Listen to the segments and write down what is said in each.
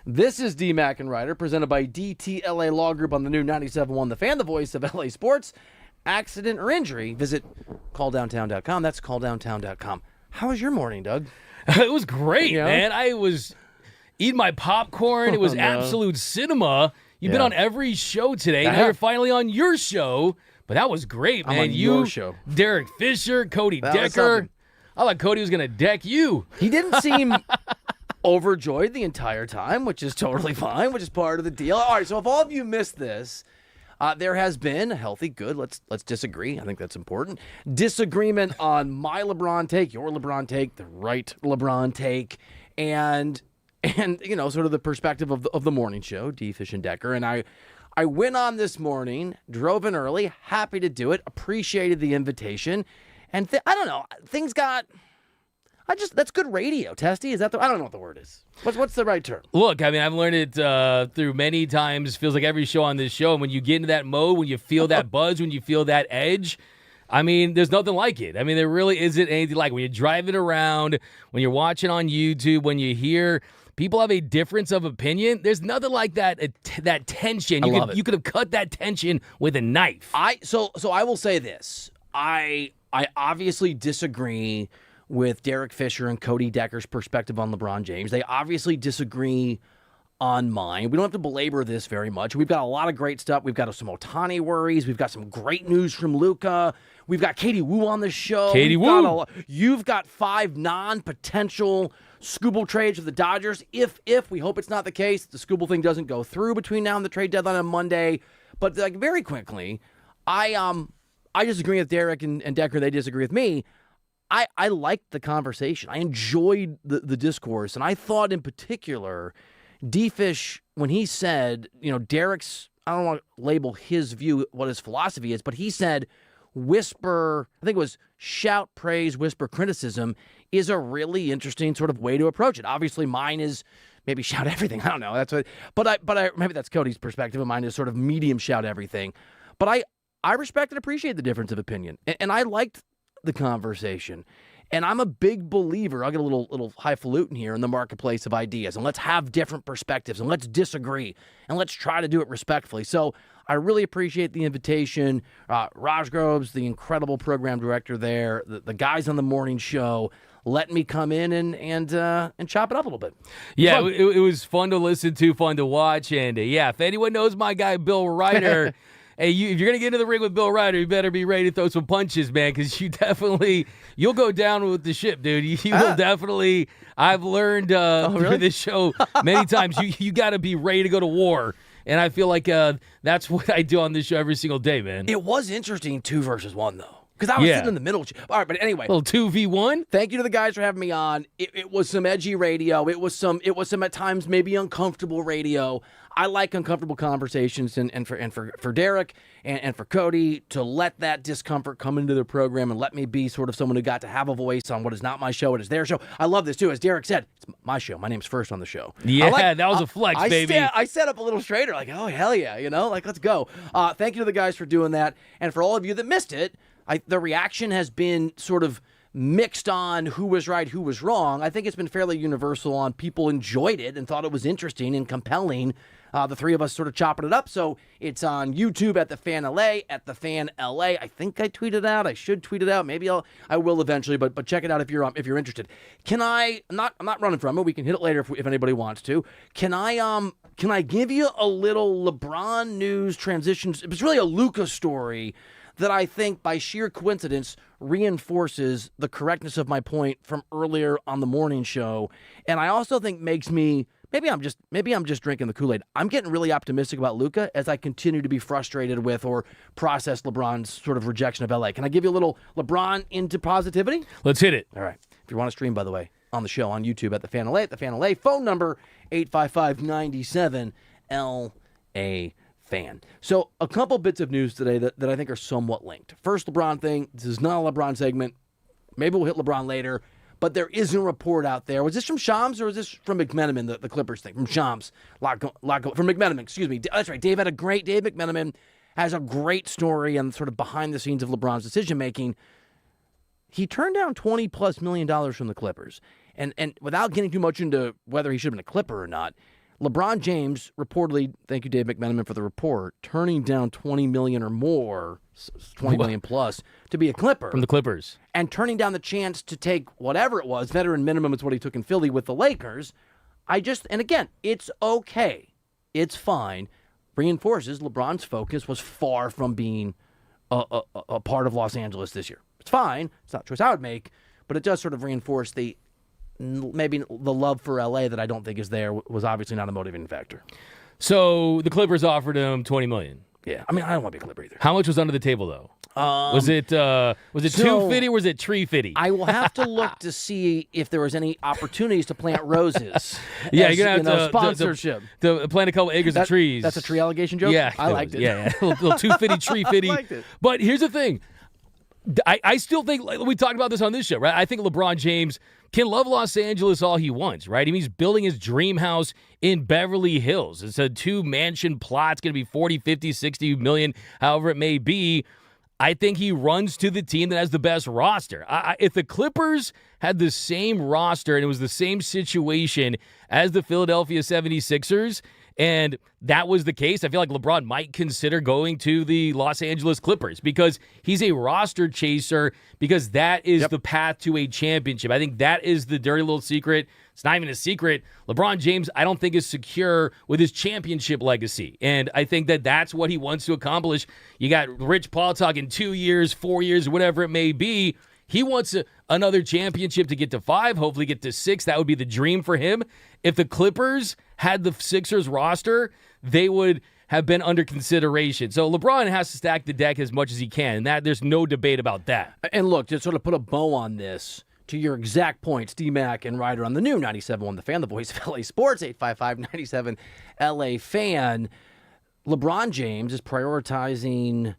This is D-Mac and Reiter, presented by DTLA Law Group on the new 97.1 The Fan, the voice of LA Sports. Accident or injury, visit calldowntown.com. That's calldowntown.com. How was your morning, Doug? It was great, man. I was eating my popcorn. It was absolute cinema. You've been on every show today. Now you're finally on your show. But that was great, man. I'm on your show. Derek Fisher, Cody Decker. I thought Cody was going to deck you. He didn't seem overjoyed the entire time, which is totally fine, which is part of the deal. All right, so if all of you missed this, there has been a healthy, good, let's disagree. I think that's important. Disagreement on my LeBron take, your LeBron take, the right LeBron take, and you know, sort of the perspective of the morning show, D. Fish and Decker. And I went on this morning, drove in early, happy to do it, appreciated the invitation, and I don't know, things got. That's good radio, Testy. Is that I don't know what the word is. What's the right term? Look, I mean, I've learned it through many times. Feels like every show on this show. And when you get into that mode, when you feel that buzz, when you feel that edge, I mean, there's nothing like it. I mean, there really isn't anything like it. When you're driving around, when you're watching on YouTube, when you hear people have a difference of opinion, there's nothing like that. That tension. You could have cut that tension with a knife. So I will say this. I obviously disagree with Derek Fisher and Cody Decker's perspective on LeBron James. They obviously disagree on mine. We don't have to belabor this very much. We've got a lot of great stuff. We've got some Ohtani worries. We've got some great news from Luka. We've got Katie Woo on the show. You've got 5 non-potential Scooble trades for the Dodgers. If we hope it's not the case, the Scooble thing doesn't go through between now and the trade deadline on Monday. But like very quickly, I disagree with Derek and Decker. They disagree with me. I liked the conversation. I enjoyed the discourse. And I thought in particular, D-Fish, when he said, you know, Derek's, I don't want to label his view what his philosophy is, but he said whisper, I think it was shout praise, whisper criticism is a really interesting sort of way to approach it. Obviously, mine is maybe shout everything. I don't know. That's what, but maybe that's Cody's perspective, and mine is sort of medium shout everything. But I respect and appreciate the difference of opinion, and I liked the conversation. And I'm a big believer, I'll get a little highfalutin here, in the marketplace of ideas. And let's have different perspectives, and let's disagree, and let's try to do it respectfully. So I really appreciate the invitation. Raj Groves, the incredible program director there, the guys on the morning show, letting me come in and chop it up a little bit. Yeah, it was fun to listen to, fun to watch. And if anyone knows my guy Bill Reiter, hey, if you're going to get into the ring with Bill Reiter, you better be ready to throw some punches, man, because you'll go down with the ship, dude. You will definitely, I've learned through this show many times, you got to be ready to go to war. And I feel like that's what I do on this show every single day, man. It was interesting 2 versus 1, though. Because I was sitting in the middle. All right, but anyway. A little 2v1. Thank you to the guys for having me on. It was some edgy radio. It was some at times maybe uncomfortable radio. I like uncomfortable conversations, and for Derek and for Cody to let that discomfort come into the program and let me be sort of someone who got to have a voice on what is not my show, it is their show. I love this too. As Derek said, it's my show. My name's first on the show. Yeah, that was a flex, baby. I set up a little straighter, like, oh, hell yeah, let's go. Thank you to the guys for doing that. And for all of you that missed it, the reaction has been sort of mixed on who was right, who was wrong. I think it's been fairly universal on people enjoyed it and thought it was interesting and compelling. The 3 of us sort of chopping it up. So it's on YouTube at The Fan LA, at The Fan LA. I think I tweeted out. I should tweet it out. Maybe I will eventually, but check it out if you're interested. I'm not running from it. We can hit it later if anybody wants to. Can I give you a little LeBron news transitions? It's really a Luka story that I think by sheer coincidence reinforces the correctness of my point from earlier on the morning show. And I also think makes me, maybe I'm just drinking the Kool-Aid. I'm getting really optimistic about Luka as I continue to be frustrated with or process LeBron's sort of rejection of LA. Can I give you a little LeBron into positivity? Let's hit it. All right. If you want to stream, by the way, on the show on YouTube at The Fan LA, phone number 855-97-LA. Fan. So a couple bits of news today that I think are somewhat linked. First, LeBron thing. This is not a LeBron segment. Maybe we'll hit LeBron later, but there is a report out there. Was this from Shams or was this from McMenamin, the Clippers thing? From Shams. From McMenamin, excuse me. That's right. Dave McMenamin has a great story and sort of behind the scenes of LeBron's decision making. He turned down $20+ million from the Clippers. And without getting too much into whether he should have been a Clipper or not, LeBron James reportedly, thank you, Dave McMenamin, for the report, turning down $20 million or more, $20 million plus, to be a Clipper. From the Clippers. And turning down the chance to take whatever it was, veteran minimum is what he took in Philly with the Lakers. And again, it's okay. It's fine. Reinforces LeBron's focus was far from being a part of Los Angeles this year. It's fine. It's not a choice I would make, but it does sort of reinforce maybe the love for LA that I don't think is there was obviously not a motivating factor. So the Clippers offered him $20 million. Yeah, I mean, I don't want to be a Clipper either. How much was under the table though? Was it 250 or was it tree fitty? I will have to look to see if there was any opportunities to plant roses. Yeah, you're gonna have to sponsorship to plant a couple acres of trees. That's a tree allegation joke. Yeah, I liked it. Yeah, little 250 tree fitty. I liked it. But here's the thing. I still think, like, we talked about this on this show, right? I think LeBron James can love Los Angeles all he wants, right? I mean, he's building his dream house in Beverly Hills. It's a 2-mansion plot. It's going to be 40, 50, 60 million, however it may be. I think he runs to the team that has the best roster. If the Clippers had the same roster and it was the same situation as the Philadelphia 76ers, and that was the case, I feel like LeBron might consider going to the Los Angeles Clippers because he's a roster chaser, because that is the path to a championship. I think that is the dirty little secret. It's not even a secret. LeBron James, I don't think, is secure with his championship legacy. And I think that that's what he wants to accomplish. You got Rich Paul talking 2 years, 4 years, whatever it may be. He wants another championship to get to 5, hopefully get to 6. That would be the dream for him. If the Clippers had the Sixers roster, they would have been under consideration. So LeBron has to stack the deck as much as he can, and that there's no debate about that. And look, to sort of put a bow on this, to your exact points, D-Mac and Reiter on the new 97.1 The Fan, the voice of LA Sports, 855-97 LA Fan, LeBron James is prioritizing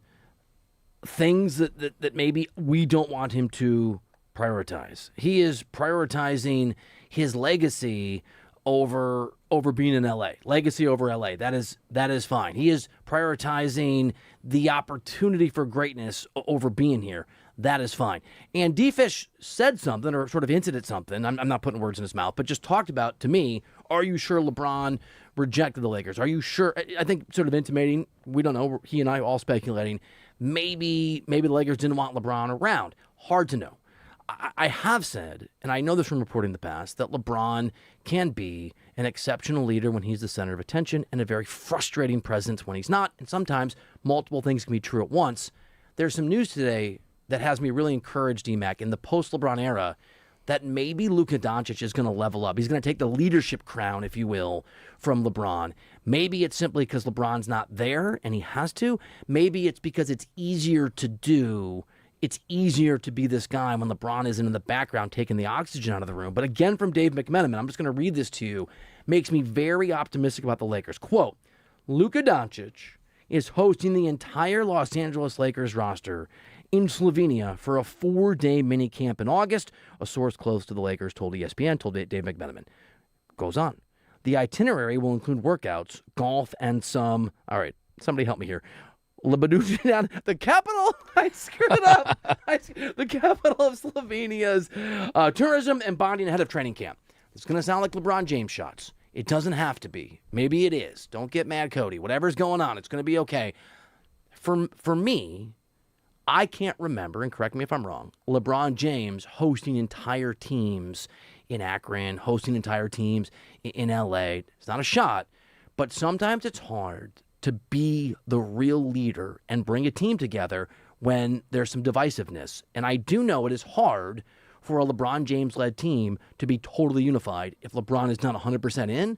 things that maybe we don't want him to prioritize. He is prioritizing his legacy over being in LA. Legacy over LA. That is fine. He is prioritizing the opportunity for greatness over being here. That is fine. And D-Fish said something, or sort of hinted at something. I'm not putting words in his mouth, but just talked about, to me, are you sure LeBron rejected the Lakers? Are you sure? I think sort of intimating, we don't know, he and I all speculating, maybe the Lakers didn't want LeBron around. Hard to know. I have said, and I know this from reporting in the past, that LeBron can be an exceptional leader when he's the center of attention and a very frustrating presence when he's not. And sometimes multiple things can be true at once. There's some news today that has me really encouraged, D-Mac, in the post-LeBron era, that maybe Luka Doncic is going to level up. He's going to take the leadership crown, if you will, from LeBron. Maybe it's simply because LeBron's not there and he has to. Maybe it's because it's easier to do. It's easier to be this guy when LeBron isn't in the background taking the oxygen out of the room. But again, from Dave McMenamin, I'm just going to read this to you, makes me very optimistic about the Lakers. Quote, Luka Doncic is hosting the entire Los Angeles Lakers roster in Slovenia for a 4-day mini camp in August. A source close to the Lakers told ESPN, told Dave McMenamin. Goes on. The itinerary will include workouts, golf, and some, all right, somebody help me here. The capital, I screwed it up. The capital of Slovenia's tourism and bonding ahead of training camp. It's going to sound like LeBron James shots. It doesn't have to be. Maybe it is. Don't get mad, Cody. Whatever's going on, it's going to be okay. For me, I can't remember, and correct me if I'm wrong, LeBron James hosting entire teams in Akron, hosting entire teams in LA. It's not a shot, but sometimes it's hard to be the real leader and bring a team together when there's some divisiveness. And I do know it is hard for a LeBron James-led team to be totally unified if LeBron is not 100% in.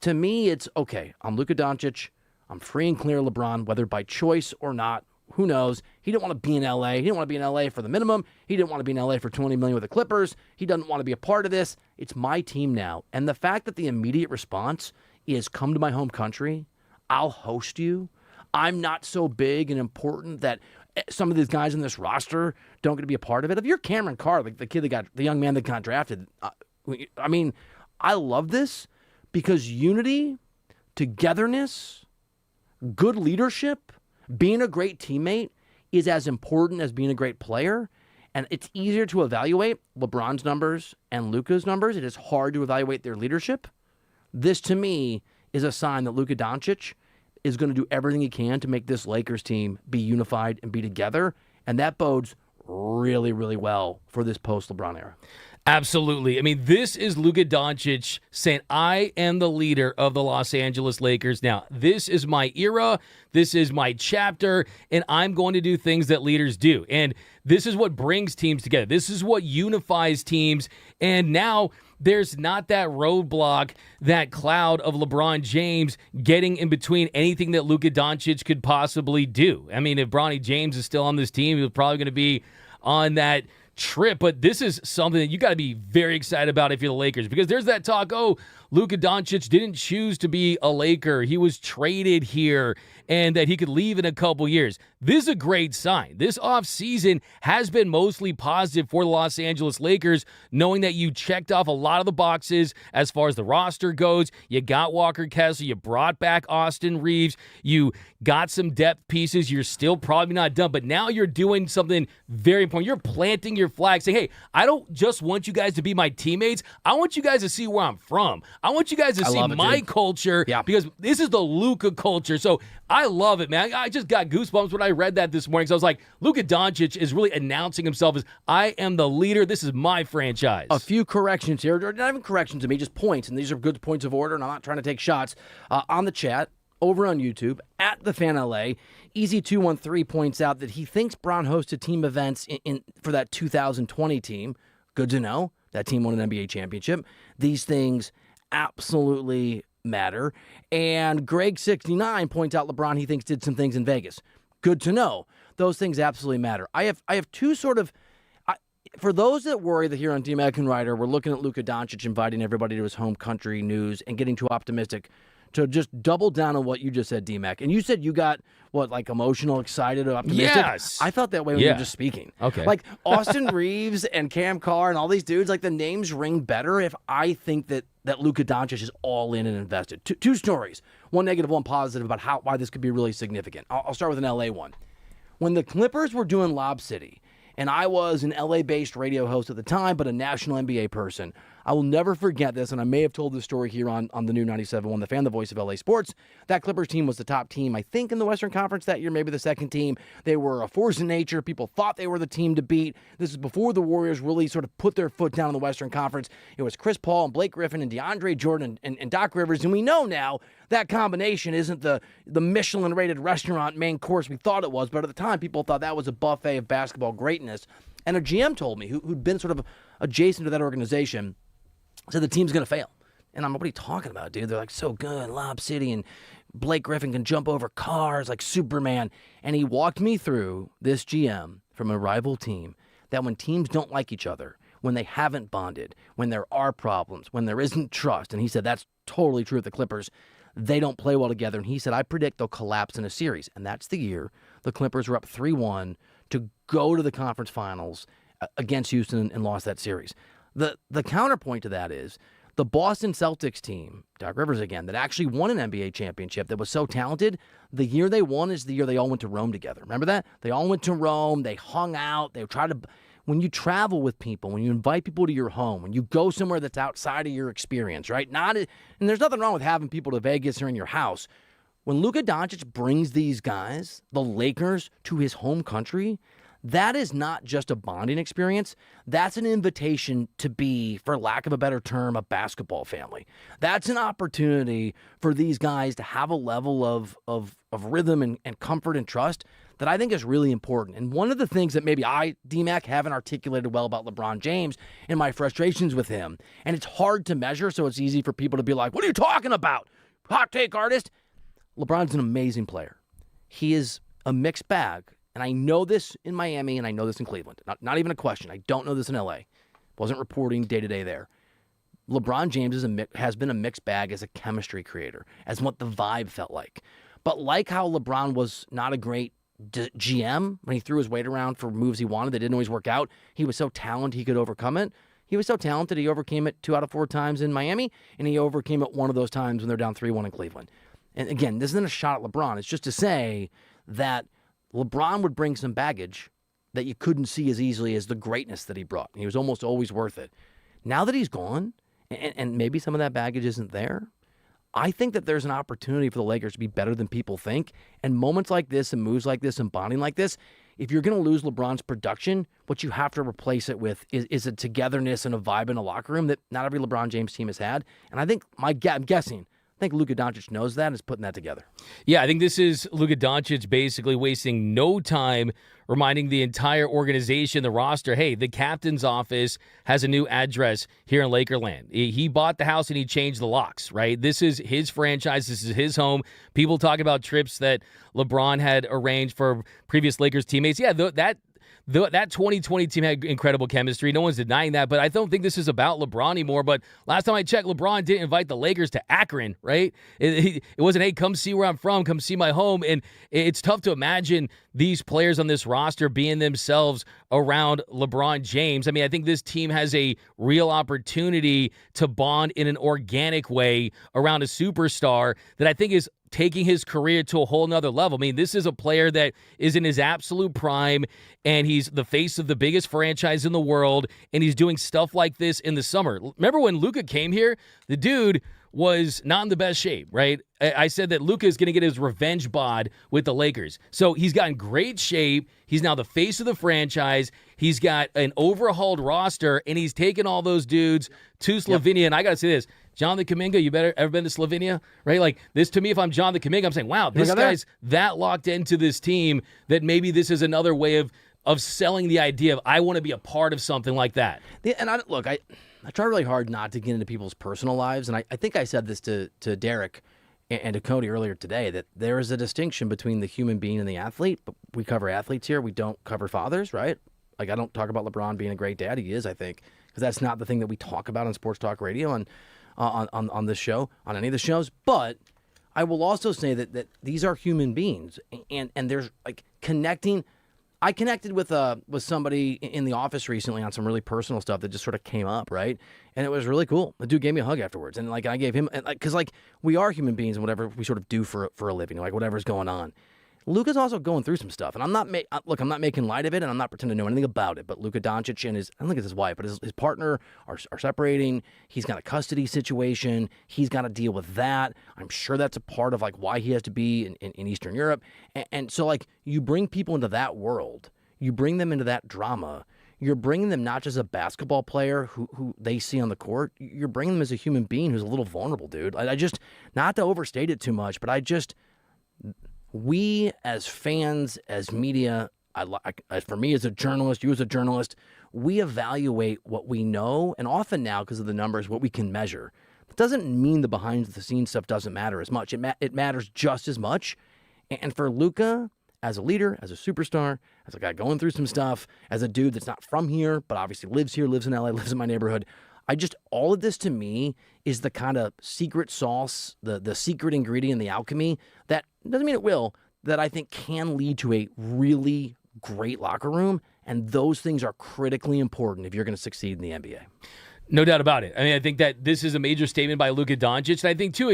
To me, it's, okay, I'm Luka Doncic. I'm free and clear LeBron, whether by choice or not. Who knows? He didn't want to be in LA. He didn't want to be in LA for the minimum. He didn't want to be in LA for $20 million with the Clippers. He doesn't want to be a part of this. It's my team now. And the fact that the immediate response is come to my home country, I'll host you. I'm not so big and important that some of these guys in this roster don't get to be a part of it. If you're Cameron Carr, like the young man that got drafted, I mean, I love this because unity, togetherness, good leadership, being a great teammate is as important as being a great player. And it's easier to evaluate LeBron's numbers and Luka's numbers. It is hard to evaluate their leadership. This, to me, is a sign that Luka Doncic is going to do everything he can to make this Lakers team be unified and be together, and that bodes really, really well for this post-LeBron era. Absolutely. I mean, this is Luka Doncic saying, I am the leader of the Los Angeles Lakers. Now, this is my era. This is my chapter, and I'm going to do things that leaders do. And this is what brings teams together. This is what unifies teams. And now there's not that roadblock, that cloud of LeBron James getting in between anything that Luka Doncic could possibly do. I mean, if Bronny James is still on this team, he's probably going to be on that trip, but this is something that you got to be very excited about if you're the Lakers, because there's that talk, Luka Doncic didn't choose to be a Laker. He was traded here and that he could leave in a couple years. This is a great sign. This offseason has been mostly positive for the Los Angeles Lakers, knowing that you checked off a lot of the boxes as far as the roster goes. You got Walker Kessler. You brought back Austin Reeves. You got some depth pieces. You're still probably not done, but now you're doing something very important. You're planting your flag, saying, hey, I don't just want you guys to be my teammates. I want you guys to see where I'm from. I want you guys to see my culture, because this is the Luka culture. So I love it, man. I just got goosebumps when I read that this morning. So I was like, Luka Doncic is really announcing himself as, I am the leader. This is my franchise. A few corrections here. Or not even corrections to me, just points. And these are good points of order, and I'm not trying to take shots. On the chat, over on YouTube, at the Fan LA, Easy213 points out that he thinks Bron hosted team events for that 2020 team. Good to know. That team won an NBA championship. These things absolutely matter. And Greg69 points out LeBron, he thinks, did some things in Vegas. Good to know. Those things absolutely matter. I have two sort of, for those that worry that here on DMAC and Reiter, we're looking at Luka Doncic inviting everybody to his home country news and getting too optimistic, to just double down on what you just said, DMAC. And you said you got, like emotional, excited, optimistic? Yes. I thought that way when you were just speaking. Okay. Like Austin Reeves and Cam Carr and all these dudes, like the names ring better if I think that Luka Doncic is all in and invested. Two stories, one negative, one positive, about why this could be really significant. I'll start with an LA one. When the Clippers were doing Lob City, and I was an LA-based radio host at the time, but a national NBA person, I will never forget this, and I may have told this story here on the new 97.1 The Fan, the voice of LA Sports. That Clippers team was the top team, I think, in the Western Conference that year, maybe the second team. They were a force in nature. People thought they were the team to beat. This is before the Warriors really sort of put their foot down in the Western Conference. It was Chris Paul and Blake Griffin and DeAndre Jordan and Doc Rivers, and we know now that combination isn't the Michelin-rated restaurant main course we thought it was, but at the time, people thought that was a buffet of basketball greatness. And a GM told me, who'd been sort of adjacent to that organization, said the team's going to fail. And I'm like, what are you talking about, dude? They're like so good, Lob City, and Blake Griffin can jump over cars like Superman. And he walked me through this GM from a rival team, that when teams don't like each other, when they haven't bonded, when there are problems, when there isn't trust, and he said that's totally true of the Clippers, they don't play well together. And he said, I predict they'll collapse in a series. And that's the year the Clippers were up 3-1 to go to the conference finals against Houston and lost that series. The counterpoint to that is the Boston Celtics team, Doc Rivers again, that actually won an NBA championship, that was so talented, the year they won is the year they all went to Rome together. Remember that? They all went to Rome, they hung out, they tried to... When you travel with people, when you invite people to your home, when you go somewhere that's outside of your experience, right? And there's nothing wrong with having people to Vegas or in your house. When Luka Doncic brings these guys, the Lakers, to his home country, that is not just a bonding experience. That's an invitation to be, for lack of a better term, a basketball family. That's an opportunity for these guys to have a level of rhythm and comfort and trust that I think is really important. And one of the things that maybe I, DMAC, haven't articulated well about LeBron James and my frustrations with him, and it's hard to measure, so it's easy for people to be like, what are you talking about? Hot take artist. LeBron's an amazing player. He is a mixed bag. And I know this in Miami, and I know this in Cleveland. Not even a question. I don't know this in LA. Wasn't reporting day-to-day there. LeBron James has been a mixed bag as a chemistry creator, as what the vibe felt like. But like how LeBron was not a great GM when he threw his weight around for moves he wanted that didn't always work out, he was so talented he could overcome it. He was so talented he overcame it 2 out of 4 times in Miami, and he overcame it one of those times when they're down 3-1 in Cleveland. And again, this isn't a shot at LeBron. It's just to say that LeBron would bring some baggage that you couldn't see as easily as the greatness that he brought. He was almost always worth it. Now that he's gone, and maybe some of that baggage isn't there, I think that there's an opportunity for the Lakers to be better than people think. And moments like this and moves like this and bonding like this, if you're going to lose LeBron's production, what you have to replace it with is a togetherness and a vibe in a locker room that not every LeBron James team has had. And I think, I'm guessing, I think Luka Doncic knows that and is putting that together. Yeah, I think this is Luka Doncic basically wasting no time reminding the entire organization, the roster, hey, the captain's office has a new address here in Lakerland. He bought the house and he changed the locks, right? This is his franchise. This is his home. People talk about trips that LeBron had arranged for previous Lakers teammates. Yeah, that 2020 team had incredible chemistry. No one's denying that, but I don't think this is about LeBron anymore. But last time I checked, LeBron didn't invite the Lakers to Akron, right? It wasn't, hey, come see where I'm from, come see my home. And it's tough to imagine these players on this roster being themselves around LeBron James. I mean, I think this team has a real opportunity to bond in an organic way around a superstar that I think is taking his career to a whole nother level. I mean, this is a player that is in his absolute prime, and he's the face of the biggest franchise in the world, and he's doing stuff like this in the summer. Remember when Luka came here? The dude was not in the best shape, right? I said that Luka is going to get his revenge bod with the Lakers. So he's got in great shape. He's now the face of the franchise. He's got an overhauled roster, and he's taken all those dudes to Slovenia. Yep. And I got to say this, Jonathan Kuminga, you ever been to Slovenia? Right? Like this, to me, if I'm Jonathan Kuminga, I'm saying, wow, this guy's that locked into this team that maybe this is another way of selling the idea of I want to be a part of something like that. Yeah, and I try really hard not to get into people's personal lives, and I think I said this to Derek and to Cody earlier today, that there is a distinction between the human being and the athlete, but we cover athletes here. We don't cover fathers, right? Like I don't talk about LeBron being a great dad. He is, I think, because that's not the thing that we talk about on Sports Talk Radio on this show, on any of the shows. But I will also say that these are human beings, and there's like connecting. I connected with somebody in the office recently on some really personal stuff that just sort of came up, right? And it was really cool. The dude gave me a hug afterwards, and like I gave him, because like we are human beings and whatever we sort of do for a living, like whatever's going on. Luka's also going through some stuff, and I'm not making light of it, and I'm not pretending to know anything about it. But Luka Doncic and I don't think it's his wife, but his partner are separating. He's got a custody situation. He's got to deal with that. I'm sure that's a part of like why he has to be in Eastern Europe. And so like you bring people into that world, you bring them into that drama. You're bringing them not just a basketball player who they see on the court. You're bringing them as a human being who's a little vulnerable, dude. I just, not to overstate it too much, but we as fans, as media, for me as a journalist, you as a journalist, we evaluate what we know, and often now, because of the numbers, what we can measure. It doesn't mean the behind-the-scenes stuff doesn't matter as much. It matters just as much. And for Luka, as a leader, as a superstar, as a guy going through some stuff, as a dude that's not from here, but obviously lives here, lives in LA, lives in my neighborhood, all of this to me is the kind of secret sauce, the secret ingredient, the alchemy that doesn't mean it will, that I think can lead to a really great locker room. And those things are critically important if you're going to succeed in the NBA. No doubt about it. I mean, I think that this is a major statement by Luka Doncic. And I think, too,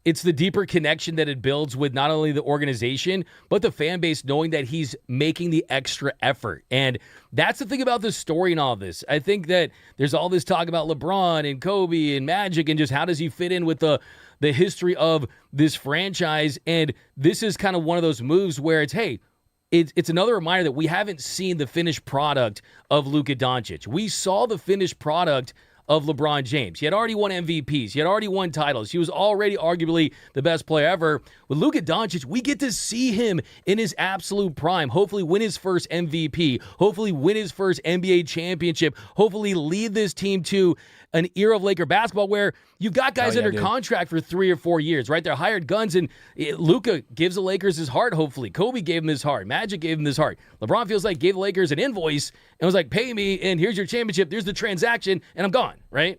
it's the deeper connection that it builds with not only the organization, but the fan base, knowing that he's making the extra effort. And that's the thing about this story and all this. I think that there's all this talk about LeBron and Kobe and Magic and just how does he fit in with the history of this franchise. And this is kind of one of those moves where it's, hey, it's another reminder that we haven't seen the finished product of Luka Doncic. We saw the finished product of LeBron James. He had already won MVPs. He had already won titles. He was already arguably the best player ever. With Luka Doncic, we get to see him in his absolute prime. Hopefully win his first MVP. Hopefully win his first NBA championship. Hopefully lead this team to an era of Laker basketball where you've got guys under contract for 3 or 4 years, right? They're hired guns, and Luka gives the Lakers his heart, hopefully. Kobe gave him his heart. Magic gave him his heart. LeBron feels like gave the Lakers an invoice and was like, pay me, and here's your championship. There's the transaction, and I'm gone, right?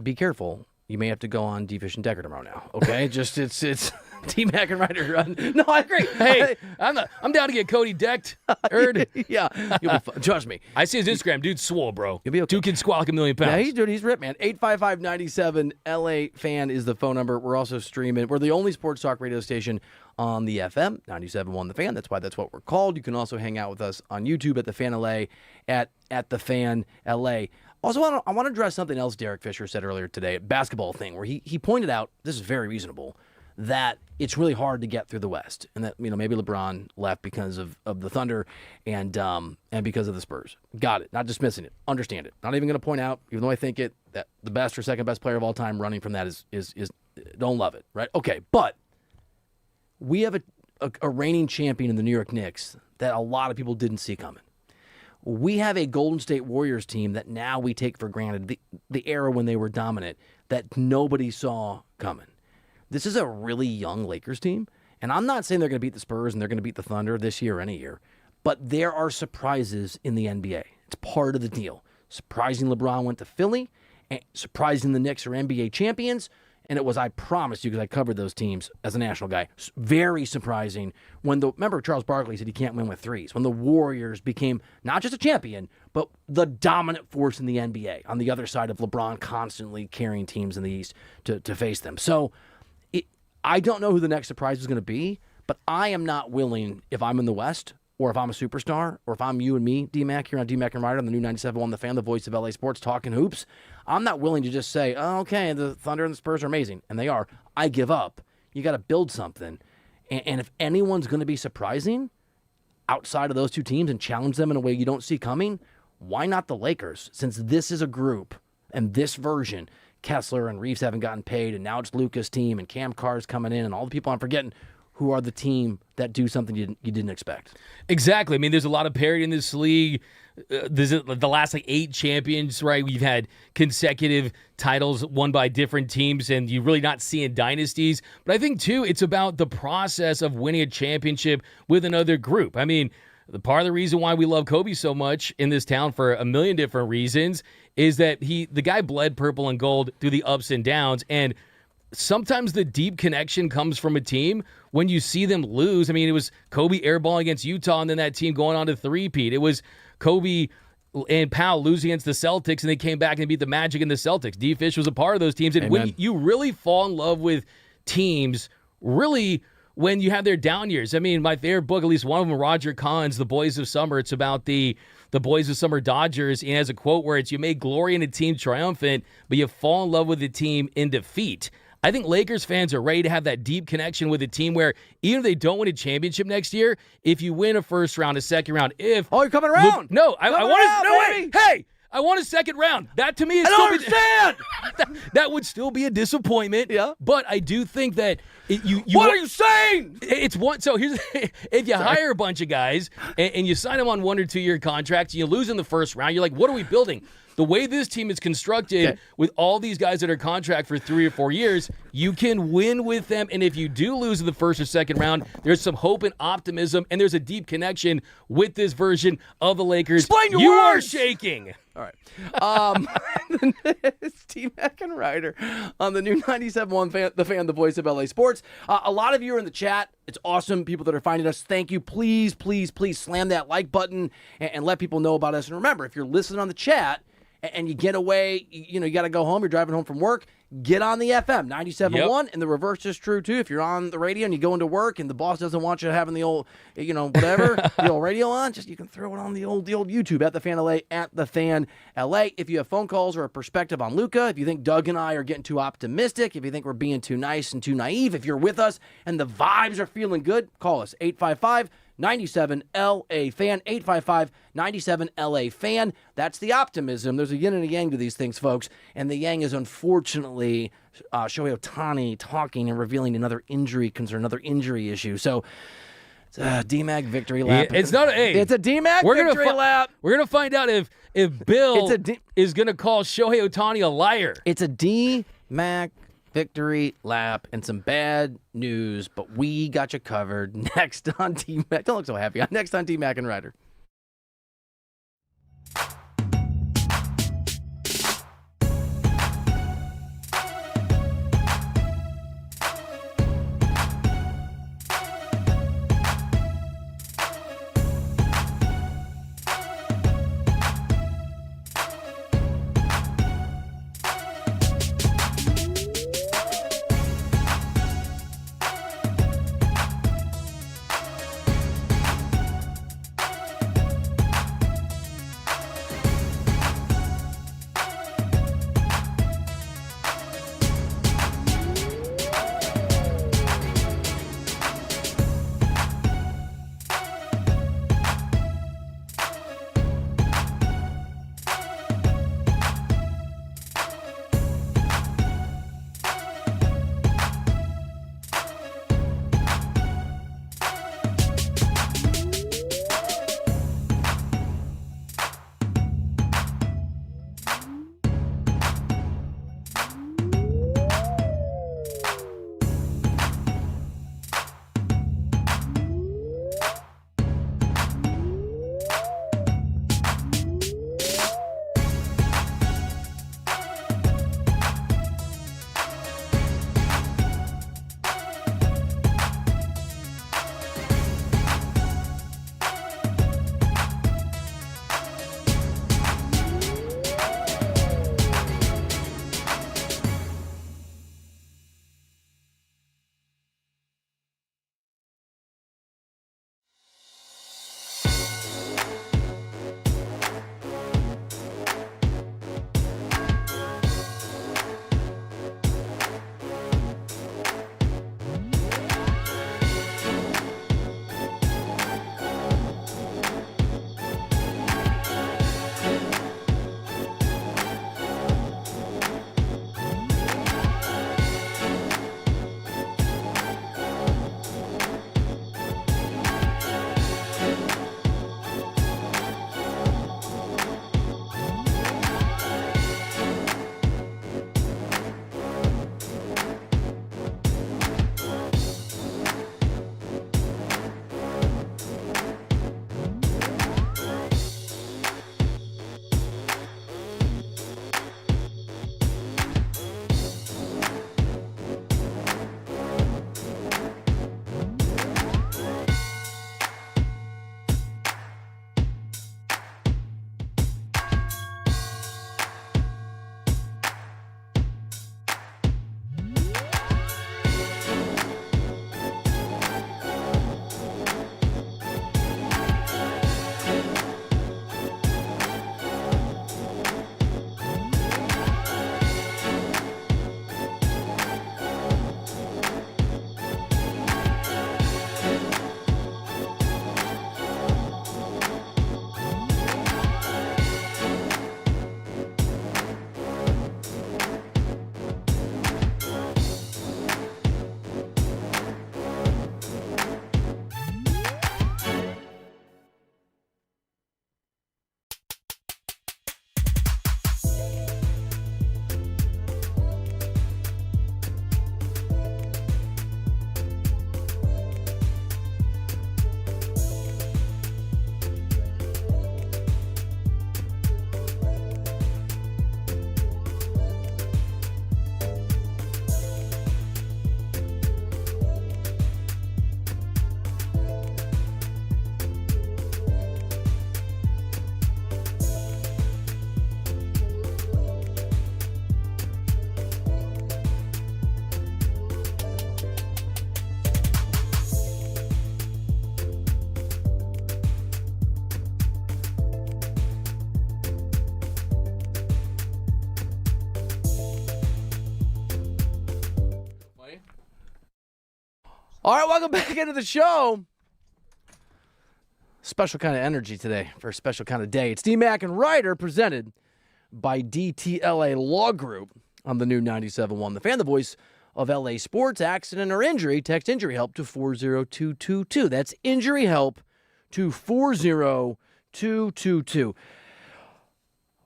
Be careful. You may have to go on D-Fish and Decker tomorrow now, okay? Just, it's T-Mac and Reiter run. No, I agree. Hey, I'm down to get Cody decked. Yeah, you'll be fine. Trust me. I see his Instagram. Dude's swole, bro. You'll be okay. Dude can squawk 1,000,000 pounds. Yeah, he's ripped, man. 855-97 LA fan is the phone number. We're also streaming. We're the only sports talk radio station on the FM, 97.1 The Fan. That's what we're called. You can also hang out with us on YouTube at The Fan LA, at The Fan LA. Also, I want to address something else Derek Fisher said earlier today, a basketball thing, where he pointed out, this is very reasonable, that it's really hard to get through the West, and that maybe LeBron left because of the Thunder and because of the Spurs. Got it. Not dismissing it. Understand it. Not even going to point out, even though I think it, that the best or second best player of all time running from that is don't love it, right? Okay, but we have a reigning champion in the New York Knicks that a lot of people didn't see coming. We have a Golden State Warriors team that now we take for granted, the era when they were dominant, that nobody saw coming. This is a really young Lakers team, and I'm not saying they're going to beat the Spurs and they're going to beat the Thunder this year or any year, but there are surprises in the NBA. It's part of the deal. Surprising LeBron went to Philly, and surprising the Knicks are NBA champions, and it was, I promise you, because I covered those teams as a national guy, very surprising when remember Charles Barkley said he can't win with threes, when the Warriors became not just a champion, but the dominant force in the NBA on the other side of LeBron constantly carrying teams in the East to face them. So I don't know who the next surprise is going to be, but I am not willing, if I'm in the West, or if I'm a superstar, or if I'm you and me, D-Mac, here on D-Mac and Reiter on the new 97.1 The Fan, the voice of LA sports, talking hoops, I'm not willing to just say, oh, okay, the Thunder and the Spurs are amazing, and they are. I give up. You got to build something. And if anyone's going to be surprising outside of those two teams and challenge them in a way you don't see coming, why not the Lakers? Since this is a group, and this version, Kessler and Reeves haven't gotten paid, and now it's Luka's team, and Cam Carr's coming in, and all the people I'm forgetting who are the team that do something you didn't expect. Exactly. I mean, there's a lot of parity in this league. There's the last 8 champions, right? We've had consecutive titles won by different teams, and you're really not seeing dynasties. But I think, too, it's about the process of winning a championship with another group. I mean, the part of the reason why we love Kobe so much in this town for a million different reasons is that the guy bled purple and gold through the ups and downs, and sometimes the deep connection comes from a team when you see them lose. I mean, it was Kobe airballing against Utah and then that team going on to three-peat. It was Kobe and Powell losing against the Celtics, and they came back and beat the Magic and the Celtics. D. Fish was a part of those teams. And when you really fall in love with teams, really when you have their down years. I mean, my favorite book, at least one of them, Roger Kahn's The Boys of Summer. It's about the Boys of Summer Dodgers. And he has a quote where it's, you may glory in a team triumphant, but you fall in love with the team in defeat. I think Lakers fans are ready to have that deep connection with a team where even if they don't win a championship next year, if you win a first round, a second round, you're coming around. I want a second round. That to me is that would still be a disappointment. Yeah. But I do think that what are you saying? It's one. So here's if you hire a bunch of guys and you sign them on 1 or 2 year contracts, and you lose in the first round, you're like, what are we building? The way this team is constructed with all these guys that are contract for 3 or 4 years, you can win with them. And if you do lose in the first or second round, there's some hope and optimism, and there's a deep connection with this version of the Lakers. Explain your words. are shaking. All right. It's T-Mac and Reiter on the new 97.1 The Fan, the voice of LA sports. A lot of you are in the chat. It's awesome, people that are finding us. Thank you. Please, please, please slam that like button and let people know about us. And remember, if you're listening on the chat, and you get away, you got to go home, you're driving home from work, get on the FM, 97.1, and the reverse is true, too. If you're on the radio and you go into work and the boss doesn't want you having the old, whatever, the old radio on, you can throw it on the old YouTube, at The Fan LA, at The Fan LA. If you have phone calls or a perspective on Luka, if you think Doug and I are getting too optimistic, if you think we're being too nice and too naive, if you're with us and the vibes are feeling good, call us, 855-97-LA Fan, 855-97-LA Fan. That's the optimism. There's a yin and a yang to these things, folks. And the yang is unfortunately Shohei Ohtani talking and revealing another injury concern, another injury issue. So it's a D-Mac victory lap. It's not it's a D-Mac victory lap. We're going to find out if Bill is going to call Shohei Ohtani a liar. It's a D-Mac victory lap and some bad news, but we got you covered. Next on T-Mac. Don't look so happy. Next on T-Mac and Reiter. All right, welcome back into the show. Special kind of energy today for a special kind of day. It's D-Mac and Reiter, presented by DTLA Law Group on the new 97.1 The Fan, the voice of LA sports. Accident or injury, text injury help to 40222. That's injury help to 40222.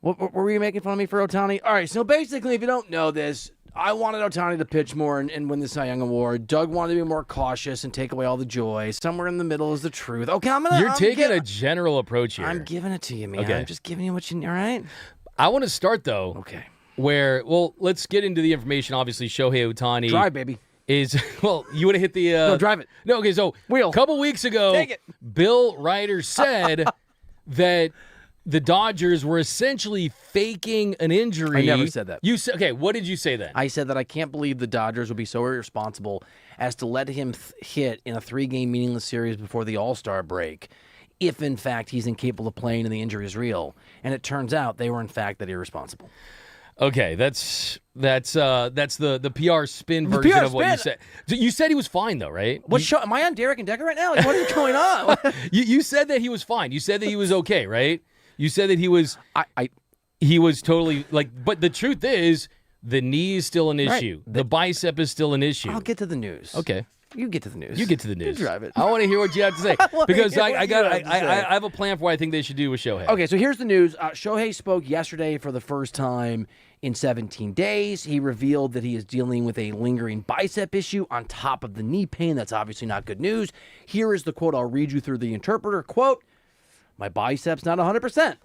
What were you making fun of me for, Ohtani? All right, so basically, if you don't know this, I wanted Ohtani to pitch more and win the Cy Young Award. Doug wanted to be more cautious and take away all the joy. Somewhere in the middle is the truth. Okay, You're taking a general approach here. I'm giving it to you, man. Okay. I'm just giving you what you... All right? I want to start, though. Okay. Let's get into the information. Obviously, Shohei Ohtani Drive, baby. is, you want to hit the... No, drive it. No, okay, so Wheel. a couple weeks ago, Take it. Bill Reiter said that the Dodgers were essentially faking an injury. I never said that. You said, okay, what did you say then? I said that I can't believe the Dodgers would be so irresponsible as to let him hit in a 3-game meaningless series before the All-Star break if, in fact, he's incapable of playing and the injury is real. And it turns out they were, in fact, that irresponsible. Okay, that's the PR spin version of what you said. So you said he was fine, though, right? Am I on Derek and Decker right now? Like, what is going on? You said that he was fine. You said that he was okay, right? You said that he was he was totally but the truth is the knee is still an issue. Right. The bicep is still an issue. I'll get to the news. Okay. You get to the news. You get to the news. You drive it. I want to hear what you have to say because I have a plan for what I think they should do with Shohei. Okay, so here's the news. Shohei spoke yesterday for the first time in 17 days. He revealed that he is dealing with a lingering bicep issue on top of the knee pain. That's obviously not good news. Here is the quote. I'll read you through the interpreter. Quote, "My bicep's not 100%.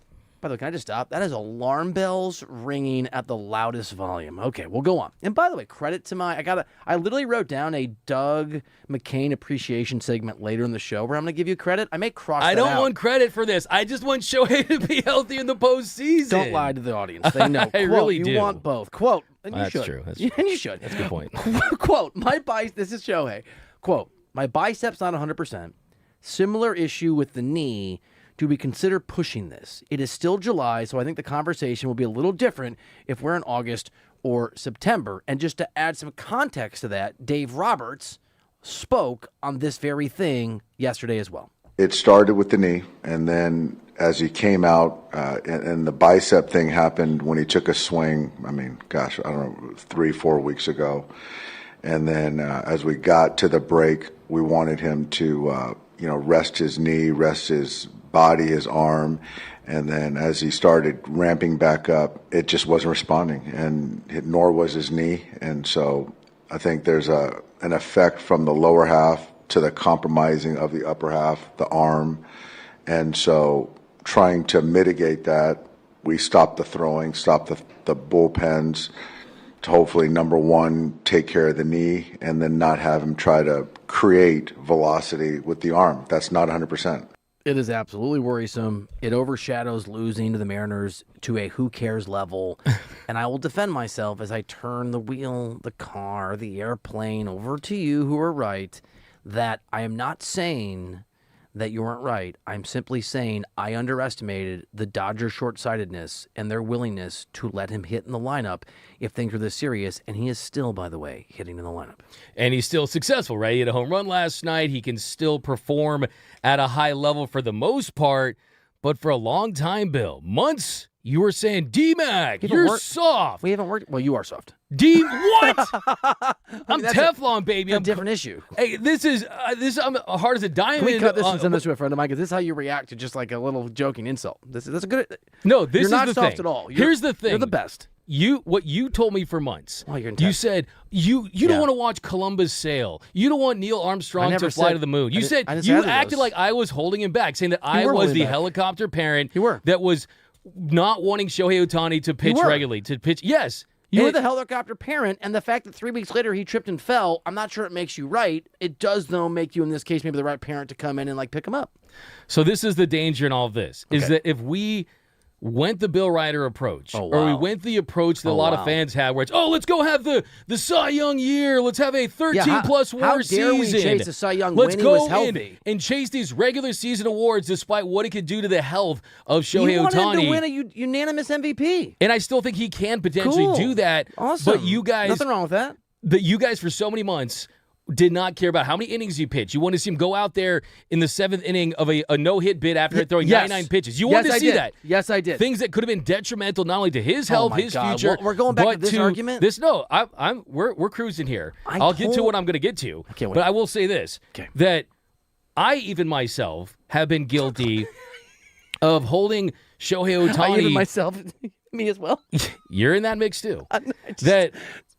By the way, can I just stop? That is alarm bells ringing at the loudest volume. Okay, we'll go on. And by the way, credit to I literally wrote down a Doug McCain appreciation segment later in the show where I'm going to give you credit. I may cross I that don't out. want credit for this. I just want Shohei to be healthy in the postseason. Don't lie to the audience. They know. I Quote, really you do. want both. Quote, and you That's should. true. That's And true. you should. That's a good point. Quote, this is Shohei. Quote, "My bicep's not 100%. Similar issue with the knee. Do we consider pushing this? It is still July, so I think the conversation will be a little different if we're in August or September." And just to add some context to that, Dave Roberts spoke on this very thing yesterday as well. It started with the knee, and then as he came out, and the bicep thing happened when he took a swing, I don't know, 3-4 weeks ago. And then as we got to the break, we wanted him to, rest his knee, rest his body, his arm. And then as he started ramping back up, it just wasn't responding, and nor was his knee. And so I think there's an effect from the lower half to the compromising of the upper half, the arm. And so trying to mitigate that, we stopped the throwing, stopped the bullpens to hopefully, number one, take care of the knee, and then not have him try to create velocity with the arm. That's not 100%. It is absolutely worrisome. It overshadows losing to the Mariners to a who cares level. And I will defend myself as I turn the wheel, the car, the airplane over to you who are right, that I am not saying that you weren't right. I'm simply saying I underestimated the Dodgers' short-sightedness and their willingness to let him hit in the lineup if things were this serious. And he is still, by the way, hitting in the lineup. And he's still successful, right? He had a home run last night. He can still perform at a high level for the most part. But for a long time, Bill, months, you were saying, D-Mac, you're soft. We haven't worked. Well, you are soft. What? I'm Teflon, baby. A different issue. Hey, this is I'm hard as a diamond. Can we cut this and send this to a friend of mine? Because this is how you react to just like a little joking insult. That's a good. No, this you're is not the soft thing. at all. Here's the thing. You're the best. What you told me for months. Oh, you're you said you don't want to watch Columbus sail. You don't want Neil Armstrong to fly to the moon. You acted like I was holding him back, saying that I was the helicopter parent that was not wanting Shohei Ohtani to pitch regularly. To pitch, yes. You were the helicopter parent, and the fact that 3 weeks later he tripped and fell, I'm not sure it makes you right. It does, though, make you, in this case, maybe the right parent to come in and, pick him up. So this is the danger in all of this, is that if we went the Bill Reiter approach, or we went the approach that a lot of fans had, where it's, let's go have the Cy Young year, let's have a 13-plus WAR season. How dare we chase the Cy Young let's when he go was healthy. and chase these regular season awards despite what it could do to the health of Shohei Ohtani. You wanted him to win a unanimous MVP. And I still think he can potentially do that. Awesome. But you guys... Nothing wrong with that. You guys, for so many months, did not care about how many innings you pitch. You want to see him go out there in the 7th inning of a no-hit bid after throwing 99 pitches. You wanted to see that. Yes, I did. Things that could have been detrimental not only to his health, his future. We're going back to this argument? We're cruising here. I'll get to what I'm going to get to. I can't wait. But I will say this, that I even myself have been guilty of holding Shohei Ohtani. I even myself, me as well. You're in that mix too. That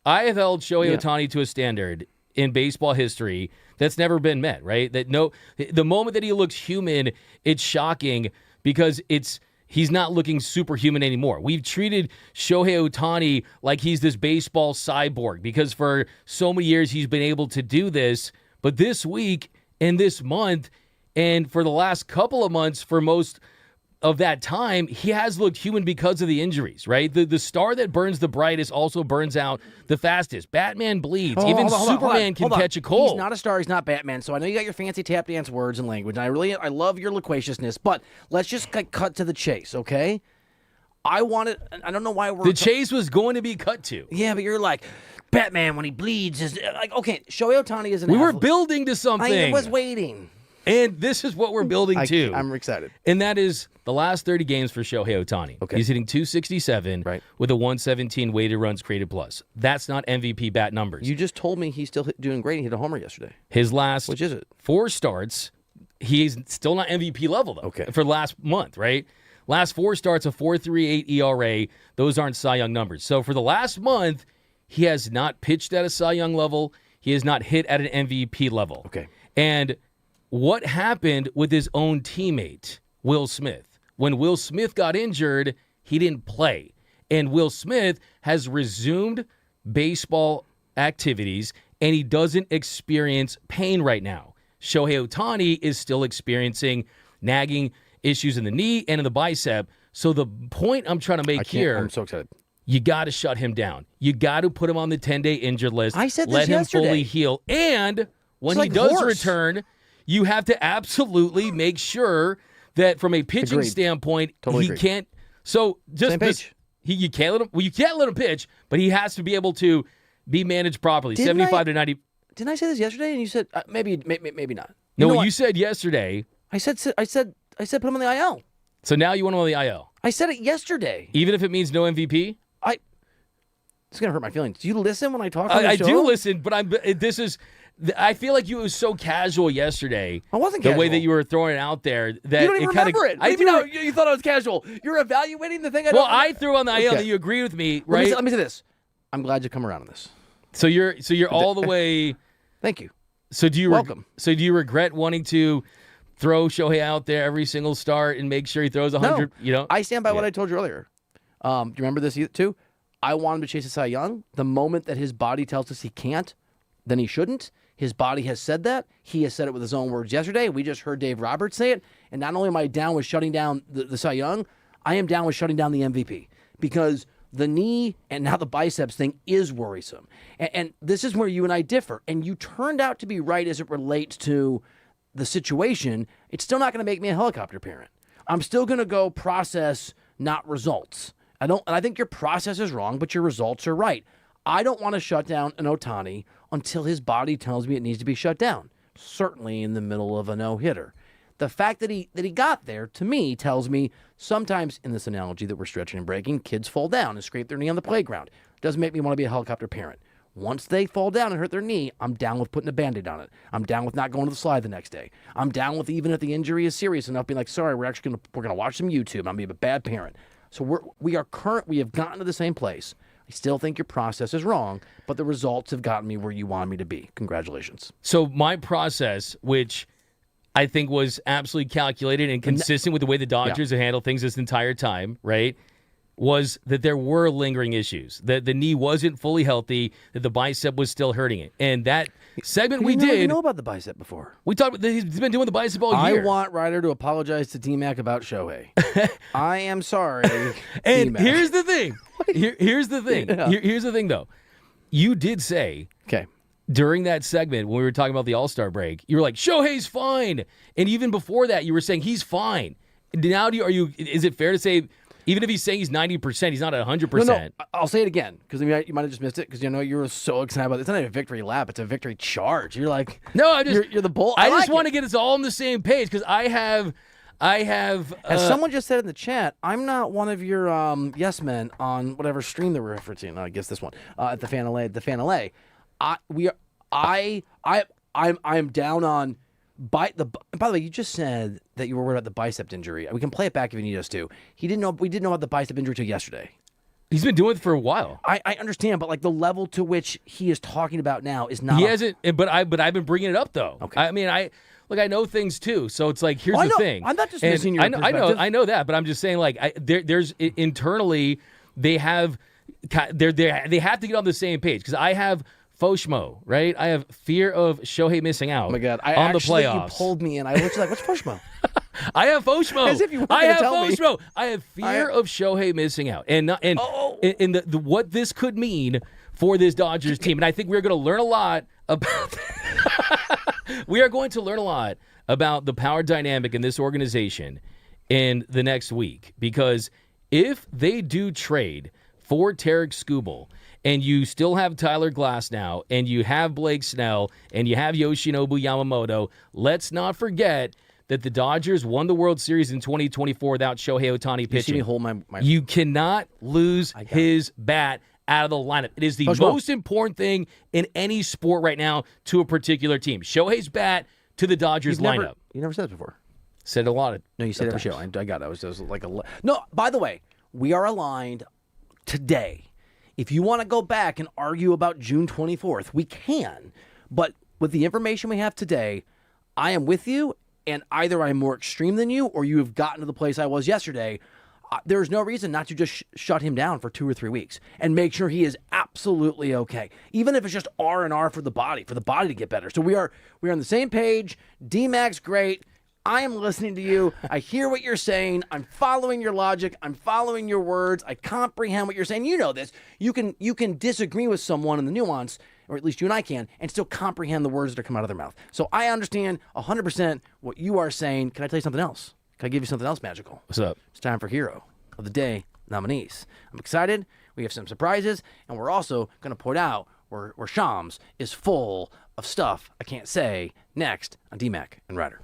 I have held Shohei Ohtani to a standard in baseball history that's never been met, right? The moment that he looks human, it's shocking because he's not looking superhuman anymore. We've treated Shohei Ohtani like he's this baseball cyborg because for so many years he's been able to do this, but this week and this month and for the last couple of months for most of that time, he has looked human because of the injuries, right? The star that burns the brightest also burns out the fastest. Batman bleeds. Even Superman can catch a cold. He's not a star. He's not Batman. So I know you got your fancy tap dance words and language, and I love your loquaciousness, but let's just cut to the chase, okay? I don't know why The chase was going to be cut to. Yeah, but you're like, Batman, when he bleeds, is like, okay, Shohei Ohtani is an We were athlete. building to something. I was waiting. And this is what we're building to. I'm excited. And that is the last 30 games for Shohei Ohtani. Okay. He's hitting 267 with a 117 weighted runs created plus. That's not MVP bat numbers. You just told me he's still doing great. He hit a homer yesterday. His last Which is it? 4 starts, he's still not MVP level, though, for last month, right? Last 4 starts, a 4.38 ERA. Those aren't Cy Young numbers. So for the last month, he has not pitched at a Cy Young level. He has not hit at an MVP level. Okay. And what happened with his own teammate, Will Smith? When Will Smith got injured, he didn't play. And Will Smith has resumed baseball activities, and he doesn't experience pain right now. Shohei Ohtani is still experiencing nagging issues in the knee and in the bicep. So the point I'm trying to make here, I'm so excited. You got to shut him down. You got to put him on the 10-day injured list. I said this Let him yesterday. fully heal. And when he does return, you have to absolutely make sure that from a pitching standpoint, he can't. So just you can't let him. Well, you can't let him pitch, but he has to be able to be managed properly. 75 to 90. Didn't I say this yesterday? And you said maybe not. No, you said yesterday. I said put him on the IL. So now you want him on the IL. I said it yesterday. Even if it means no MVP. It's gonna hurt my feelings. Do you listen when I talk on the I show? do listen, but I feel like you were so casual yesterday. I wasn't casual. The way that you were throwing it out there. That you don't even remember it. You thought I was casual. You're evaluating the thing. I threw on the IL and you agreed with me, right? Let me say this. I'm glad you come around on this. So you're all the way. Thank you. So do you welcome? So do you regret wanting to throw Shohei out there every single start and make sure he throws 100? No. You know, I stand by what I told you earlier. Do you remember this too? I want him to chase a Cy Young. The moment that his body tells us he can't, then he shouldn't. His body has said that. He has said it with his own words yesterday. We just heard Dave Roberts say it. And not only am I down with shutting down the Cy Young, I am down with shutting down the MVP because the knee and now the biceps thing is worrisome. And this is where you and I differ. And you turned out to be right as it relates to the situation. It's still not going to make me a helicopter parent. I'm still going to go process, not results. I think your process is wrong, but your results are right. I don't want to shut down an Ohtani until his body tells me it needs to be shut down. Certainly in the middle of a no-hitter. The fact that he got there, to me, tells me sometimes in this analogy that we're stretching and breaking, kids fall down and scrape their knee on the playground. Doesn't make me want to be a helicopter parent. Once they fall down and hurt their knee, I'm down with putting a Band-Aid on it. I'm down with not going to the slide the next day. I'm down with even if the injury is serious enough, being like, sorry, we're gonna watch some YouTube. I'm gonna be a bad parent. So we have gotten to the same place. I still think your process is wrong, but the results have gotten me where you wanted me to be. Congratulations. So my process, which I think was absolutely calculated and consistent with the way the Dodgers have handled things this entire time, right, was that there were lingering issues, that the knee wasn't fully healthy, that the bicep was still hurting it. And that segment we did... You know about the bicep before. We talked about he's been doing the bicep all year. I want Reiter to apologize to D-Mac about Shohei. I am sorry, And D-Mac. here's the thing. Here's the thing. Yeah. Here's the thing, though. You did say... Okay. During that segment, when we were talking about the All-Star break, you were like, Shohei's fine. And even before that, you were saying he's fine. Now, is it fair to say Even if he's saying he's 90%, he's not at 100%. No, I'll say it again because you might have just missed it because you were so excited about it. It's not a victory lap; it's a victory charge. You're like, no, you're the bull. I just want to get us all on the same page because I have. As someone just said in the chat, I'm not one of your yes men on whatever stream that we're referencing. I guess this one at the Fan LA. The Fan LA. I'm down on. By the way, you just said that you were worried about the bicep injury. We can play it back if you need us to. We didn't know about the bicep injury till yesterday. He's been doing it for a while. I understand, but like the level to which he is talking about now is not. He hasn't, but I've been bringing it up though. Okay. I mean, I know things too. So it's like here's the thing. I'm not just missing your perspective. I know that, but I'm just saying like there's internally they have they have to get on the same page because I have. Foshmo, right? I have fear of Shohei missing out. Oh my God! On the playoffs. You pulled me in. I looked like, what's Foshmo? I have Foshmo. As if you weren't I have tell Foshmo. me. I have fear of Shohei missing out, and the what this could mean for this Dodgers team. And I think we're going to learn a lot about. We are going to learn a lot about the power dynamic in this organization in the next week because if they do trade for Tarek Skubal. And you still have Tyler Glass now, and you have Blake Snell, and you have Yoshinobu Yamamoto. Let's not forget that the Dodgers won the World Series in 2024 without Shohei Ohtani pitching. You see me hold my... You cannot lose his bat out of the lineup. It is the most important thing in any sport right now to a particular team. Shohei's bat to the Dodgers lineup. You never said it before. Said a lot of... No, you said every show. I got it. It was like a... No, by the way, we are aligned today. If you want to go back and argue about June 24th, we can. But with the information we have today, I am with you, and either I'm more extreme than you or you have gotten to the place I was yesterday. There's no reason not to just shut him down for 2 or 3 weeks and make sure he is absolutely okay. Even if it's just R&R for the body to get better. So we are on the same page. D-Mac's great. I am listening to you. I hear what you're saying. I'm following your logic. I'm following your words. I comprehend what you're saying. You know this. You can disagree with someone in the nuance, or at least you and I can, and still comprehend the words that are coming out of their mouth. So I understand 100% what you are saying. Can I tell you something else? Can I give you something else magical? What's up? It's time for Hero of the Day nominees. I'm excited. We have some surprises, and we're also going to point out where Shams is full of stuff I can't say next on D-Mac and Reiter.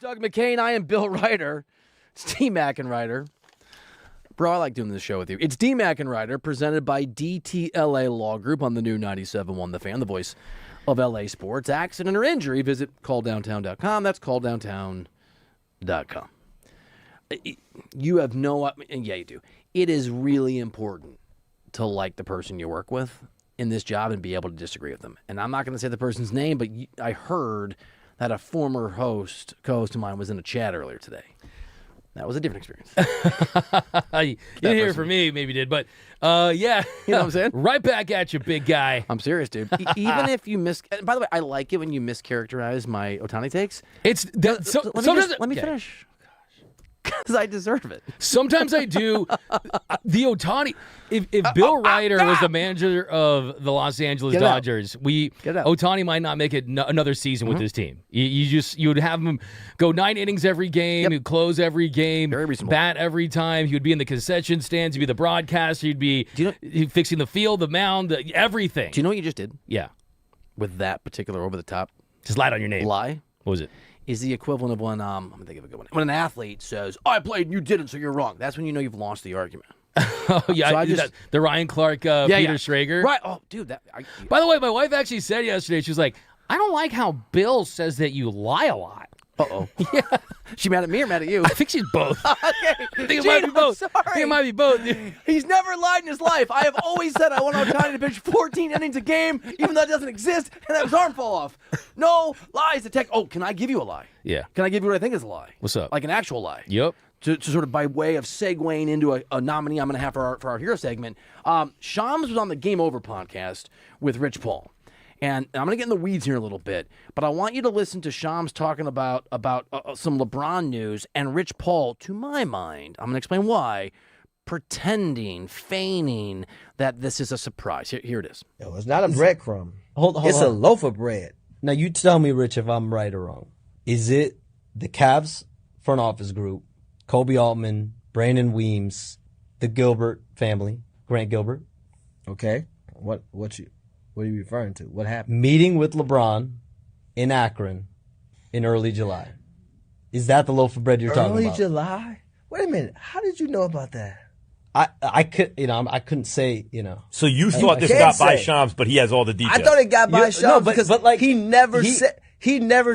Doug McCain. I am Bill Reiter. It's D-Mac and Reiter. Bro, I like doing this show with you. It's D-Mac and Reiter, presented by DTLA Law Group on the new 97.1 The Fan, the voice of LA sports. Accident or injury, visit calldowntown.com. That's calldowntown.com. You have no... Yeah, you do. It is really important to like the person you work with in this job and be able to disagree with them. And I'm not going to say the person's name, but I heard that a former co-host of mine was in a chat earlier today. That was a different experience. You didn't hear it from me, maybe did, but yeah. You know what I'm saying? Right back at you, big guy. I'm serious, dude. Even if you by the way, I like it when you mischaracterize my Ohtani takes. Let me finish. Because I deserve it. Sometimes I do. The Ohtani, if Bill Reiter was the manager of the Los Angeles Dodgers, Ohtani might not make it another season with his team. You would have him go 9 innings every game, he'd close every game, very reasonable, bat every time. He would be in the concession stands, he'd be the broadcaster, he'd be fixing the field, the mound, everything. Do you know what you just did? Yeah. With that particular over the top, just lied on your name. Lie. What was it? Is the equivalent of when I'm gonna think of a good one. When an athlete says, "I played and you didn't, so you're wrong." That's when you know you've lost the argument. Oh yeah, the Ryan Clark, Peter Schrager. Right. Oh, dude. By the way, my wife actually said yesterday, she was like, "I don't like how Bill says that you lie a lot." Uh-oh. Yeah. She mad at me or mad at you? I think she's both. Okay. I think it might be both. Sorry. I think it might be both. He's never lied in his life. I have always said I want Ohtani to pitch 14 innings a game, even though it doesn't exist, and have his arm fall off. No lies detect. Oh, can I give you a lie? Yeah. Can I give you what I think is a lie? What's up? Like an actual lie. Yep. To sort of by way of segueing into a nominee I'm going to have for our hero segment. Shams was on the Game Over podcast with Rich Paul. And I'm going to get in the weeds here a little bit, but I want you to listen to Shams talking about some LeBron news and Rich Paul, to my mind, I'm going to explain why, feigning that this is a surprise. Here it is. Yo, it's not a breadcrumb. Hold it's on. a loaf of bread. Now, you tell me, Rich, if I'm right or wrong. Is it the Cavs front office group, Kobe Altman, Brandon Weems, the Gilbert family, Grant Gilbert? Okay. What are you referring to? What happened? Meeting with LeBron in Akron in early July. Is that the loaf of bread you're talking about? Early July? Wait a minute. How did you know about that? I couldn't say, So you thought this got by Shams, but he has all the details. I thought it got by Shams because like, he never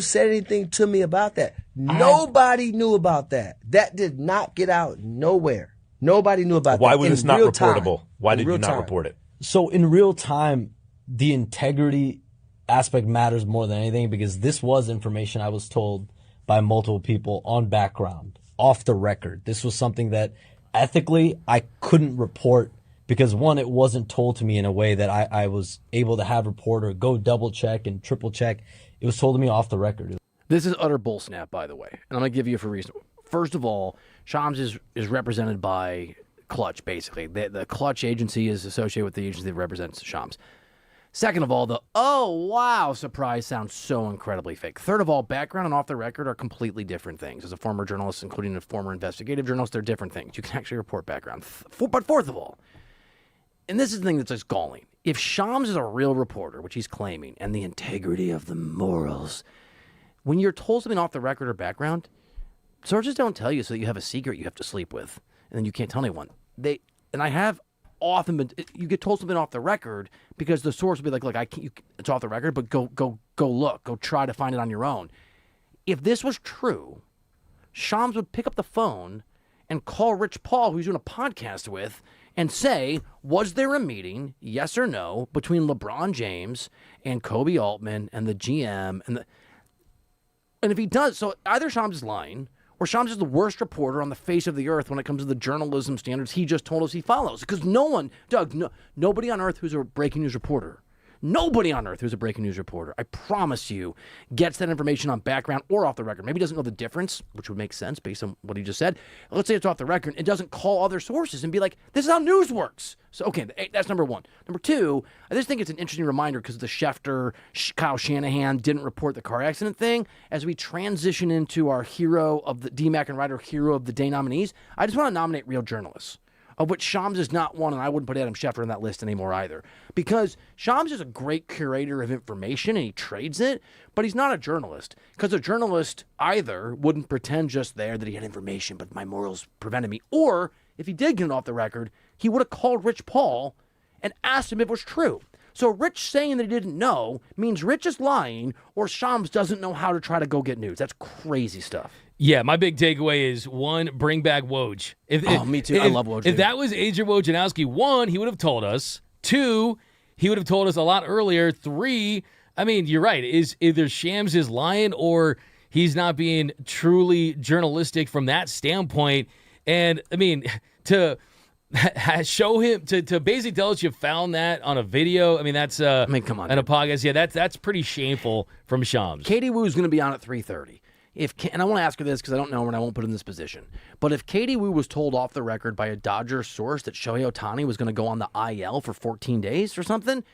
said anything to me about that. Nobody knew about that. That did not get out nowhere. Nobody knew about that. Why was this not reportable? Why did you not time. report it? So in real time, the integrity aspect matters more than anything, because this was information I was told by multiple people on background, off the record. This was something that ethically I couldn't report because, one, it wasn't told to me in a way that I was able to have reporter go double check and triple check. It was told to me off the record. This is utter bull snap, by the way, and I'm going to give you for a reason. First of all, Shams is represented by Clutch, basically. The Clutch agency is associated with the agency that represents Shams. Second of all, the "oh, wow" surprise sounds so incredibly fake. Third of all, background and off the record are completely different things. As a former journalist, including a former investigative journalist, they're different things. You can actually report background. But fourth of all, and this is the thing that's just galling. If Shams is a real reporter, which he's claiming, and the integrity of the morals, when you're told something off the record or background, sources don't tell you so that you have a secret you have to sleep with, and then you can't tell anyone. I have often been, you get told something off the record because the source will be like, look, I can't, it's off the record, but go look, go try to find it on your own. If this was true, Shams would pick up the phone and call Rich Paul, who he's doing a podcast with, and say, was there a meeting, yes or no, between LeBron James and Kobe Altman and the GM? And if he does, so either Shams is lying, or Shams is the worst reporter on the face of the earth when it comes to the journalism standards he just told us he follows. Because no one, Doug, nobody on earth who's a breaking news reporter, nobody on earth who's a breaking news reporter, I promise you, gets that information on background or off the record. Maybe doesn't know the difference, which would make sense based on what he just said. Let's say it's off the record. It doesn't call other sources and be like, this is how news works. So, okay, that's number one. Number two, I just think it's an interesting reminder because the Schefter, Kyle Shanahan didn't report the car accident thing. As we transition into our hero of the D-Mac and Reiter hero of the day nominees, I just want to nominate real journalists, of which Shams is not one, and I wouldn't put Adam Schefter on that list anymore either. Because Shams is a great curator of information, and he trades it, but he's not a journalist. Because a journalist either wouldn't pretend just there that he had information, but my morals prevented me. Or, if he did get it off the record, he would have called Rich Paul and asked him if it was true. So Rich saying that he didn't know means Rich is lying, or Shams doesn't know how to try to go get news. That's crazy stuff. Yeah, my big takeaway is, one, bring back Woj. Me too. I love Woj. If that was Adrian Wojnarowski, one, he would have told us. Two, he would have told us a lot earlier. Three, I mean, you're right. Is either Shams is lying or he's not being truly journalistic from that standpoint. And, I mean, to show him, to basically tell us you found that on a video, I mean, that's come on, on a podcast. Yeah, that's pretty shameful from Shams. Katie Woo's going to be on at 3:30. And I want to ask her this because I don't know her and I won't put her in this position. But if Katie Woo was told off the record by a Dodgers source that Shohei Ohtani was going to go on the IL for 14 days or something,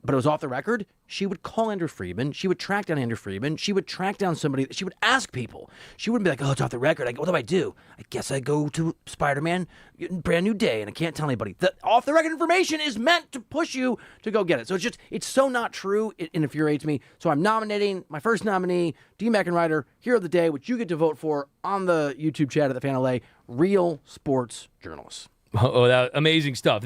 but it was off the record, she would call Andrew Friedman. She would track down Andrew Friedman. She would track down somebody. She would ask people. She wouldn't be like, oh, it's off the record. What do? I guess I go to Spider-Man, Brand New Day, and I can't tell anybody. The off-the-record information is meant to push you to go get it. So it's so not true. It infuriates me. So I'm nominating my first nominee, D-Mac and Reiter, Hero of the Day, which you get to vote for on the YouTube chat at the Fan LA, real sports journalists. Oh, that amazing stuff.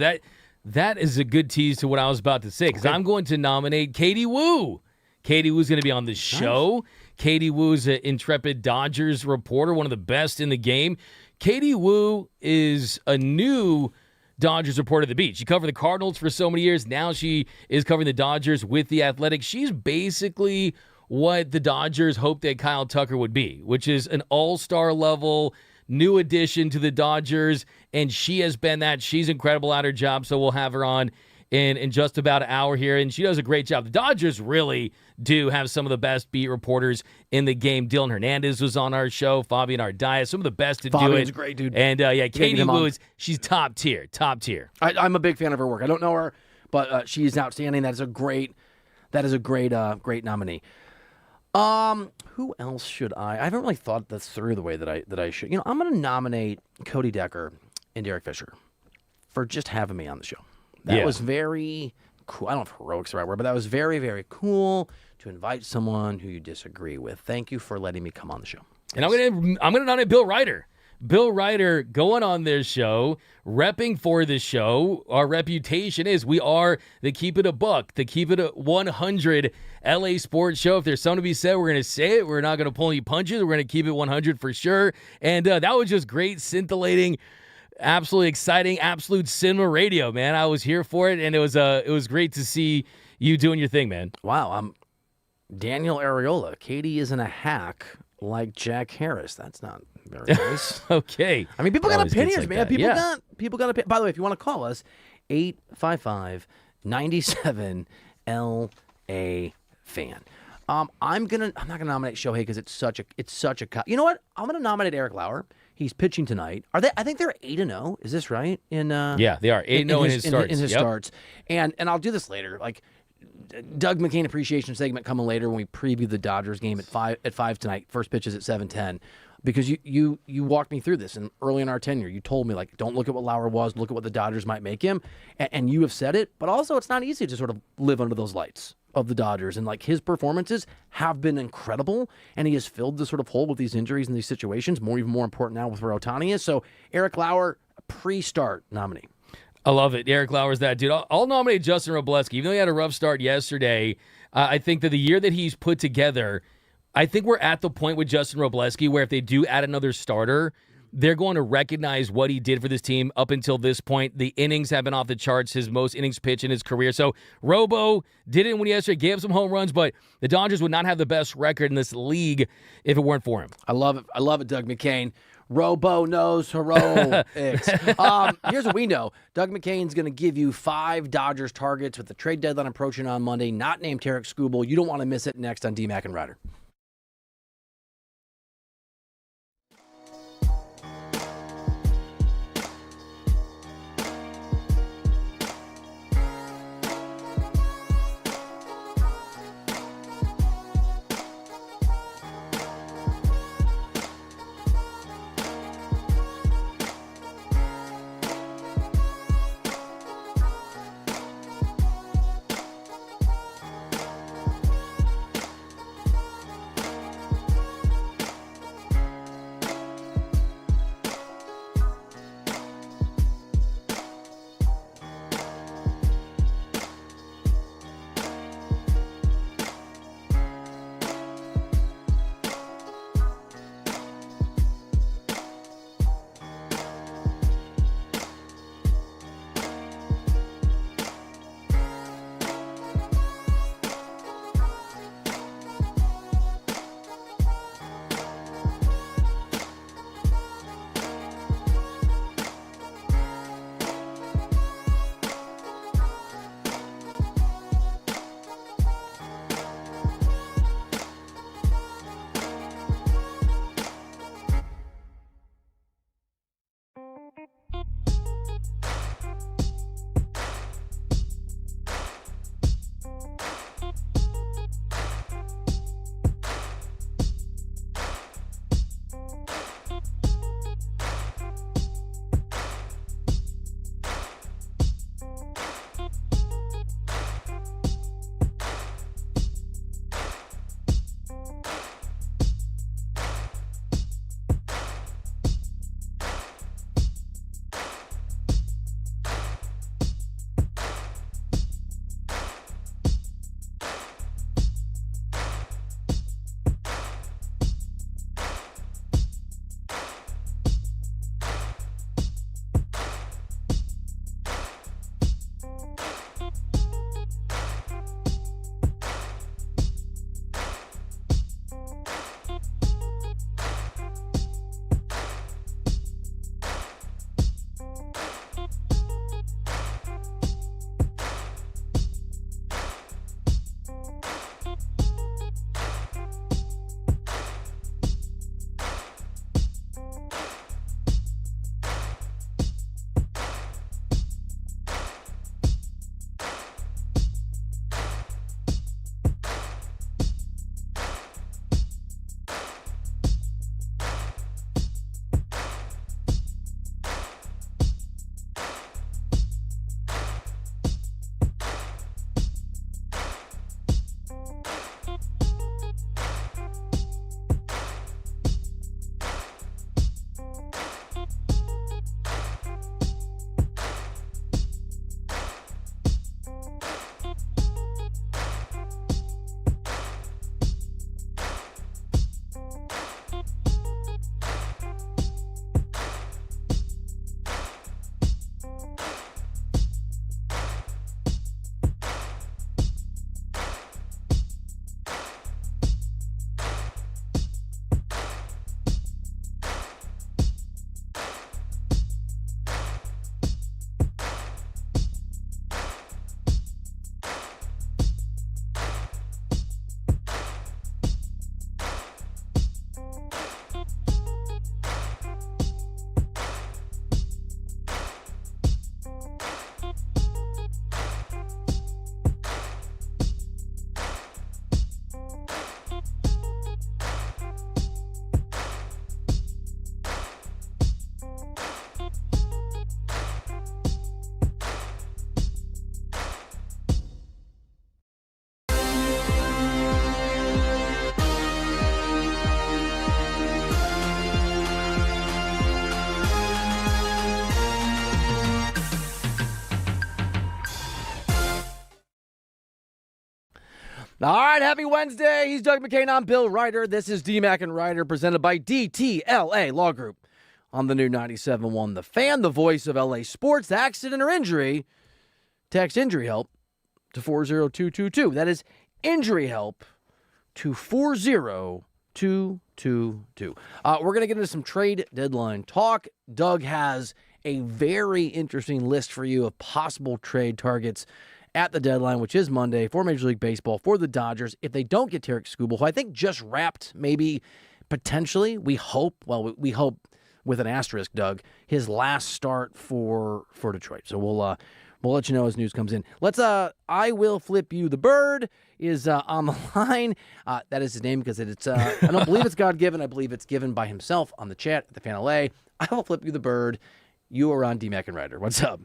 That is a good tease to what I was about to say, because I'm going to nominate Katie Woo. Katie Woo's going to be on the show. Nice. Katie Woo's an intrepid Dodgers reporter, one of the best in the game. Katie Woo is a new Dodgers reporter at the beat. She covered the Cardinals for so many years. Now she is covering the Dodgers with the Athletic. She's basically what the Dodgers hoped that Kyle Tucker would be, which is an all-star level new addition to the Dodgers, and she has been that. She's incredible at her job, so we'll have her on in just about an hour here, and she does a great job. The Dodgers really do have some of the best beat reporters in the game. Dylan Hernandez was on our show, Fabian Ardaya, some of the best to do it. Fabian's a great dude. And, Katie Woo, she's top tier. I'm a big fan of her work. I don't know her, but she's outstanding. That is a great nominee. Who else should I haven't really thought this through the way that I should. I'm going to nominate Cody Decker and Derek Fisher for just having me on the show. That was very cool. I don't know if heroic's the right word, but that was very, very cool to invite someone who you disagree with. Thank you for letting me come on the show. And I'm going to nominate Bill Reiter. Bill Reiter going on this show, repping for this show. Our reputation is we are the Keep It a Buck, the Keep It a 100 LA sports show. If there's something to be said, we're going to say it. We're not going to pull any punches. We're going to keep it 100 for sure. And that was just great, scintillating, absolutely exciting, absolute cinema radio, man. I was here for it, and it was great to see you doing your thing, man. Wow, Daniel Arreola. Katie isn't a hack like Jack Harris. That's not very nice. Okay. I mean, people got opinions, like man. That. People got opinions. By the way, if you want to call us, 855-97-LA-FAN. I'm not gonna nominate Shohei because it's such a. You know what? I'm gonna nominate Eric Lauer. He's pitching tonight. I think they're 8-0. Is this right? Yeah, they are 8-0 in his starts. In his starts. And I'll do this later. Like Doug McCain appreciation segment coming later when we preview the Dodgers game at 5 tonight. First pitch is at 7:10. because you walked me through this, and early in our tenure, you told me, like, don't look at what Lauer was, look at what the Dodgers might make him, and you have said it, but also it's not easy to sort of live under those lights of the Dodgers, and like his performances have been incredible, and he has filled this sort of hole with these injuries and these situations, even more important now with where Ohtani is. So Eric Lauer, pre-start nominee. I love it. Eric Lauer's that dude. I'll nominate Justin Robleski. Even though he had a rough start yesterday, I think that the year that he's put together, I think we're at the point with Justin Robleski where if they do add another starter, they're going to recognize what he did for this team up until this point. The innings have been off the charts, his most innings pitched in his career. So Robo didn't win yesterday, gave some home runs, but the Dodgers would not have the best record in this league if it weren't for him. I love it, Doug McCain. Robo knows heroics. Here's what we know. Doug McCain's going to give you 5 Dodgers targets with the trade deadline approaching on Monday, not named Tarek Skubal. You don't want to miss it. Next on DMAC and Reiter. All right, happy Wednesday. He's Doug McCain. I'm Bill Reiter. This is DMAC and Reiter, presented by DTLA Law Group on the new 97.1 The Fan, the voice of LA sports. Accident or injury, text injury help to 40222. That is injury help to 40222. We're going to get into some trade deadline talk. Doug has a very interesting list for you of possible trade targets at the deadline, which is Monday, for Major League Baseball, for the Dodgers. If they don't get Tarek Skubal, who I think just wrapped, maybe potentially, we hope with an asterisk, Doug, his last start for Detroit. So we'll let you know as news comes in. I Will Flip You the Bird is on the line. That is his name because it's I don't believe it's God-given. I believe it's given by himself on the chat at the Fan LA. I Will Flip You the Bird. You are on DMAC and Reiter. What's up?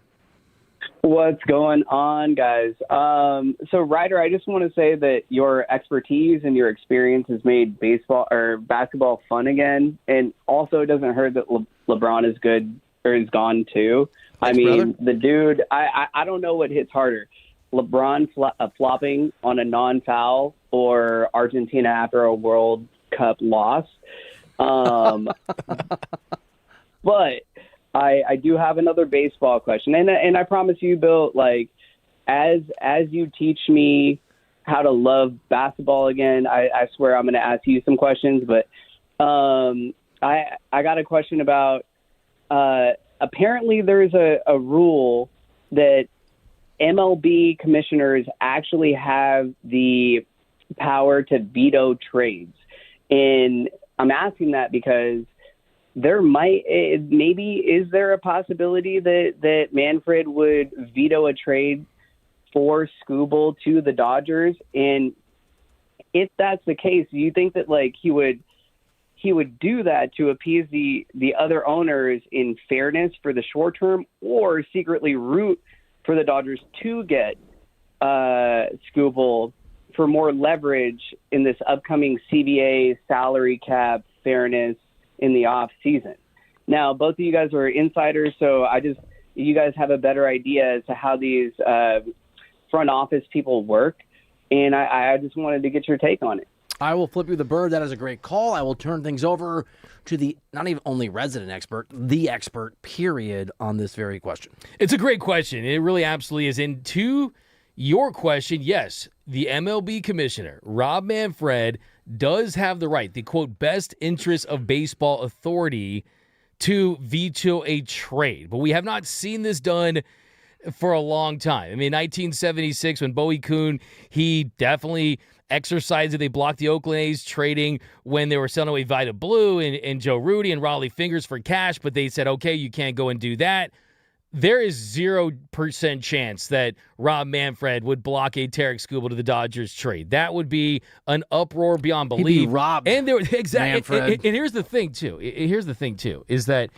What's going on, guys? So, Ryder, I just want to say that your expertise and your experience has made baseball or basketball fun again, and also it doesn't hurt that LeBron is good or is gone too. Thanks, I mean, brother. the dude. I don't know what hits harder: LeBron flopping on a non-foul or Argentina after a World Cup loss. But I do have another baseball question, and I promise you, Bill, like as you teach me how to love basketball again, I swear I'm going to ask you some questions. But I got a question about apparently there's a rule that MLB commissioners actually have the power to veto trades, and I'm asking that because is there a possibility that Manfred would veto a trade for Skubal to the Dodgers? And if that's the case, do you think that he would do that to appease the other owners in fairness for the short term, or secretly root for the Dodgers to get Skubal for more leverage in this upcoming CBA salary cap fairness in the off season? Now, both of you guys are insiders, so you guys have a better idea as to how these front office people work, and I just wanted to get your take on it. I will flip you the bird. That is a great call. I will turn things over to the not even only resident expert, the expert, period, on this very question. It's a great question. It really absolutely is. And to your question, yes, the MLB commissioner, Rob Manfred, does have the right, the quote, best interest of baseball authority to veto a trade. But we have not seen this done for a long time. I mean, 1976, when Bowie Kuhn, he definitely exercised it. They blocked the Oakland A's trading when they were selling away Vida Blue and Joe Rudy and Raleigh Fingers for cash, but they said, okay, you can't go and do that. There is 0% chance that Rob Manfred would block a Tarek Skubal to the Dodgers trade. That would be an uproar beyond belief. He'd be Rob and there exactly. Manfred. And here's the thing too. Is that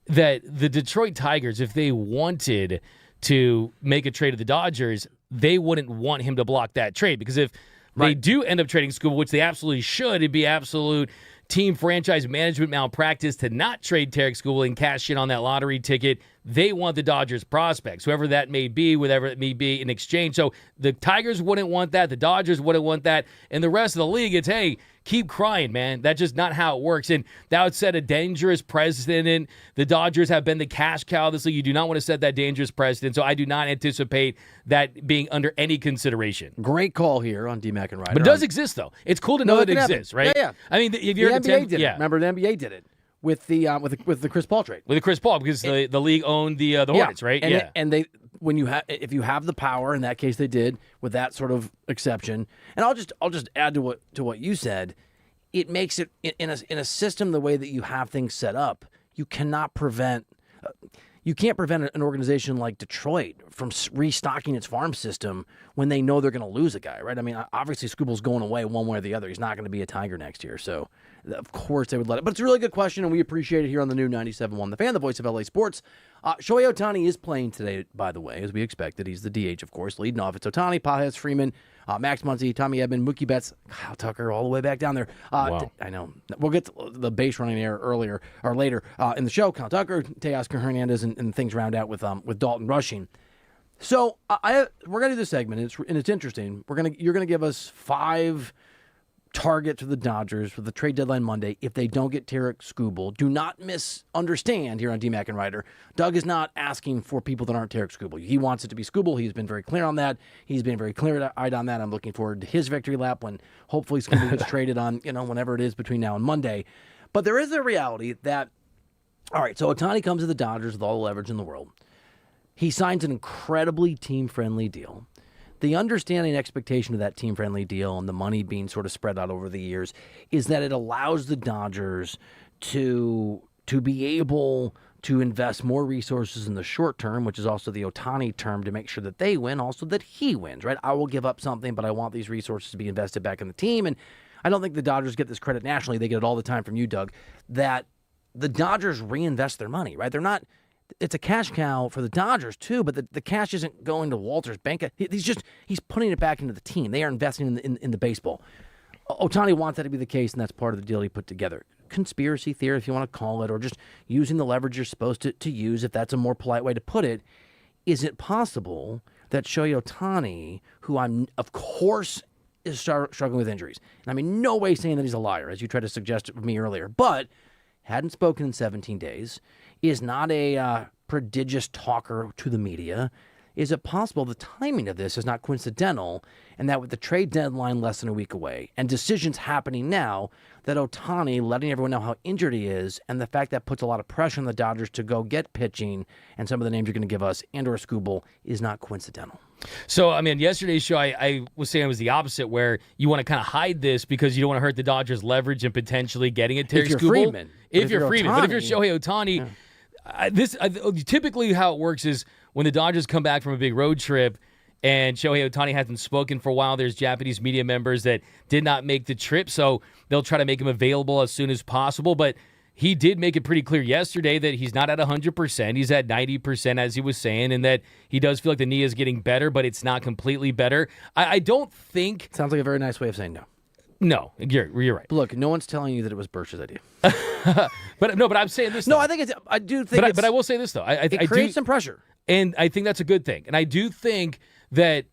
the Detroit Tigers, if they wanted to make a trade to the Dodgers, they wouldn't want him to block that trade, because if they do end up trading Skubal, which they absolutely should, it'd be absolute team franchise management malpractice to not trade Tarek Skubal and cash in on that lottery ticket. They want the Dodgers prospects, whoever that may be, whatever it may be, in exchange. So the Tigers wouldn't want that. The Dodgers wouldn't want that. And the rest of the league, it's, hey, keep crying, man. That's just not how it works. And that would set a dangerous precedent. The Dodgers have been the cash cow of this league. You do not want to set that dangerous precedent. So I do not anticipate that being under any consideration. Great call here on DMAC and Ryder. But it does exist, though. It's cool to know that it exists, right? Yeah. I mean, if The you're NBA did it. Remember, the NBA did it with the Chris Paul trade. With the Chris Paul, because the league owned the Hornets, right? And and they if you have the power, in that case they did, with that sort of exception. And I'll just add to what you said. It makes it in a system the way that you have things set up. You can't prevent an organization like Detroit from restocking its farm system when they know they're going to lose a guy, right? I mean, obviously Skubal's going away one way or the other. He's not going to be a Tiger next year, so of course they would let it. But it's a really good question, and we appreciate it here on the new 97.1 The Fan, the voice of LA sports. Shohei Ohtani is playing today, by the way, as we expected. He's the DH, of course, leading off. It's Ohtani, Pages, Freeman, Max Muncy, Tommy Edman, Mookie Betts, Kyle Tucker, all the way back down there. Wow. I know. We'll get to the base running air earlier or later in the show. Kyle Tucker, Teoscar Hernandez, and things round out with Dalton rushing. So we're gonna do this segment, and it's interesting. You're gonna give us 5 targets for the Dodgers for the trade deadline Monday if they don't get Tarek Skubal. Do not misunderstand here on DMAC and Reiter. Doug is not asking for people that aren't Tarek Skubal. He wants it to be Skubal. He's been very clear on that. He's been very clear-eyed on that. I'm looking forward to his victory lap when hopefully Skubal gets traded on, whenever it is between now and Monday. But there is a reality that, all right, so Ohtani comes to the Dodgers with all the leverage in the world. He signs an incredibly team-friendly deal. The understanding and expectation of that team-friendly deal and the money being sort of spread out over the years is that it allows the Dodgers to be able to invest more resources in the short term, which is also the Ohtani term, to make sure that they win, also that he wins, right? I will give up something, but I want these resources to be invested back in the team. And I don't think the Dodgers get this credit nationally. They get it all the time from you, Doug, that the Dodgers reinvest their money, right? They're not... It's a cash cow for the Dodgers, too, but the cash isn't going to Walter's bank. He's putting it back into the team. They are investing in the baseball. Ohtani wants that to be the case, and that's part of the deal he put together. Conspiracy theory, if you want to call it, or just using the leverage you're supposed to use, if that's a more polite way to put it. Is it possible that Shohei Ohtani, who of course, is struggling with injuries, and I'm in no way saying that he's a liar, as you tried to suggest with me earlier, but hadn't spoken in 17 days, is not a prodigious talker to the media. Is it possible the timing of this is not coincidental, and that with the trade deadline less than a week away and decisions happening now, that Ohtani letting everyone know how injured he is, and the fact that puts a lot of pressure on the Dodgers to go get pitching, and some of the names you're going to give us, and/or Skubal, is not coincidental? So, I mean, yesterday's show, I was saying it was the opposite, where you want to kind of hide this because you don't want to hurt the Dodgers' leverage and potentially getting it. If you're Friedman. If you're Friedman. But if you're Shohei Ohtani, typically how it works is when the Dodgers come back from a big road trip and Shohei Ohtani hasn't spoken for a while, there's Japanese media members that did not make the trip, so they'll try to make him available as soon as possible. But he did make it pretty clear yesterday that he's not at 100%. He's at 90%, as he was saying, and that he does feel like the knee is getting better, but it's not completely better. I don't think... Sounds like a very nice way of saying no. No, you're right. Look, no one's telling you that it was Birch's idea. But I'm saying this. No, though. I do think but I will say this, though. It creates some pressure. And I think that's a good thing. And I do think that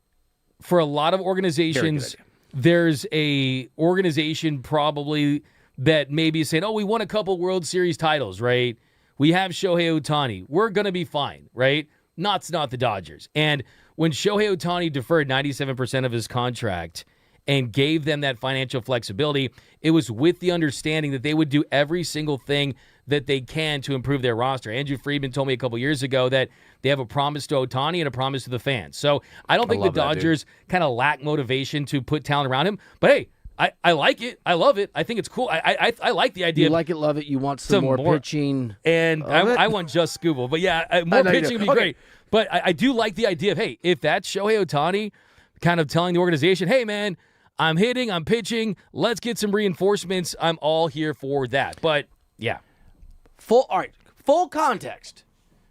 for a lot of organizations, there's a organization probably that maybe is saying, oh, we won a couple World Series titles, right? We have Shohei Ohtani. We're going to be fine, right? It's not the Dodgers. And when Shohei Ohtani deferred 97% of his contract and gave them that financial flexibility, it was with the understanding that they would do every single thing that they can to improve their roster. Andrew Friedman told me a couple years ago that they have a promise to Ohtani and a promise to the fans. So I don't think the Dodgers kind of lack motivation to put talent around him. But hey, I like it. I love it. I think it's cool. I like the idea. You like it, love it. You want some more pitching. And I want just Skubal. But yeah, more pitching would be great. But I do like the idea of, hey, if that's Shohei Ohtani kind of telling the organization, hey, man, I'm hitting, I'm pitching, let's get some reinforcements. I'm all here for that. But, yeah. Full context.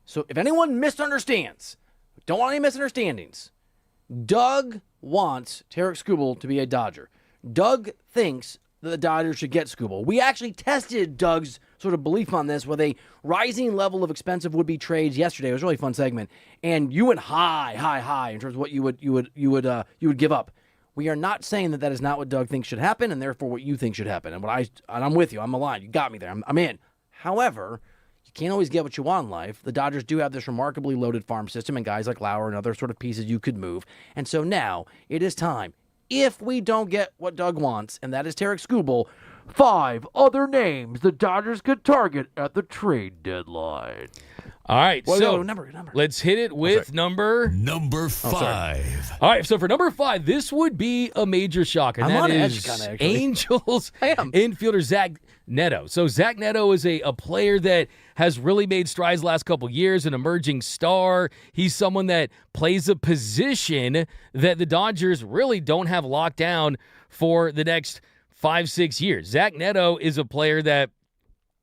So if anyone misunderstands, don't want any misunderstandings, Doug wants Tarek Skubal to be a Dodger. Doug thinks that the Dodgers should get Skubal. We actually tested Doug's sort of belief on this with a rising level of expensive would-be trades yesterday. It was a really fun segment. And you went high in terms of what you would give up. We are not saying that is not what Doug thinks should happen, and therefore what you think should happen. And I'm with you. I'm aligned. You got me there. I'm in. However, you can't always get what you want in life. The Dodgers do have this remarkably loaded farm system and guys like Lauer and other sort of pieces you could move. And so now it is time. If we don't get what Doug wants, and that is Tarek Skubal, 5 other names the Dodgers could target at the trade deadline. All right, number. Let's hit it with number 5. All right, so for number 5, this would be a major shock, and that is Angels infielder Zach Neto. So Zach Neto is a player that has really made strides the last couple years, an emerging star. He's someone that plays a position that the Dodgers really don't have locked down for the next 5-6 years. Zach Neto is a player that,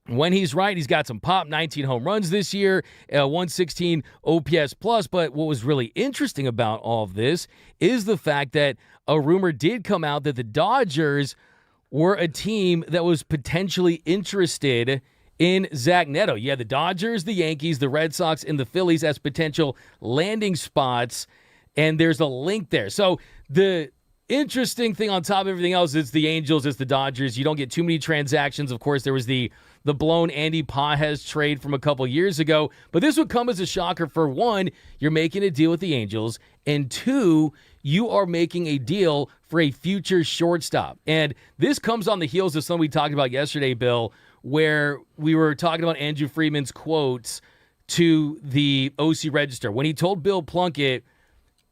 when he's right, he's got some pop, 19 home runs this year, 116 OPS plus. But what was really interesting about all of this is the fact that a rumor did come out that the Dodgers were a team that was potentially interested in Zach Neto. You had the Dodgers, the Yankees, the Red Sox, and the Phillies as potential landing spots, and there's a link there. So the interesting thing on top of everything else is the Angels, it's the Dodgers. You don't get too many transactions. Of course, there was the blown Andy Pages trade from a couple years ago, but this would come as a shocker. For one, you're making a deal with the Angels, and two, you are making a deal for a future shortstop. And this comes on the heels of something we talked about yesterday, Bill, where we were talking about Andrew Friedman's quotes to the OC Register. When he told Bill Plunkett,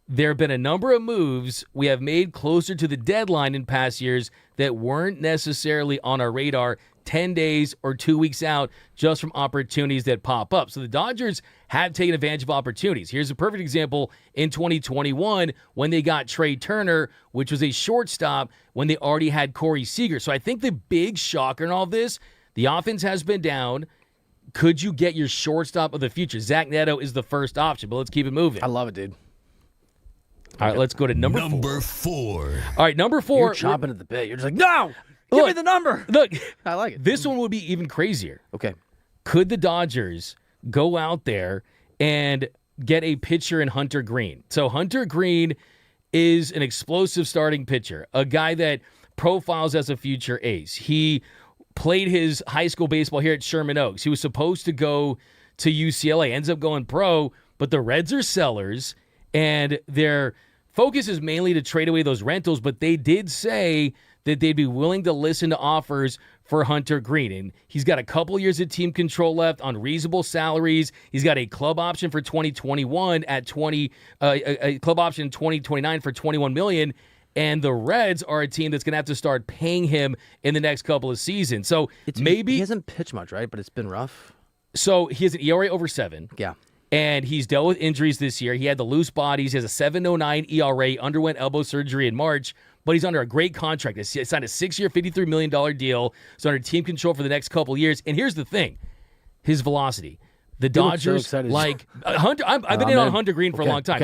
there have been a number of moves we have made closer to the deadline in past years that weren't necessarily on our radar 10 days or 2 weeks out just from opportunities that pop up. So the Dodgers have taken advantage of opportunities. Here's a perfect example in 2021 when they got Trey Turner, which was a shortstop when they already had Corey Seager. So I think the big shocker in all of this, the offense has been down. Could you get your shortstop of the future? Zach Neto is the first option, but let's keep it moving. I love it, dude. All right, let's go to number four. All right, number 4. You're chomping at the bit. You're just like, no! Give me the number. Look, I like it. This one would be even crazier. Okay. Could the Dodgers go out there and get a pitcher in Hunter Green? So Hunter Green is an explosive starting pitcher, a guy that profiles as a future ace. He played his high school baseball here at Sherman Oaks. He was supposed to go to UCLA, ends up going pro, but the Reds are sellers, and their focus is mainly to trade away those rentals, but they did say that they'd be willing to listen to offers for Hunter Green. And he's got a couple years of team control left on reasonable salaries. He's got a club option for 2021 at a club option in 2029 for $21 million. And the Reds are a team that's going to have to start paying him in the next couple of seasons. So he hasn't pitched much, right? But it's been rough. So he has an ERA over 7. Yeah. And he's dealt with injuries this year. He had the loose bodies. He has a 7.09 ERA, underwent elbow surgery in March, but he's under a great contract. He signed a 6-year, $53 million deal. He's under team control for the next couple of years. And here's the thing, his velocity. The Dodgers, Hunter, I've been in on Hunter Green for a long time.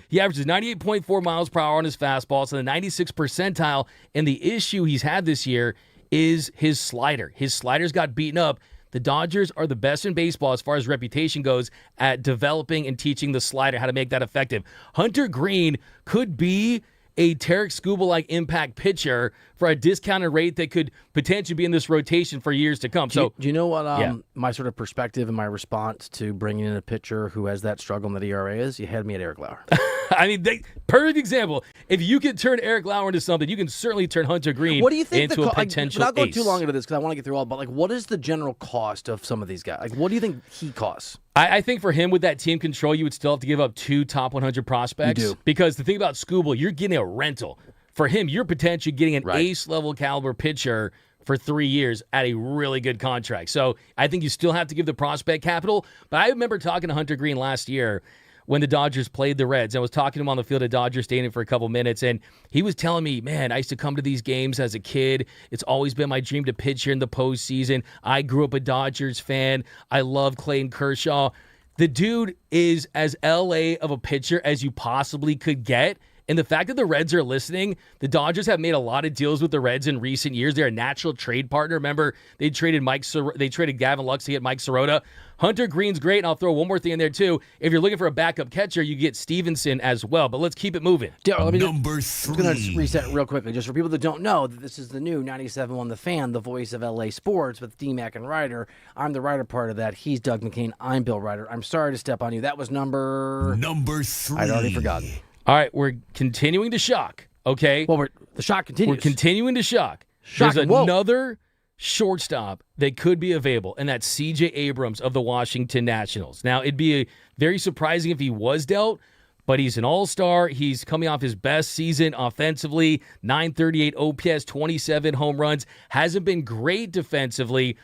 He averages 98.4 miles per hour on his fastball, so the 96th percentile. And the issue he's had this year is his slider. His slider's got beaten up. The Dodgers are the best in baseball as far as reputation goes at developing and teaching the slider how to make that effective. Hunter Green could be a Tarek Skubal-like impact pitcher for a discounted rate that could potentially be in this rotation for years to come. Do you know what my sort of perspective and my response to bringing in a pitcher who has that struggle in that ERA is? You had me at Eric Lauer. I mean, perfect example. If you can turn Eric Lauer into something, you can certainly turn Hunter Green into a potential ace. I'll go too long into this because I want to get through all, but what is the general cost of some of these guys? What do you think he costs? I think for him with that team control, you would still have to give up 2 top 100 prospects. You do. Because the thing about Skubal, you're getting a rental. For him, you're potentially getting an ace-level caliber pitcher for 3 years at a really good contract. So I think you still have to give the prospect capital. But I remember talking to Hunter Green last year when the Dodgers played the Reds. I was talking to him on the field at Dodger Stadium for a couple minutes, and he was telling me, man, I used to come to these games as a kid. It's always been my dream to pitch here in the postseason. I grew up a Dodgers fan. I love Clayton Kershaw. The dude is as LA of a pitcher as you possibly could get. And the fact that the Reds are listening, the Dodgers have made a lot of deals with the Reds in recent years. They're a natural trade partner. Remember, they traded Gavin Lux to get Mike Sirota. Hunter Green's great, and I'll throw one more thing in there, too. If you're looking for a backup catcher, you get Stevenson as well. But let's keep it moving. Number 3. I'm going to reset real quickly, just for people that don't know that this is the new 97.1 The Fan, the voice of LA sports with D-Mac and Reiter. I'm the Reiter part of that. He's Doug McCain. I'm Bill Reiter. I'm sorry to step on you. That was number 3. I'd already forgotten. All right, we're continuing to shock, okay? Well, the shock continues. We're continuing to shock. There's another shortstop that could be available, and that's C.J. Abrams of the Washington Nationals. Now, it'd be very surprising if he was dealt, but he's an all-star. He's coming off his best season offensively, 938 OPS, 27 home runs. Hasn't been great defensively,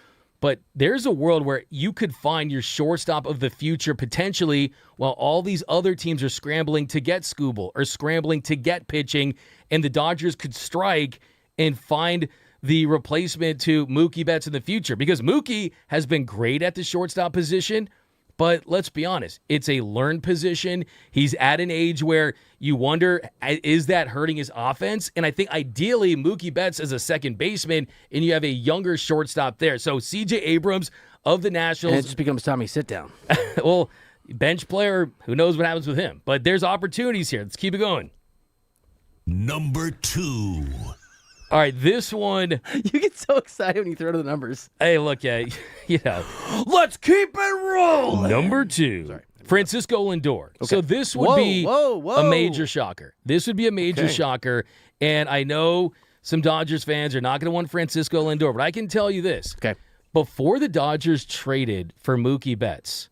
but there's a world where you could find your shortstop of the future potentially while all these other teams are scrambling to get Skubal or scrambling to get pitching, and the Dodgers could strike and find the replacement to Mookie Betts in the future, because Mookie has been great at the shortstop position, but let's be honest, it's a learned position. He's at an age where you wonder, is that hurting his offense? And I think ideally Mookie Betts as a second baseman, and you have a younger shortstop there. So C.J. Abrams, of the And it Nationals. just becomes Tommy sit down. Well, bench player, who knows what happens with him. But there's opportunities here. Let's keep it going. Number 2. All right, this one. You get so excited when you throw to the numbers. Hey, look, yeah, Let's keep it rolling. Number 2, Francisco Lindor. Okay. So this would be a major shocker. This would be a major shocker. And I know some Dodgers fans are not going to want Francisco Lindor, but I can tell you this. Okay. Before the Dodgers traded for Mookie Betts,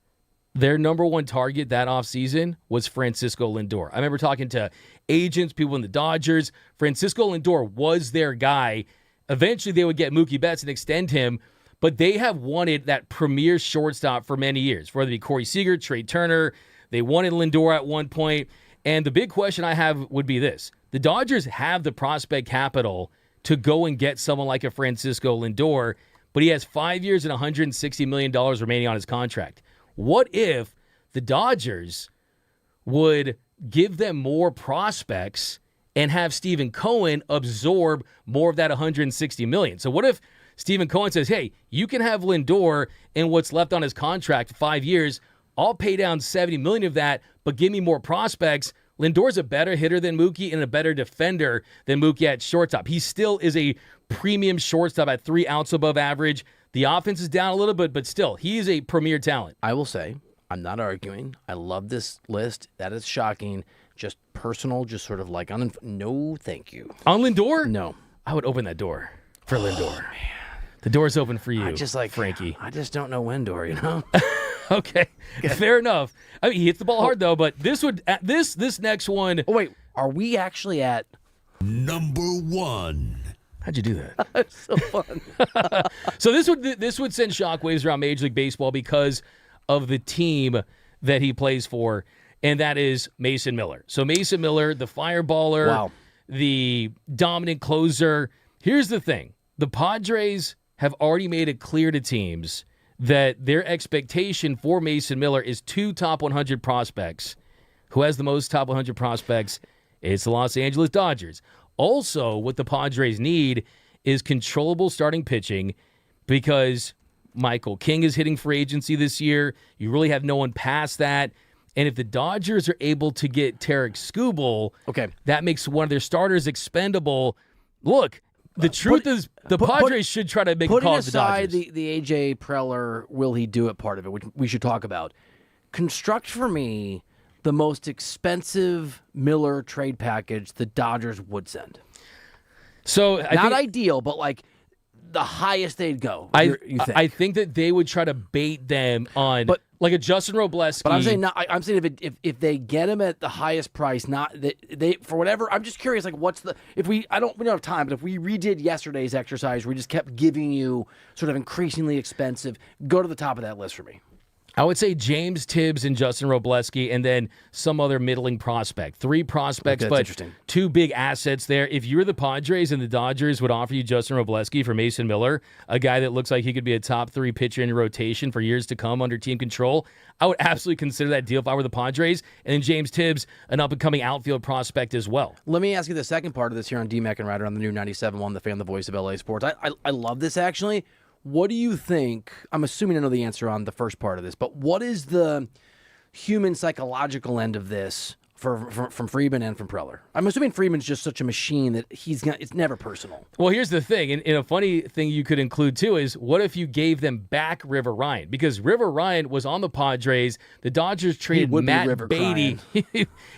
their number one target that offseason was Francisco Lindor. I remember talking to agents, people in the Dodgers. Francisco Lindor was their guy. Eventually, they would get Mookie Betts and extend him, but they have wanted that premier shortstop for many years, whether it be Corey Seager, Trey Turner. They wanted Lindor at one point. And the big question I have would be this. The Dodgers have the prospect capital to go and get someone like a Francisco Lindor, but he has 5 years and $160 million remaining on his contract. What if the Dodgers would give them more prospects and have Stephen Cohen absorb more of that $160 million? So what if Stephen Cohen says, hey, you can have Lindor and what's left on his contract 5 years. I'll pay down $70 million of that, but give me more prospects. Lindor's a better hitter than Mookie and a better defender than Mookie at shortstop. He still is a premium shortstop at 3 outs above average. The offense is down a little bit, but still, he is a premier talent. I will say, I'm not arguing. I love this list. That is shocking. Just personal, just sort of like, no, thank you. On Lindor? No. I would open that door for Lindor. Man. The door's open for you, Frankie. I just don't know when door, you know? Okay, fair enough. I mean, he hits the ball hard, though, but this next one... Oh, wait, are we actually at... Number 1. How'd you do that? That's so fun. So this would send shockwaves around Major League Baseball because of the team that he plays for, and that is Mason Miller. So Mason Miller, the fireballer, the dominant closer. Here's the thing. The Padres have already made it clear to teams that their expectation for Mason Miller is 2 top 100 prospects. Who has the most top 100 prospects? It's the Los Angeles Dodgers. Also, what the Padres need is controllable starting pitching because Michael King is hitting free agency this year. You really have no one past that. And if the Dodgers are able to get Tarek Skubal, that makes one of their starters expendable. Look, the truth is the Padres should try to make a call to the Dodgers. Putting aside the A.J. Preller, will he do it part of it, which we should talk about. Construct for me the most expensive Miller trade package the Dodgers would send. So not ideal, but like the highest they'd go. I think that they would try to bait them on, like a Justin Robleski. But I'm saying if they get him at the highest price, not they for whatever. I'm just curious, like what's the we don't have time, but if we redid yesterday's exercise, we just kept giving you sort of increasingly expensive. Go to the top of that list for me. I would say James Tibbs and Justin Robleski, and then some other middling prospect. 3 prospects, but 2 big assets there. If you're the Padres and the Dodgers would offer you Justin Robleski for Mason Miller, a guy that looks like he could be a top 3 pitcher in rotation for years to come under team control, I would absolutely consider that deal if I were the Padres. And then James Tibbs, an up-and-coming outfield prospect as well. Let me ask you the second part of this here on DMAC and Reiter on the new 97.1, The Fan, the voice of LA Sports. I love this, actually. What do you think? I'm assuming I know the answer on the first part of this, but what is the human psychological end of this from Friedman and from Preller? I'm assuming Friedman's just such a machine that it's never personal. Well, here's the thing, and a funny thing you could include too is what if you gave them back River Ryan? Because River Ryan was on the Padres. The Dodgers traded Matt Beatty.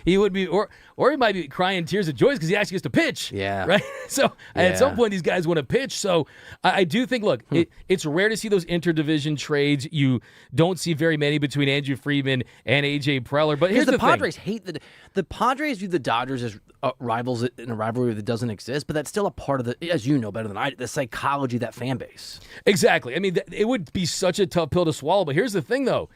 He would be, or he might be crying tears of joy because he actually gets to pitch. Yeah. Right? So at some point, these guys want to pitch. So I do think, look, it's rare to see those interdivision trades. You don't see very many between Andrew Friedman and A.J. Preller. But here's the Padres hate the Padres view the Dodgers as rivals in a rivalry that doesn't exist, but that's still a part of the, as you know better than I, the psychology of that fan base. Exactly. I mean, it would be such a tough pill to swallow. But here's the thing, though.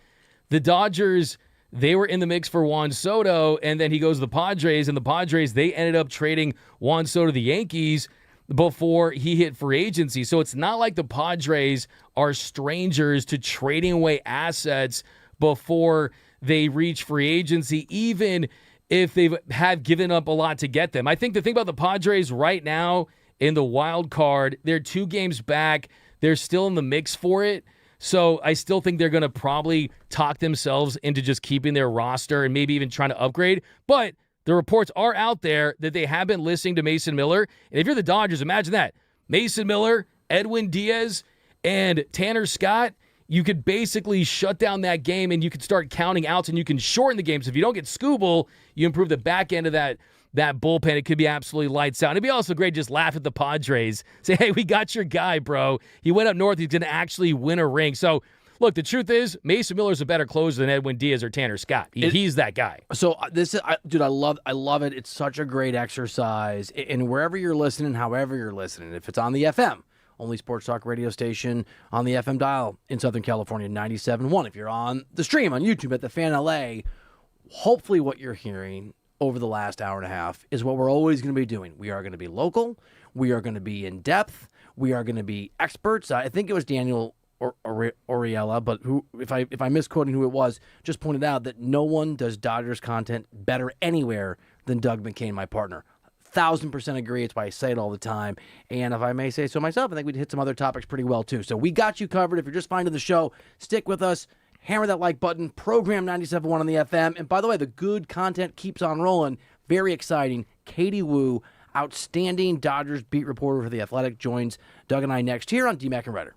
The Dodgers, they were in the mix for Juan Soto, and then he goes to the Padres, and the Padres, they ended up trading Juan Soto to the Yankees before he hit free agency. So it's not like the Padres are strangers to trading away assets before they reach free agency, even if they have given up a lot to get them. I think the thing about the Padres right now in the wild card, they're 2 games back. They're still in the mix for it. So I still think they're going to probably talk themselves into just keeping their roster and maybe even trying to upgrade. But the reports are out there that they have been listening to Mason Miller. And if you're the Dodgers, imagine that. Mason Miller, Edwin Diaz, and Tanner Scott, you could basically shut down that game and you could start counting outs and you can shorten the game. So if you don't get Skubal, you improve the back end of that bullpen. It could be absolutely lights out. And it'd be also great to just laugh at the Padres. Say, hey, we got your guy, bro. He went up north. He's going to actually win a ring. So, look, the truth is, Mason Miller's a better closer than Edwin Diaz or Tanner Scott. He's that guy. So this is, dude, I love it. It's such a great exercise. And wherever you're listening, however you're listening, if it's on the FM, only sports talk radio station on the FM dial in Southern California, 97.1. If you're on the stream on YouTube at the Fan LA, hopefully what you're hearing over the last hour and a half is what we're always going to be doing. We are going to be local. We are going to be in depth. We are going to be experts. I think it was Daniel Oriella, but who, if I'm misquoting who it was, just pointed out that no one does Dodgers content better anywhere than Doug McCain, my partner. 1,000% agree. It's why I say it all the time. And if I may say so myself, I think we'd hit some other topics pretty well too. So we got you covered. If you're just finding the show, stick with us. Hammer that like button. Program 97.1 on the FM. And by the way, the good content keeps on rolling. Very exciting. Katie Wu, outstanding Dodgers beat reporter for The Athletic, joins Doug and I next here on DMAC and Reiter.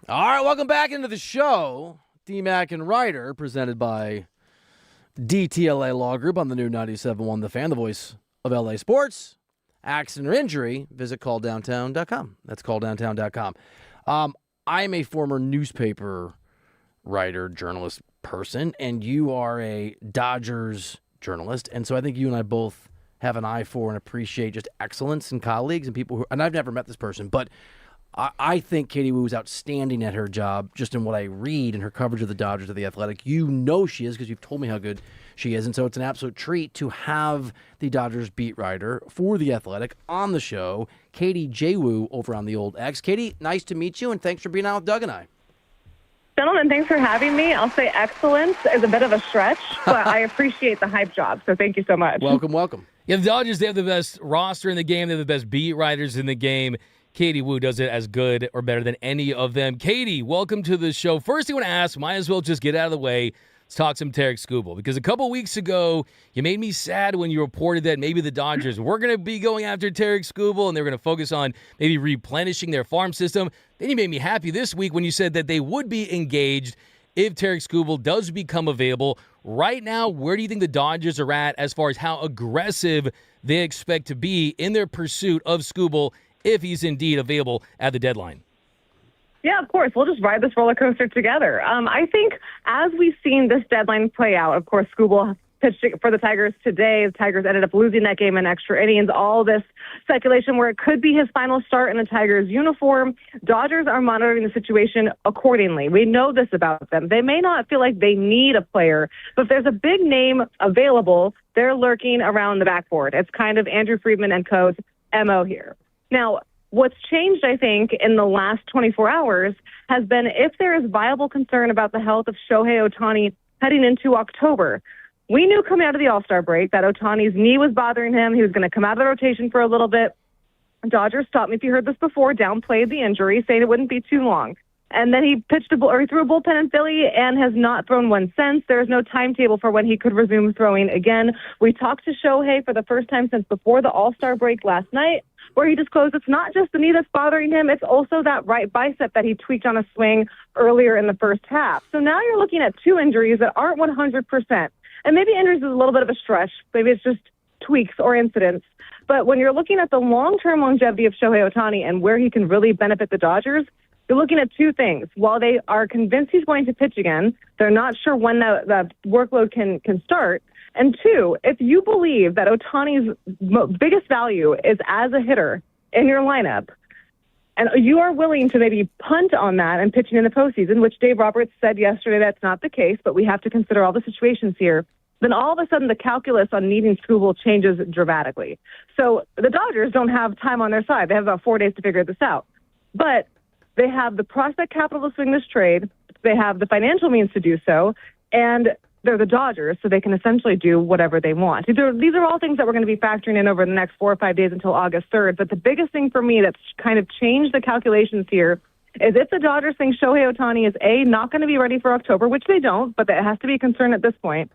All right, welcome back into the show. D-Mac and Reiter, presented by DTLA Law Group on the new 97.1 The Fan, the voice of LA sports. Accident or injury, visit calldowntown.com. That's calldowntown.com. I am a former newspaper writer, journalist person, and you are a Dodgers journalist. And so I think you and I both have an eye for and appreciate just excellence in colleagues and people who, and I've never met this person, but I think Katie Woo is outstanding at her job just in what I read in her coverage of the Dodgers of The Athletic. You know she is because you've told me how good she is, and so it's an absolute treat to have the Dodgers beat writer for The Athletic on the show, Katie J. Woo over on the old X. Katie, nice to meet you, and thanks for being on with Doug and I. Gentlemen, thanks for having me. I'll say excellence is a bit of a stretch, but I appreciate the hype job, so thank you so much. Welcome, welcome. Yeah, the Dodgers, they have the best roster in the game. They have the best beat writers in the game. Katie Woo does it as good or better than any of them. Katie, welcome to the show. First thing I want to ask, might as well just get out of the way. Let's talk some Tarek Skubal, because a couple weeks ago, you made me sad when you reported that maybe the Dodgers were going to be going after Tarek Skubal and they were going to focus on maybe replenishing their farm system. Then you made me happy this week when you said that they would be engaged if Tarek Skubal does become available. Right now, where do you think the Dodgers are at as far as how aggressive they expect to be in their pursuit of Skubal if he's indeed available at the deadline? Yeah, of course. We'll just ride this roller coaster together. I think as we've seen this deadline play out, of course, Skubal pitched for the Tigers today. The Tigers ended up losing that game in extra innings. All this speculation where it could be his final start in the Tigers uniform. Dodgers are monitoring the situation accordingly. We know this about them. They may not feel like they need a player, but if there's a big name available, they're lurking around the backboard. It's kind of Andrew Friedman and co.'s MO here. Now, what's changed, I think, in the last 24 hours has been if there is viable concern about the health of Shohei Ohtani heading into October. We knew coming out of the All-Star break that Ohtani's knee was bothering him. He was going to come out of the rotation for a little bit. Dodgers, stop me if you heard this before, downplayed the injury, saying it wouldn't be too long. And then he threw a bullpen in Philly and has not thrown one since. There is no timetable for when he could resume throwing again. We talked to Shohei for the first time since before the All-Star break last night, where he disclosed it's not just the knee that's bothering him, it's also that right bicep that he tweaked on a swing earlier in the first half. So now you're looking at two injuries that aren't 100%. And maybe injuries is a little bit of a stretch. Maybe it's just tweaks or incidents. But when you're looking at the long-term longevity of Shohei Ohtani and where he can really benefit the Dodgers, you're looking at two things. While they are convinced he's going to pitch again, they're not sure when the workload can start. And two, if you believe that Ohtani's biggest value is as a hitter in your lineup, and you are willing to maybe punt on that and pitching in the postseason, which Dave Roberts said yesterday that's not the case, but we have to consider all the situations here, then all of a sudden the calculus on needing Skubal changes dramatically. So the Dodgers don't have time on their side. They have about 4 days to figure this out. But they have the prospect capital to swing this trade. They have the financial means to do so. And they're the Dodgers, so they can essentially do whatever they want. These are all things that we're going to be factoring in over the next 4 or 5 days until August 3rd. But the biggest thing for me that's kind of changed the calculations here is if the Dodgers think Shohei Ohtani is A, not going to be ready for October, which they don't, but that has to be a concern at this point,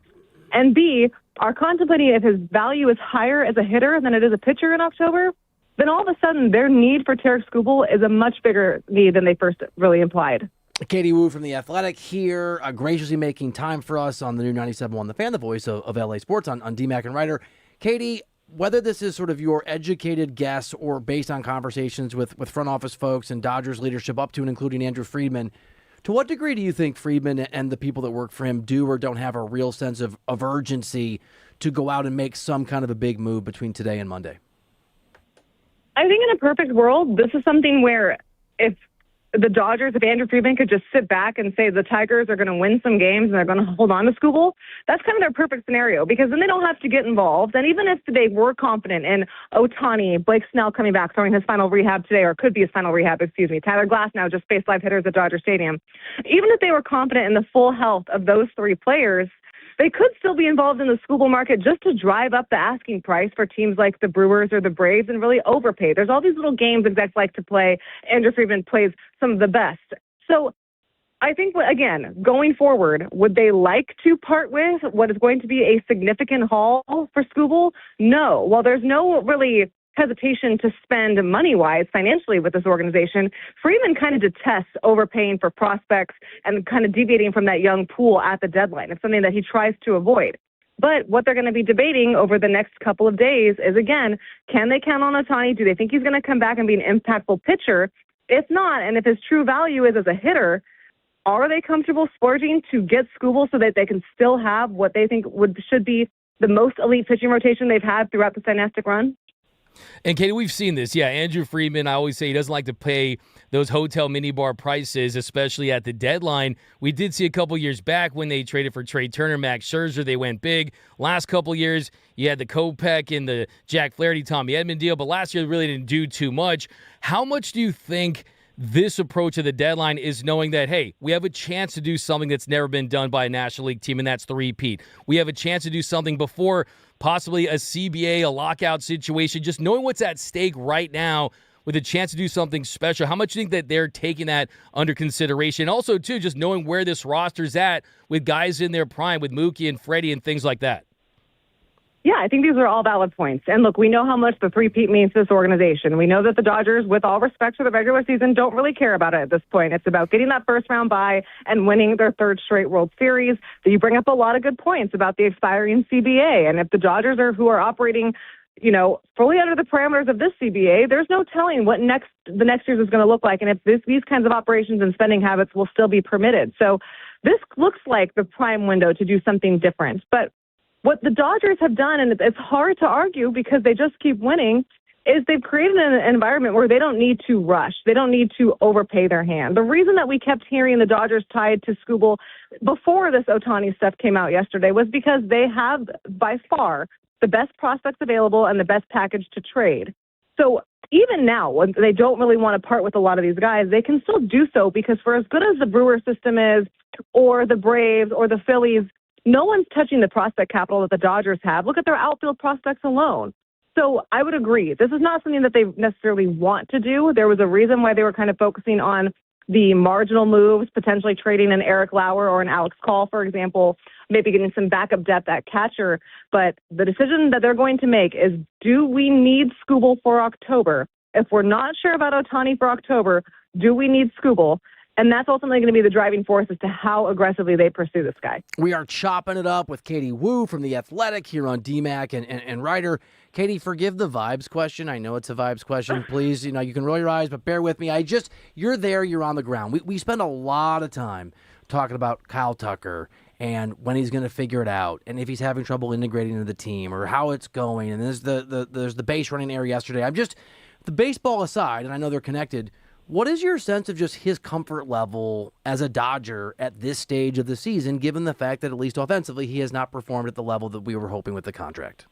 and B, are contemplating if his value is higher as a hitter than it is a pitcher in October, then all of a sudden their need for Tarek Skubal is a much bigger need than they first really implied. Katie Woo from The Athletic here, graciously making time for us on the new 97.1 The Fan, the voice of LA Sports on D-Mac and Reiter. Katie, whether this is sort of your educated guess or based on conversations with front office folks and Dodgers leadership up to and including Andrew Friedman, to what degree do you think Friedman and the people that work for him do or don't have a real sense of urgency to go out and make some kind of a big move between today and Monday? I think in a perfect world, this is something where if the Dodgers, if Andrew Friedman could just sit back and say the Tigers are going to win some games and they're going to hold on to Skubal, that's kind of their perfect scenario because then they don't have to get involved. And even if they were confident in Ohtani, Blake Snell coming back, throwing his final rehab today, or could be his final rehab, Tyler Glass now just faced live hitters at Dodger Stadium. Even if they were confident in the full health of those three players, they could still be involved in the Skubal market just to drive up the asking price for teams like the Brewers or the Braves and really overpay. There's all these little games execs like to play. Andrew Friedman plays some of the best. So I think, again, going forward, would they like to part with what is going to be a significant haul for Skubal? No. Well, there's no really hesitation to spend money-wise, financially with this organization, Freeman kind of detests overpaying for prospects and kind of deviating from that young pool at the deadline. It's something that he tries to avoid. But what they're going to be debating over the next couple of days is, again, can they count on Ohtani? Do they think he's going to come back and be an impactful pitcher? If not, and if his true value is as a hitter, are they comfortable splurging to get Skubal so that they can still have what they think should be the most elite pitching rotation they've had throughout the dynastic run? And, Katie, we've seen this. Yeah, Andrew Friedman, I always say he doesn't like to pay those hotel minibar prices, especially at the deadline. We did see a couple years back when they traded for Trey Turner, Max Scherzer, they went big. Last couple years, you had the Kopech and the Jack Flaherty, Tommy Edman deal, but last year they really didn't do too much. How much do you think this approach of the deadline is knowing that, hey, we have a chance to do something that's never been done by a National League team, and that's the repeat. We have a chance to do something before possibly a CBA, a lockout situation, just knowing what's at stake right now with a chance to do something special. How much do you think that they're taking that under consideration? Also, too, just knowing where this roster's at with guys in their prime, with Mookie and Freddie and things like that. Yeah, I think these are all valid points. And look, we know how much the three-peat means to this organization. We know that the Dodgers, with all respect for the regular season, don't really care about it at this point. It's about getting that first-round bye and winning their third straight World Series. So you bring up a lot of good points about the expiring CBA. And if the Dodgers who are operating, fully under the parameters of this CBA, there's no telling what the next year's is going to look like and if these kinds of operations and spending habits will still be permitted. So this looks like the prime window to do something different. But what the Dodgers have done, and it's hard to argue because they just keep winning, is they've created an environment where they don't need to rush. They don't need to overpay their hand. The reason that we kept hearing the Dodgers tied to Skubal before this Ohtani stuff came out yesterday was because they have, by far, the best prospects available and the best package to trade. So even now, when they don't really want to part with a lot of these guys, they can still do so because for as good as the Brewers system is, or the Braves, or the Phillies, no one's touching the prospect capital that the Dodgers have. Look at their outfield prospects alone. So I would agree. This is not something that they necessarily want to do. There was a reason why they were kind of focusing on the marginal moves, potentially trading an Eric Lauer or an Alex Call, for example, maybe getting some backup depth at catcher. But the decision that they're going to make is, do we need Skubal for October? If we're not sure about Ohtani for October, do we need Skubal? And that's ultimately going to be the driving force as to how aggressively they pursue this guy. We are chopping it up with Katie Woo from The Athletic here on DMAC and Reiter. Katie, forgive the vibes question. I know it's a vibes question. Please, you can roll your eyes, but bear with me. You're there, you're on the ground. We spend a lot of time talking about Kyle Tucker and when he's going to figure it out and if he's having trouble integrating into the team or how it's going. And there's the base running error yesterday. The baseball aside, and I know they're connected, what is your sense of just his comfort level as a Dodger at this stage of the season, given the fact that at least offensively he has not performed at the level that we were hoping with the contract?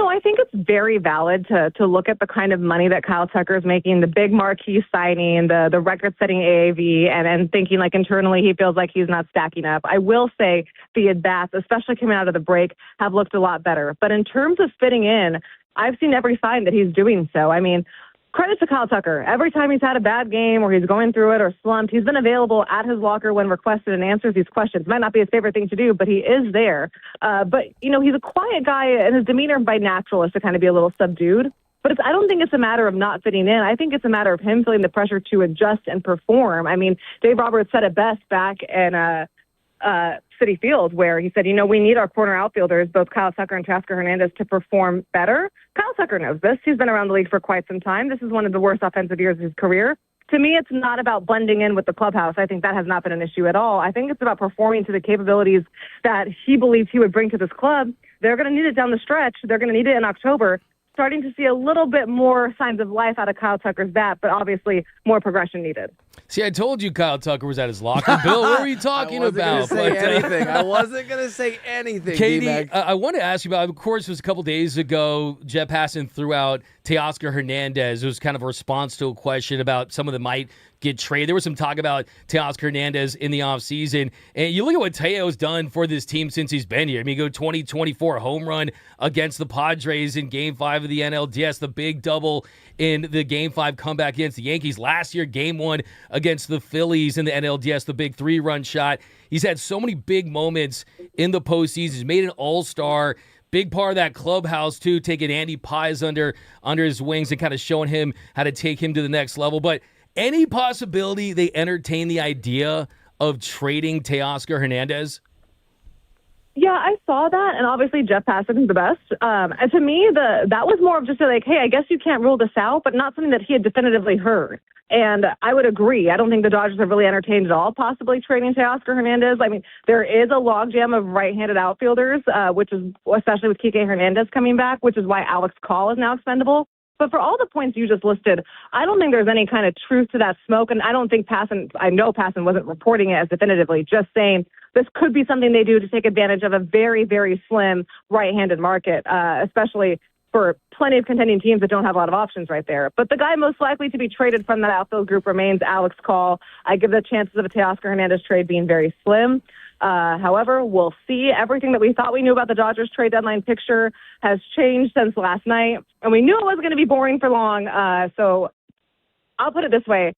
I think it's very valid to look at the kind of money that Kyle Tucker is making, the big marquee signing, the record-setting AAV, and thinking like internally he feels like he's not stacking up. I will say the at-bats, especially coming out of the break, have looked a lot better. But in terms of fitting in, I've seen every sign that he's doing so. I mean, credit to Kyle Tucker. Every time he's had a bad game or he's going through it or slumped, he's been available at his locker when requested and answers these questions. Might not be his favorite thing to do, but he is there. But he's a quiet guy, and his demeanor by natural is to kind of be a little subdued. But I don't think it's a matter of not fitting in. I think it's a matter of him feeling the pressure to adjust and perform. I mean, Dave Roberts said it best back in Citi Field, where he said, we need our corner outfielders, both Kyle Tucker and Teoscar Hernandez, to perform better. Kyle Tucker knows this. He's been around the league for quite some time. This is one of the worst offensive years of his career. To me, it's not about blending in with the clubhouse. I think that has not been an issue at all. I think it's about performing to the capabilities that he believes he would bring to this club. They're going to need it down the stretch. They're going to need it in October. Starting to see a little bit more signs of life out of Kyle Tucker's bat, but obviously more progression needed. See, I told you Kyle Tucker was at his locker. Bill, what were you talking about? I wasn't going to say anything. Katie, I want to ask you about, of course, it was a couple days ago, Jeff Passan threw out Teoscar Hernandez. It was kind of a response to a question about some of them might get traded. There was some talk about Teoscar Hernandez in the offseason. And you look at what Teo's done for this team since he's been here. I mean, go 20-24 home run against the Padres in Game 5 of the NLDS, the big double in the Game 5 comeback against the Yankees. Last year, Game 1 against the Phillies in the NLDS, the big 3-run shot. He's had so many big moments in the postseason. He's made an all-star, big part of that clubhouse, too, taking Andy Paz under his wings and kind of showing him how to take him to the next level. But any possibility they entertain the idea of trading Teoscar Hernandez? Yeah, I saw that, and obviously Jeff Passan is the best. And to me, that was more of just like, hey, I guess you can't rule this out, but not something that he had definitively heard. And I would agree. I don't think the Dodgers have really entertained at all possibly trading Teoscar Hernandez. I mean, there is a logjam of right-handed outfielders, which is especially with Kike Hernandez coming back, which is why Alex Call is now expendable. But for all the points you just listed, I don't think there's any kind of truth to that smoke. And I don't think I know Passan wasn't reporting it as definitively, just saying this could be something they do to take advantage of a very, very slim right-handed market, especially for plenty of contending teams that don't have a lot of options right there. But the guy most likely to be traded from that outfield group remains Alex Call. I give the chances of a Teoscar Hernandez trade being very slim. However, we'll see. Everything that we thought we knew about the Dodgers trade deadline picture has changed since last night, and we knew it wasn't going to be boring for long. So I'll put it this way.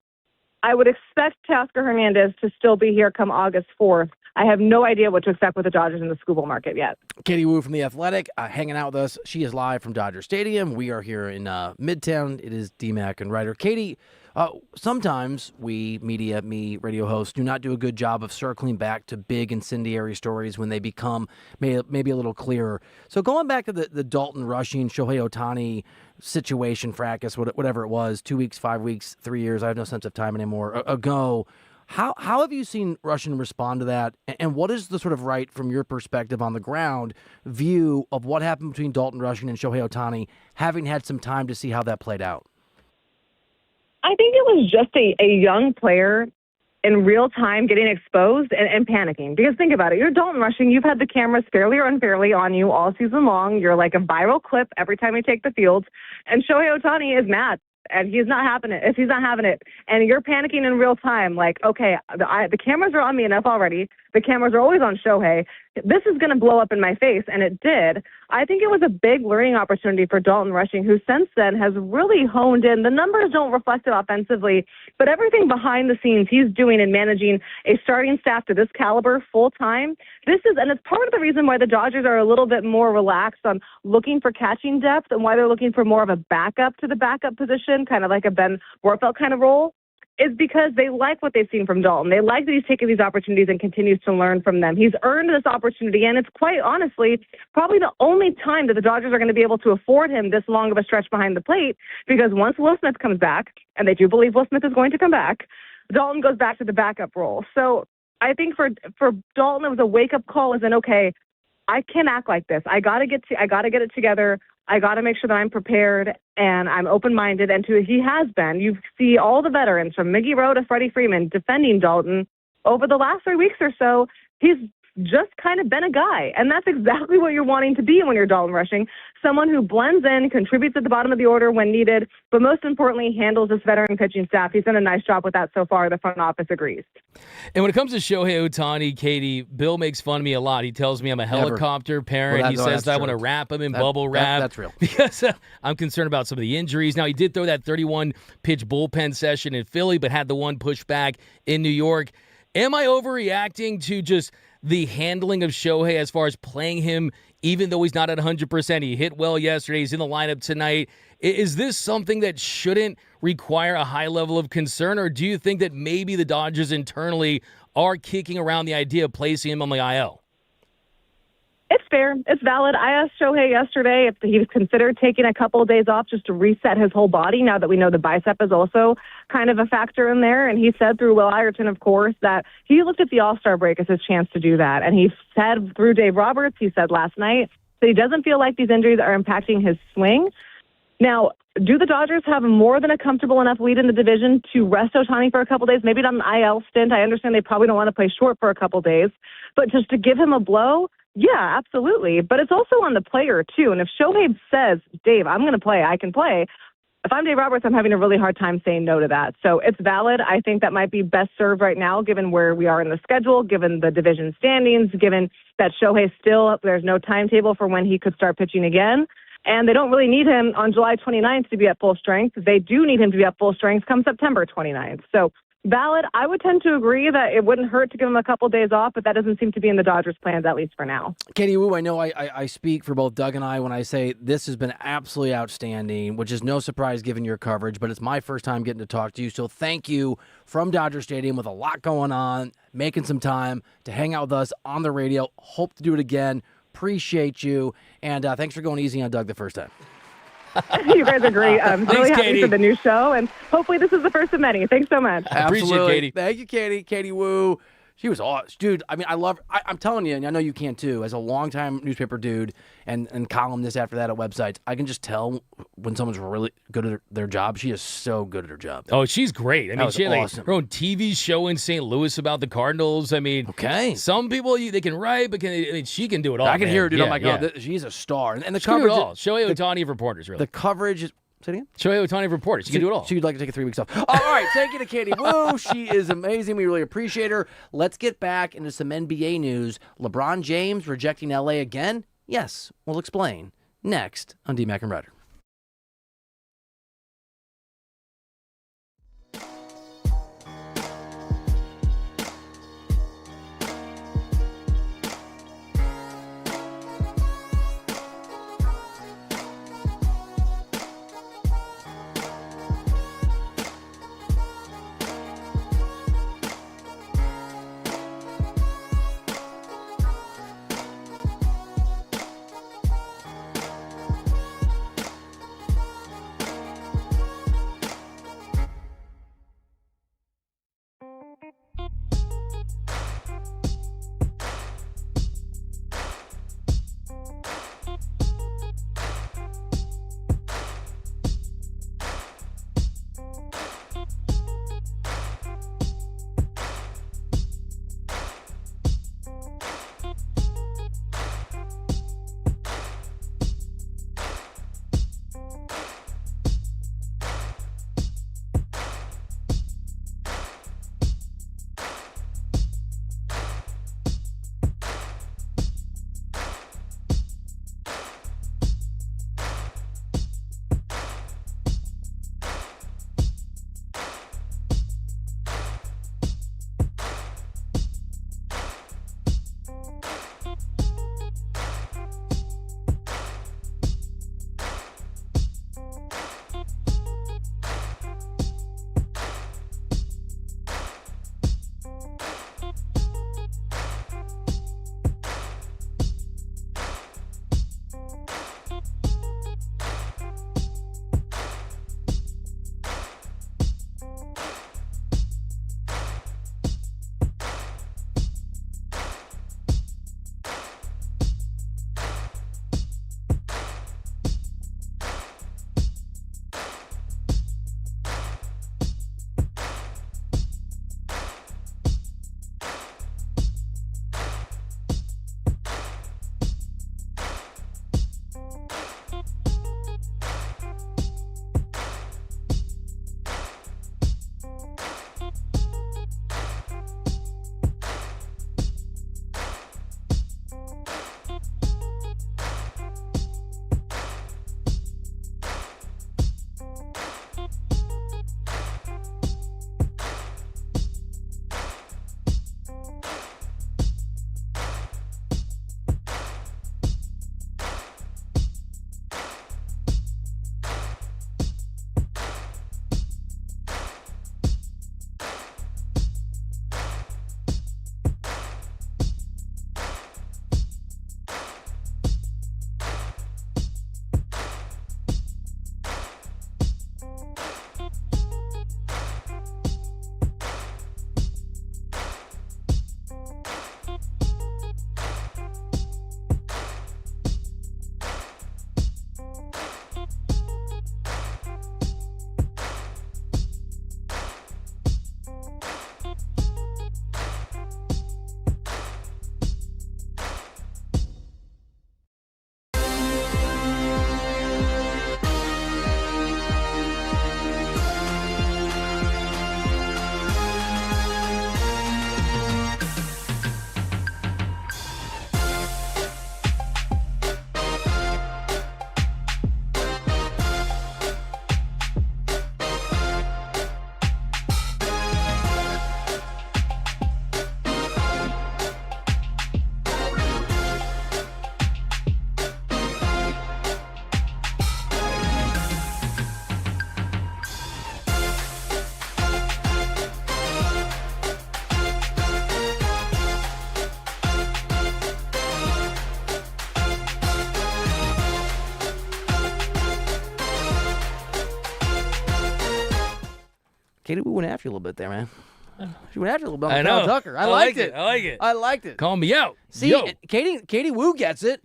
I would expect Teoscar Hernandez to still be here come August 4th. I have no idea what to expect with the Dodgers in the school ball market yet. Katie Woo from The Athletic hanging out with us. She is live from Dodger Stadium. We are here in Midtown. It is DMAC and Reiter. Katie, sometimes we, radio hosts, do not do a good job of circling back to big incendiary stories when they become maybe a little clearer. So going back to the Dalton Rushing, Shohei Ohtani situation, fracas, whatever it was, 2 weeks, 5 weeks, 3 years, I have no sense of time anymore, ago, how have you seen Rushing respond to that? And what is the sort of right, from your perspective on the ground, view of what happened between Dalton Rushing and Shohei Ohtani, having had some time to see how that played out? I think it was just a young player in real time getting exposed and panicking. Because think about it. You're Dalton Rushing. You've had the cameras fairly or unfairly on you all season long. You're like a viral clip every time you take the field. And Shohei Ohtani is mad. And he's not having it. If he's not having it, and you're panicking in real time, like, okay, the cameras are on me enough already. The cameras are always on Shohei. This is going to blow up in my face, and it did. I think it was a big learning opportunity for Dalton Rushing, who since then has really honed in. The numbers don't reflect it offensively, but everything behind the scenes he's doing in managing a starting staff to this caliber full time. And it's part of the reason why the Dodgers are a little bit more relaxed on looking for catching depth and why they're looking for more of a backup to the backup position, kind of like a Ben Warfelt kind of role, is because they like what they've seen from Dalton. They like that he's taking these opportunities and continues to learn from them. He's earned this opportunity, and it's quite honestly probably the only time that the Dodgers are going to be able to afford him this long of a stretch behind the plate, because once Will Smith comes back, and they do believe Will Smith is going to come back, Dalton goes back to the backup role. So I think for Dalton, it was a wake-up call as in, okay, I can't act like this. I got to get it together. I got to make sure that I'm prepared and I'm open-minded. And he has been. You see all the veterans from Miggy Rowe to Freddie Freeman defending Dalton over the last 3 weeks or so. He's just kind of been a guy. And that's exactly what you're wanting to be when you're Dalton Rushing. Someone who blends in, contributes at the bottom of the order when needed, but most importantly, handles this veteran pitching staff. He's done a nice job with that so far. The front office agrees. And when it comes to Shohei Ohtani, Katie, Bill makes fun of me a lot. He tells me I'm a helicopter parent. Well, he says that I want to wrap him in bubble wrap. That's real. Because I'm concerned about some of the injuries. Now, he did throw that 31-pitch bullpen session in Philly, but had the one pushed back in New York. Am I overreacting to just the handling of Shohei as far as playing him, even though he's not at 100%? He hit well yesterday. He's in the lineup tonight. Is this something that shouldn't require a high level of concern, or do you think that maybe the Dodgers internally are kicking around the idea of placing him on the IL? It's fair. It's valid. I asked Shohei yesterday if he was considered taking a couple of days off just to reset his whole body, now that we know the bicep is also kind of a factor in there. And he said through Will Ireton, of course, that he looked at the All-Star break as his chance to do that. And he said through Dave Roberts, he said last night, that he doesn't feel like these injuries are impacting his swing. Now, do the Dodgers have more than a comfortable enough lead in the division to rest Ohtani for a couple days? Maybe not an IL stint. I understand they probably don't want to play short for a couple days. But just to give him a blow, yeah, absolutely. But it's also on the player, too. And if Shohei says, Dave, I'm going to play, I can play. If I'm Dave Roberts, I'm having a really hard time saying no to that. So it's valid. I think that might be best served right now, given where we are in the schedule, given the division standings, given that Shohei still, there's no timetable for when he could start pitching again. And they don't really need him on July 29th to be at full strength. They do need him to be at full strength come September 29th. So valid. I would tend to agree that it wouldn't hurt to give him a couple days off, but that doesn't seem to be in the Dodgers' plans, at least for now. Katie Wu, I know I speak for both Doug and I when I say this has been absolutely outstanding, which is no surprise given your coverage, but it's my first time getting to talk to you. So thank you from Dodger Stadium with a lot going on, making some time to hang out with us on the radio. Hope to do it again. Appreciate you. And thanks for going easy on Doug the first time. You guys are great. I'm really happy Katie. for the new show, and hopefully this is the first of many. Thanks so much. Absolutely. Appreciate it, Katie. Thank you, Katie. Katie Wu. She was awesome. Dude, I mean, I love her. I'm telling you, and I know you can too, as a longtime newspaper dude and columnist after that at websites, I can just tell when someone's really good at their job. She is so good at her job. Oh, she's great. I mean, she had awesome. her own TV show in St. Louis about the Cardinals. I mean, some people, they can write, but she can do it all. I can hear her, dude. Yeah, I'm like, yeah. she's a star. And the She can do coverage. it all. Shohei Ohtani of reporters, really. The coverage is. Say it again? Shohei Ohtani of reporters. She can do it all. So you'd like to take 3 weeks off. All right. Thank you to Katie Wu. She is amazing. We really appreciate her. Let's get back into some NBA news. LeBron James rejecting LA again? Yes. We'll explain next on D-Mac and Reiter. Katie Woo went after you a little bit there, man. She went after you a little bit on I Kyle know. Tucker. I liked it. I like it. I liked it. Call me out. See, Yo. Katie Woo gets it.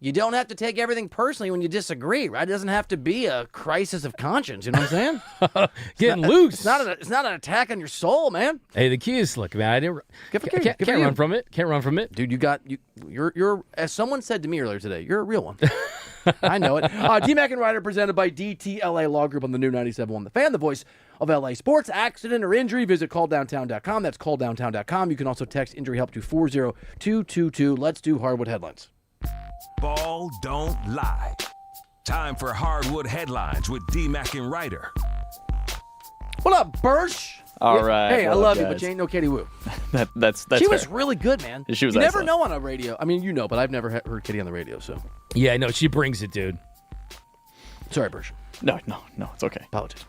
You don't have to take everything personally when you disagree, right? It doesn't have to be a crisis of conscience. You know what I'm saying? Getting loose. It's not an attack on your soul, man. Hey, the key is, look, man, can't run from it. Can't run from it. Dude, you're as someone said to me earlier today, you're a real one. I know it. D-Mac and Reiter presented by DTLA Law Group on the new 97.1 The Fan, the voice of LA sports. Accident or injury, visit calldowntown.com. That's calldowntown.com. You can also text injury help to 40222. Let's do hardwood headlines. Ball don't lie. Time for hardwood headlines with D-Mac and Reiter. What up, Bursch? All right. Hey, I love you, but you ain't no Katie Woo. That's she fair. was really good, man. She was You never excellent. know on a radio. I mean, you know, but I've never heard Katie on the radio, so. Yeah, no, she brings it, dude. Sorry, Bursch. No, it's okay. Apologies.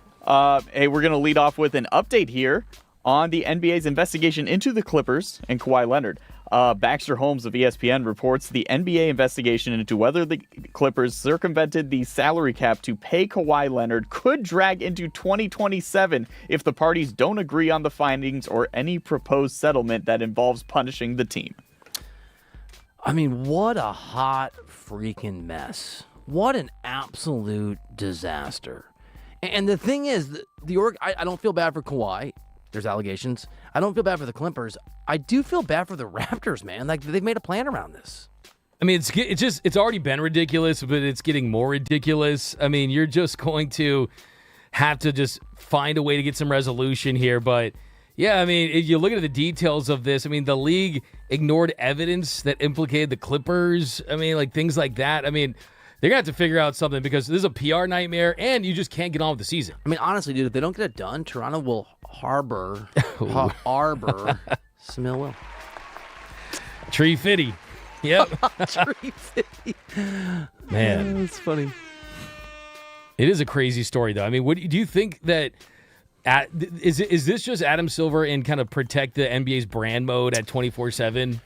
Hey, we're going to lead off with an update here on the NBA's investigation into the Clippers and Kawhi Leonard. Baxter Holmes of ESPN reports the NBA investigation into whether the Clippers circumvented the salary cap to pay Kawhi Leonard could drag into 2027 if the parties don't agree on the findings or any proposed settlement that involves punishing the team. I mean, what a hot freaking mess. What an absolute disaster. And the thing is, I don't feel bad for Kawhi. There's allegations. I don't feel bad for the Clippers. I do feel bad for the Raptors, man. Like, they've made a plan around this. I mean, it's already been ridiculous, but it's getting more ridiculous. I mean, you're just going to have to just find a way to get some resolution here. But, yeah, I mean, if you look at the details of this, I mean, the league ignored evidence that implicated the Clippers. I mean, like, things like that. I mean, they're going to have to figure out something because this is a PR nightmare, and you just can't get on with the season. I mean, honestly, dude, if they don't get it done, Toronto will arbor some ill will. Tree Fitty. Yep. Tree Fitty. Man. That's funny. It is a crazy story, though. I mean, do you think that is this just Adam Silver in kind of protect the NBA's brand mode at 24/7?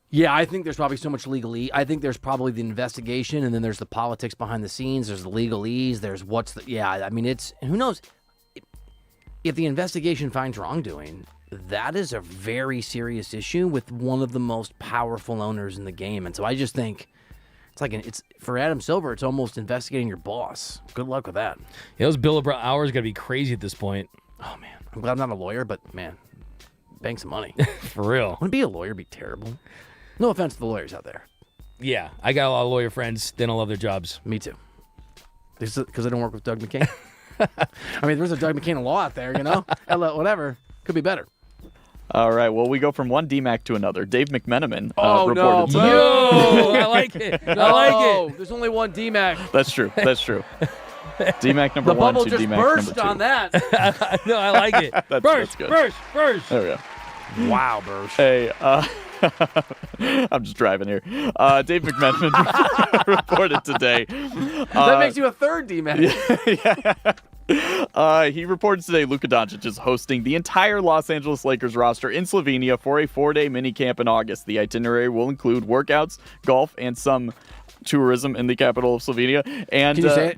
Yeah, I think there's probably so much legalese. I think there's probably the investigation, and then there's the politics behind the scenes. There's the legalese. There's I mean, it's, who knows? If the investigation finds wrongdoing, that is a very serious issue with one of the most powerful owners in the game. And so I just think it's for Adam Silver, it's almost investigating your boss. Good luck with that. Yeah, those billable hours got to be crazy at this point. Oh, man. I'm glad I'm not a lawyer, but, man, bank some money. For real. Wouldn't be a lawyer be terrible? No offense to the lawyers out there. Yeah, I got a lot of lawyer friends. They don't love their jobs. Me too. Because I don't work with Doug McCain. I mean, there's a Doug McCain law out there, you know? Whatever. Could be better. All right, well, we go from one DMAC to another. Dave McMenamin No, reported today. Yo, I like it. I like it. There's only one DMAC. That's true. DMAC number The one bubble to just DMAC burst number two. on that. No, I like it. That's good. Burst. There we go. Wow, Bursch. Hey, I'm just driving here. Dave McMenamin reported today. That makes you a third DMAC. He reports today Luka Doncic is hosting the entire Los Angeles Lakers roster in Slovenia for a 4-day minicamp in August. The itinerary will include workouts, golf, and some tourism in the capital of Slovenia. And Can you say it?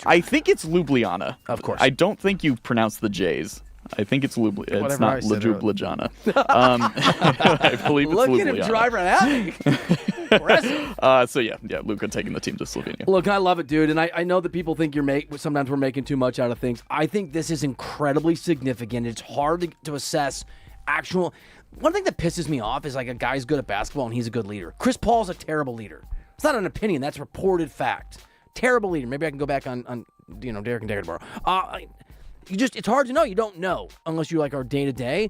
I think it's Ljubljana. Of course. I don't think you pronounce the J's. I think it's Ljubljana. It's not Ljubljana. I believe it's Look Ljubljana. at him drive right at me. Impressive. So yeah, Luka taking the team to Slovenia. Look, I love it, dude. And I know that people think sometimes we're making too much out of things. I think this is incredibly significant. It's hard to assess actual. One thing that pisses me off is like a guy's good at basketball and he's a good leader. Chris Paul's a terrible leader. It's not an opinion. That's reported fact. Terrible leader. Maybe I can go back on Derek and Derek tomorrow. It's hard to know. You don't know unless you like our day-to-day.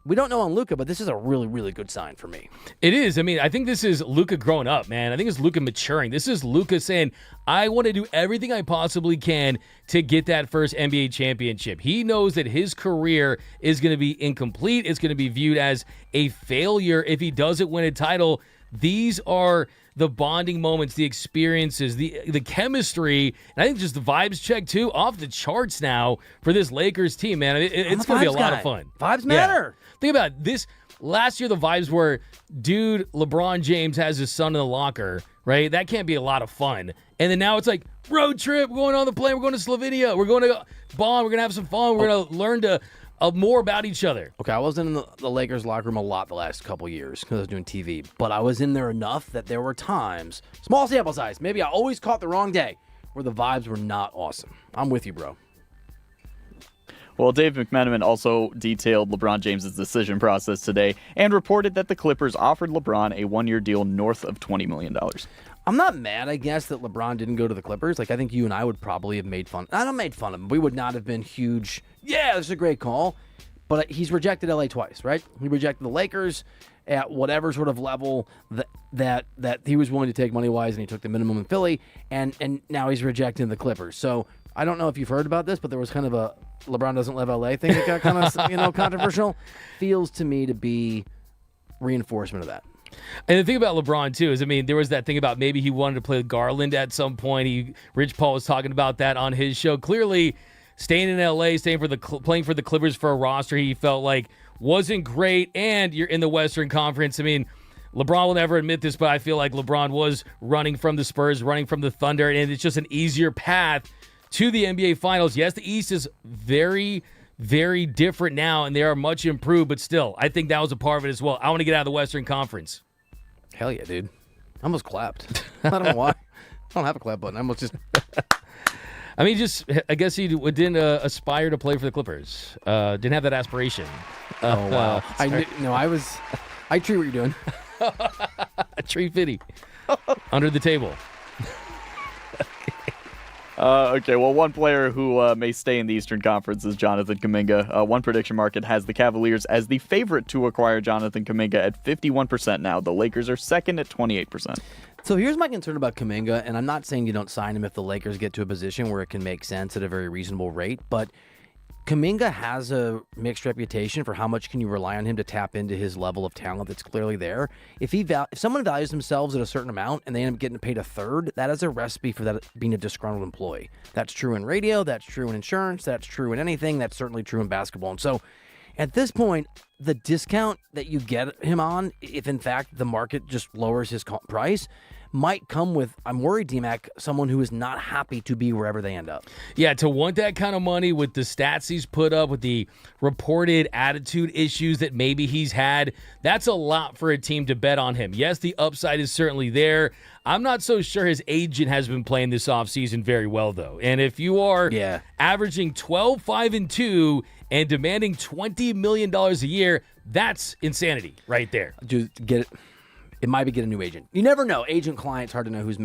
We don't know on Luka, but this is a really, really good sign for me. It is. I mean, I think this is Luka growing up, man. I think it's Luka maturing. This is Luka saying, I want to do everything I possibly can to get that first NBA championship. He knows that his career is going to be incomplete. It's going to be viewed as a failure if he doesn't win a title. These are the bonding moments, the experiences, the chemistry, and I think just the vibes check, too, off the charts now for this Lakers team, man. It's going to be a lot of fun. Vibes matter. Yeah. Think about it. This. Last year, the vibes were, dude, LeBron James has his son in the locker, right? That can't be a lot of fun. And then now it's like, road trip, we're going on the plane, we're going to Slovenia, we're going to Bonn, we're going to have some fun, we're going to learn more about each other. Okay, I wasn't in the Lakers locker room a lot the last couple years because I was doing TV, but I was in there enough that there were times, small sample size, maybe I always caught the wrong day, where the vibes were not awesome. I'm with you, bro. Well, Dave McMenamin also detailed LeBron James' decision process today and reported that the Clippers offered LeBron a one-year deal north of $20 million. I'm not mad, I guess, that LeBron didn't go to the Clippers. Like, I think you and I would probably have made fun. I don't made fun of him. We would not have been huge. Yeah, this is a great call. But he's rejected LA twice, right? He rejected the Lakers at whatever sort of level that he was willing to take money-wise, and he took the minimum in Philly, and now he's rejecting the Clippers. So I don't know if you've heard about this, but there was kind of a LeBron doesn't love LA thing that got kind of controversial. Feels to me to be reinforcement of that. And the thing about LeBron, too, is, I mean, there was that thing about maybe he wanted to play with Garland at some point. Rich Paul was talking about that on his show. Clearly, staying in L.A., playing for the Clippers for a roster he felt like wasn't great, and you're in the Western Conference. I mean, LeBron will never admit this, but I feel like LeBron was running from the Spurs, running from the Thunder, and it's just an easier path to the NBA Finals. Yes, the East is very, very different now, and they are much improved, but still, I think that was a part of it as well. I want to get out of the Western Conference. Hell yeah, dude. I almost clapped. I don't know why. I don't have a clap button. I almost just... I mean, I guess he didn't aspire to play for the Clippers. Didn't have that aspiration. Oh, wow. I tree what you're doing. A tree fitty. Under the table. Okay, well, one player who may stay in the Eastern Conference is Jonathan Kuminga. One prediction market has the Cavaliers as the favorite to acquire Jonathan Kuminga at 51% now. The Lakers are second at 28%. So here's my concern about Kuminga, and I'm not saying you don't sign him if the Lakers get to a position where it can make sense at a very reasonable rate, but Kuminga has a mixed reputation for how much can you rely on him to tap into his level of talent that's clearly there. If someone values themselves at a certain amount and they end up getting paid a third, that is a recipe for that being a disgruntled employee. That's true in radio, that's true in insurance, that's true in anything, that's certainly true in basketball. And so at this point, the discount that you get him on, if in fact the market just lowers his price, might come with, I'm worried, D-Mac, someone who is not happy to be wherever they end up. Yeah, to want that kind of money with the stats he's put up, with the reported attitude issues that maybe he's had, that's a lot for a team to bet on him. Yes, the upside is certainly there. I'm not so sure his agent has been playing this offseason very well, though. And if you are averaging 12, 5, and 2 and demanding $20 million a year, that's insanity right there. Dude, get it. It might be get a new agent. You never know. Agent client's hard to know who's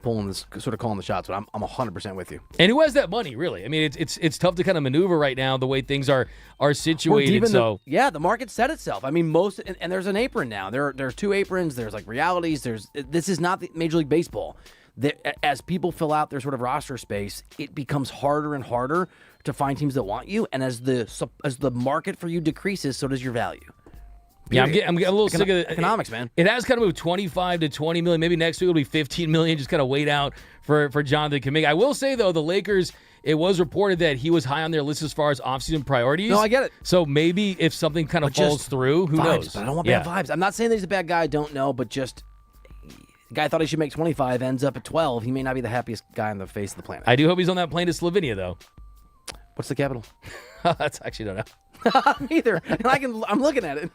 pulling this, sort of calling the shots. But I'm 100% with you. And who has that money, really? I mean, it's tough to kind of maneuver right now the way things are situated. The market set itself. I mean, and there's an apron now. There's two aprons. There's like realities. This is not the Major League Baseball. As people fill out their sort of roster space, it becomes harder and harder to find teams that want you. And as the market for you decreases, so does your value. Yeah, I'm getting a little sick of the economics, man. It has kind of moved 25 to 20 million. Maybe next week it'll be 15 million. Just kind of wait out for Jonathan Kuminga. I will say, though, the Lakers, it was reported that he was high on their list as far as offseason priorities. No, I get it. So maybe if something kind of falls through, who knows? But I don't want bad vibes. I'm not saying that he's a bad guy. I don't know, but just the guy thought he should make 25, ends up at 12. He may not be the happiest guy on the face of the planet. I do hope he's on that plane to Slovenia, though. What's the capital? That's actually don't know. Neither. And I'm looking at it.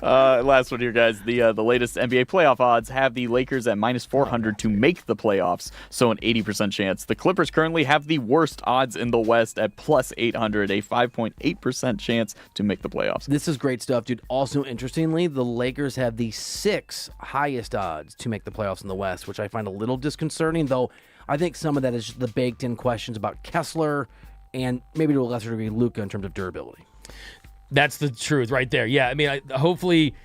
Last one here, guys. The latest NBA playoff odds have the Lakers at minus 400 to make the playoffs, so an 80% chance. The Clippers currently have the worst odds in the West at plus 800, a 5.8% chance to make the playoffs. This is great stuff, dude. Also, interestingly, the Lakers have the 6 highest odds to make the playoffs in the West, which I find a little disconcerting, though I think some of that is the baked-in questions about Kessler and maybe to a lesser degree Luka in terms of durability. That's the truth right there. Yeah, I mean, hopefully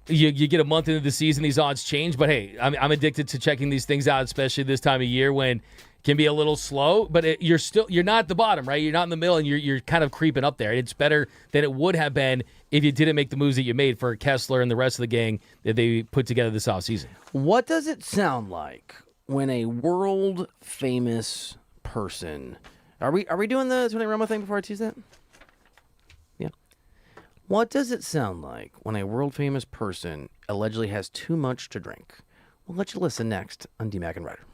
you get a month into the season, these odds change. But hey, I'm addicted to checking these things out, especially this time of year when it can be a little slow. But you're not at the bottom, right? You're not in the middle, and you're kind of creeping up there. It's better than it would have been if you didn't make the moves that you made for Kessler and the rest of the gang that they put together this offseason. What does it sound like when a world famous person? Are we doing the Tony Romo thing before I tease that? Yeah. What does it sound like when a world famous person allegedly has too much to drink? We'll let you listen next on D-Mac and Reiter.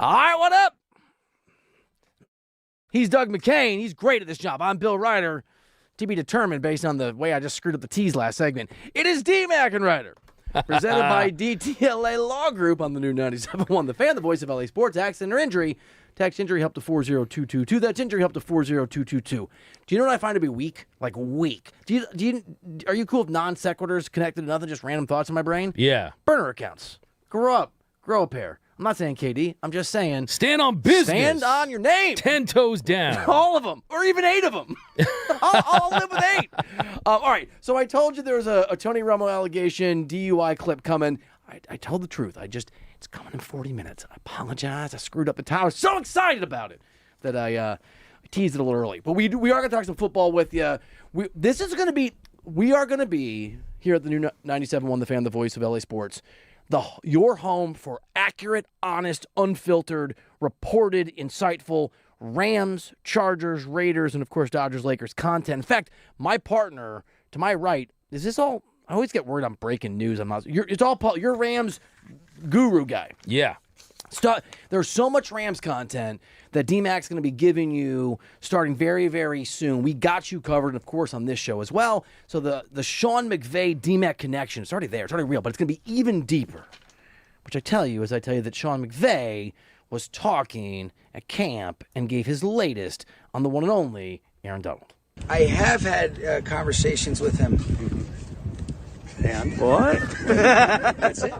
All right, what up? He's Doug McCain. He's great at this job. I'm Bill Reiter. To be determined based on the way I just screwed up the T's last segment. It is D-Mac and Reiter. Presented by DTLA Law Group on the new 97.1 The Fan, the voice of LA Sports. Accident or injury. Text injury help to 40222. That's injury help to 40222. Do you know what I find to be weak? Like weak. Are you cool with non sequiturs connected to nothing, just random thoughts in my brain? Yeah. Burner accounts. Grow a pair. I'm not saying KD. I'm just saying. Stand on business. Stand on your name. 10 toes down. All of them. Or even 8 of them. I'll live with 8. All right. So I told you there was a Tony Romo allegation DUI clip coming. I told the truth. It's coming in 40 minutes. I apologize. I screwed up the time. I was so excited about it that I teased it a little early. But we are going to talk some football with you. We are going to be here at the new 97.1 The Fan, the voice of LA Sports. Your home for accurate, honest, unfiltered, reported, insightful Rams, Chargers, Raiders, and of course Dodgers, Lakers content. In fact, my partner to my right, is this all? I always get worried I'm breaking news. It's all Paul. You're Rams guru guy. Yeah. There's so much Rams content that D-Mac's going to be giving you starting very, very soon. We got you covered, of course, on this show as well. So the Sean McVay D-Mac connection is already there. It's already real, but it's going to be even deeper. Which I tell you that Sean McVay was talking at camp and gave his latest on the one and only Aaron Donald. I have had conversations with him. And what? That's it.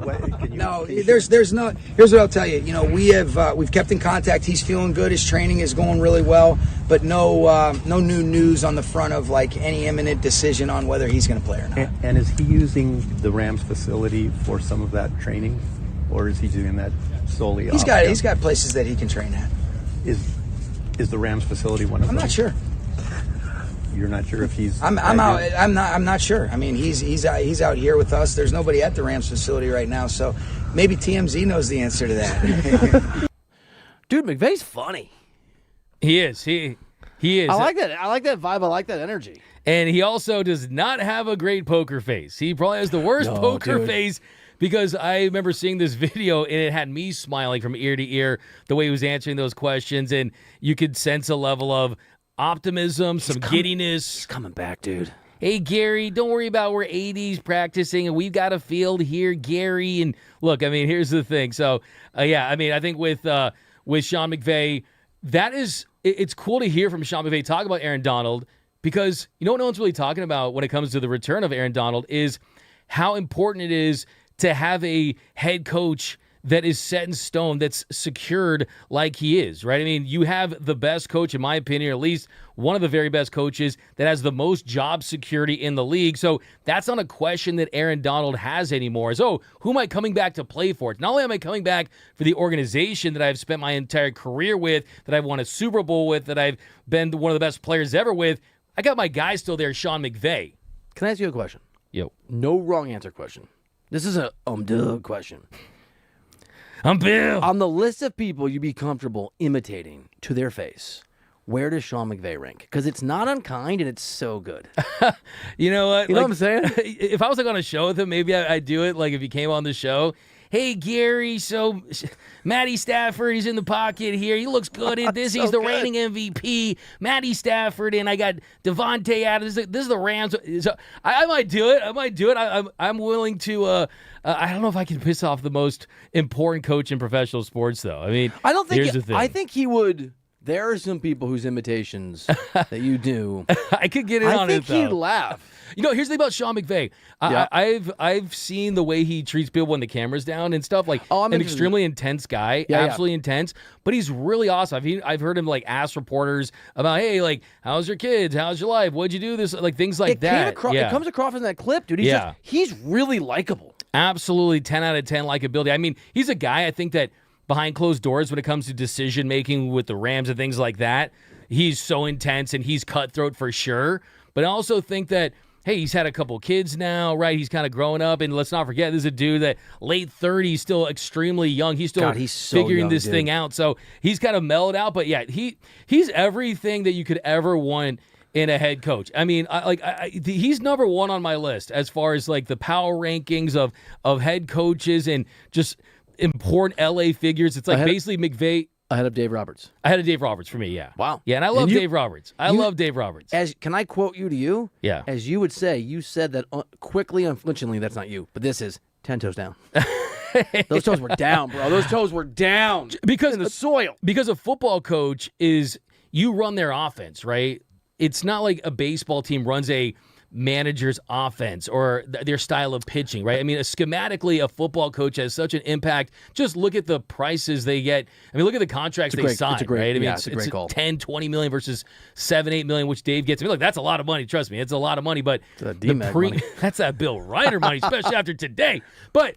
No, there's no. Here's what I'll tell you. You know, we've kept in contact. He's feeling good. His training is going really well, but no new news on the front of like any imminent decision on whether he's going to play or not. And is he using the Rams facility for some of that training, or is he doing that solely? He's got places that he can train at. Is the Rams facility one of them? I'm not sure. You're not sure if he's. I'm not sure. I mean, he's out here with us. There's nobody at the Rams facility right now, so maybe TMZ knows the answer to that. Dude, McVay's funny. He is. He is. I like that. I like that vibe. I like that energy. And he also does not have a great poker face. He probably has the worst poker face. Because I remember seeing this video, and it had me smiling from ear to ear the way he was answering those questions, and you could sense a level of optimism, giddiness. He's coming back, dude. Hey, Gary, don't worry about we're 80s practicing, and we've got a field here, Gary. And look, I mean, here's the thing. So, I think with Sean McVay, it's cool to hear from Sean McVay talk about Aaron Donald, because you know what no one's really talking about when it comes to the return of Aaron Donald is how important it is to have a head coach that is set in stone, that's secured like he is, right? I mean, you have the best coach, in my opinion, or at least one of the very best coaches that has the most job security in the league. So that's not a question that Aaron Donald has anymore. Who am I coming back to play for? Not only am I coming back for the organization that I've spent my entire career with, that I've won a Super Bowl with, that I've been one of the best players ever with, I got my guy still there, Sean McVay. Can I ask you a question? Yo. No wrong answer question. This is a Doug question. I'm Bill. On the list of people you'd be comfortable imitating to their face, where does Sean McVay rank? Because it's not unkind and it's so good. You know what? You know what I'm saying? If I was on a show with him, maybe I'd do it. Like if he came on the show. Hey, Gary, so Matty Stafford, he's in the pocket here. He looks good at this. He's the reigning MVP. Matty Stafford, and I got Devontae Adams. This is the Rams. So I might do it. I'm willing to. I don't know if I can piss off the most important coach in professional sports, though. I mean, I don't think. Here's the thing. I think he would. There are some people whose imitations that you do. I could get in on it, though. I think he'd laugh. You know, here's the thing about Sean McVay. Yeah. I've seen the way he treats people when the camera's down and stuff. Like, I'm an extremely intense guy, absolutely intense. But he's really awesome. I've heard him like ask reporters about, hey, like, how's your kids? How's your life? What'd you do this? Like things like that. It comes across in that clip, dude. He's really likable. Absolutely, 10 out of 10 likability. I mean, he's a guy I think that behind closed doors when it comes to decision making with the Rams and things like that, he's so intense and he's cutthroat for sure. But I also think that, hey, he's had a couple kids now, right? He's kind of growing up, and let's not forget, this is a dude that late 30s, still extremely young. He's still he's so figuring young, this dude. thing out. So he's kind of mellowed out, but yeah, he's everything that you could ever want in a head coach. I mean, he's number one on my list as far as like the power rankings of head coaches and just important LA figures. It's like basically McVay. Ahead of Dave Roberts. Ahead of Dave Roberts for me, yeah. Wow. Yeah, and I love Dave Roberts. I love Dave Roberts. Can I quote you to you? Yeah. As you would say, you said that quickly, unflinchingly, that's not you, but this is 10 toes down. Those toes were down, bro. Those toes were down because in the soil. Because a football coach is, you run their offense, right? It's not like a baseball team runs a manager's offense or their style of pitching, right? I mean, schematically, a football coach has such an impact. Just look at the prices they get. I mean, look at the contracts they sign, right? I mean, it's a great call. 10, 20 million versus 7, 8 million, which Dave gets. I mean, look, that's a lot of money. Trust me, it's a lot of money. But money. That's that Bill Reiter money, especially after today. But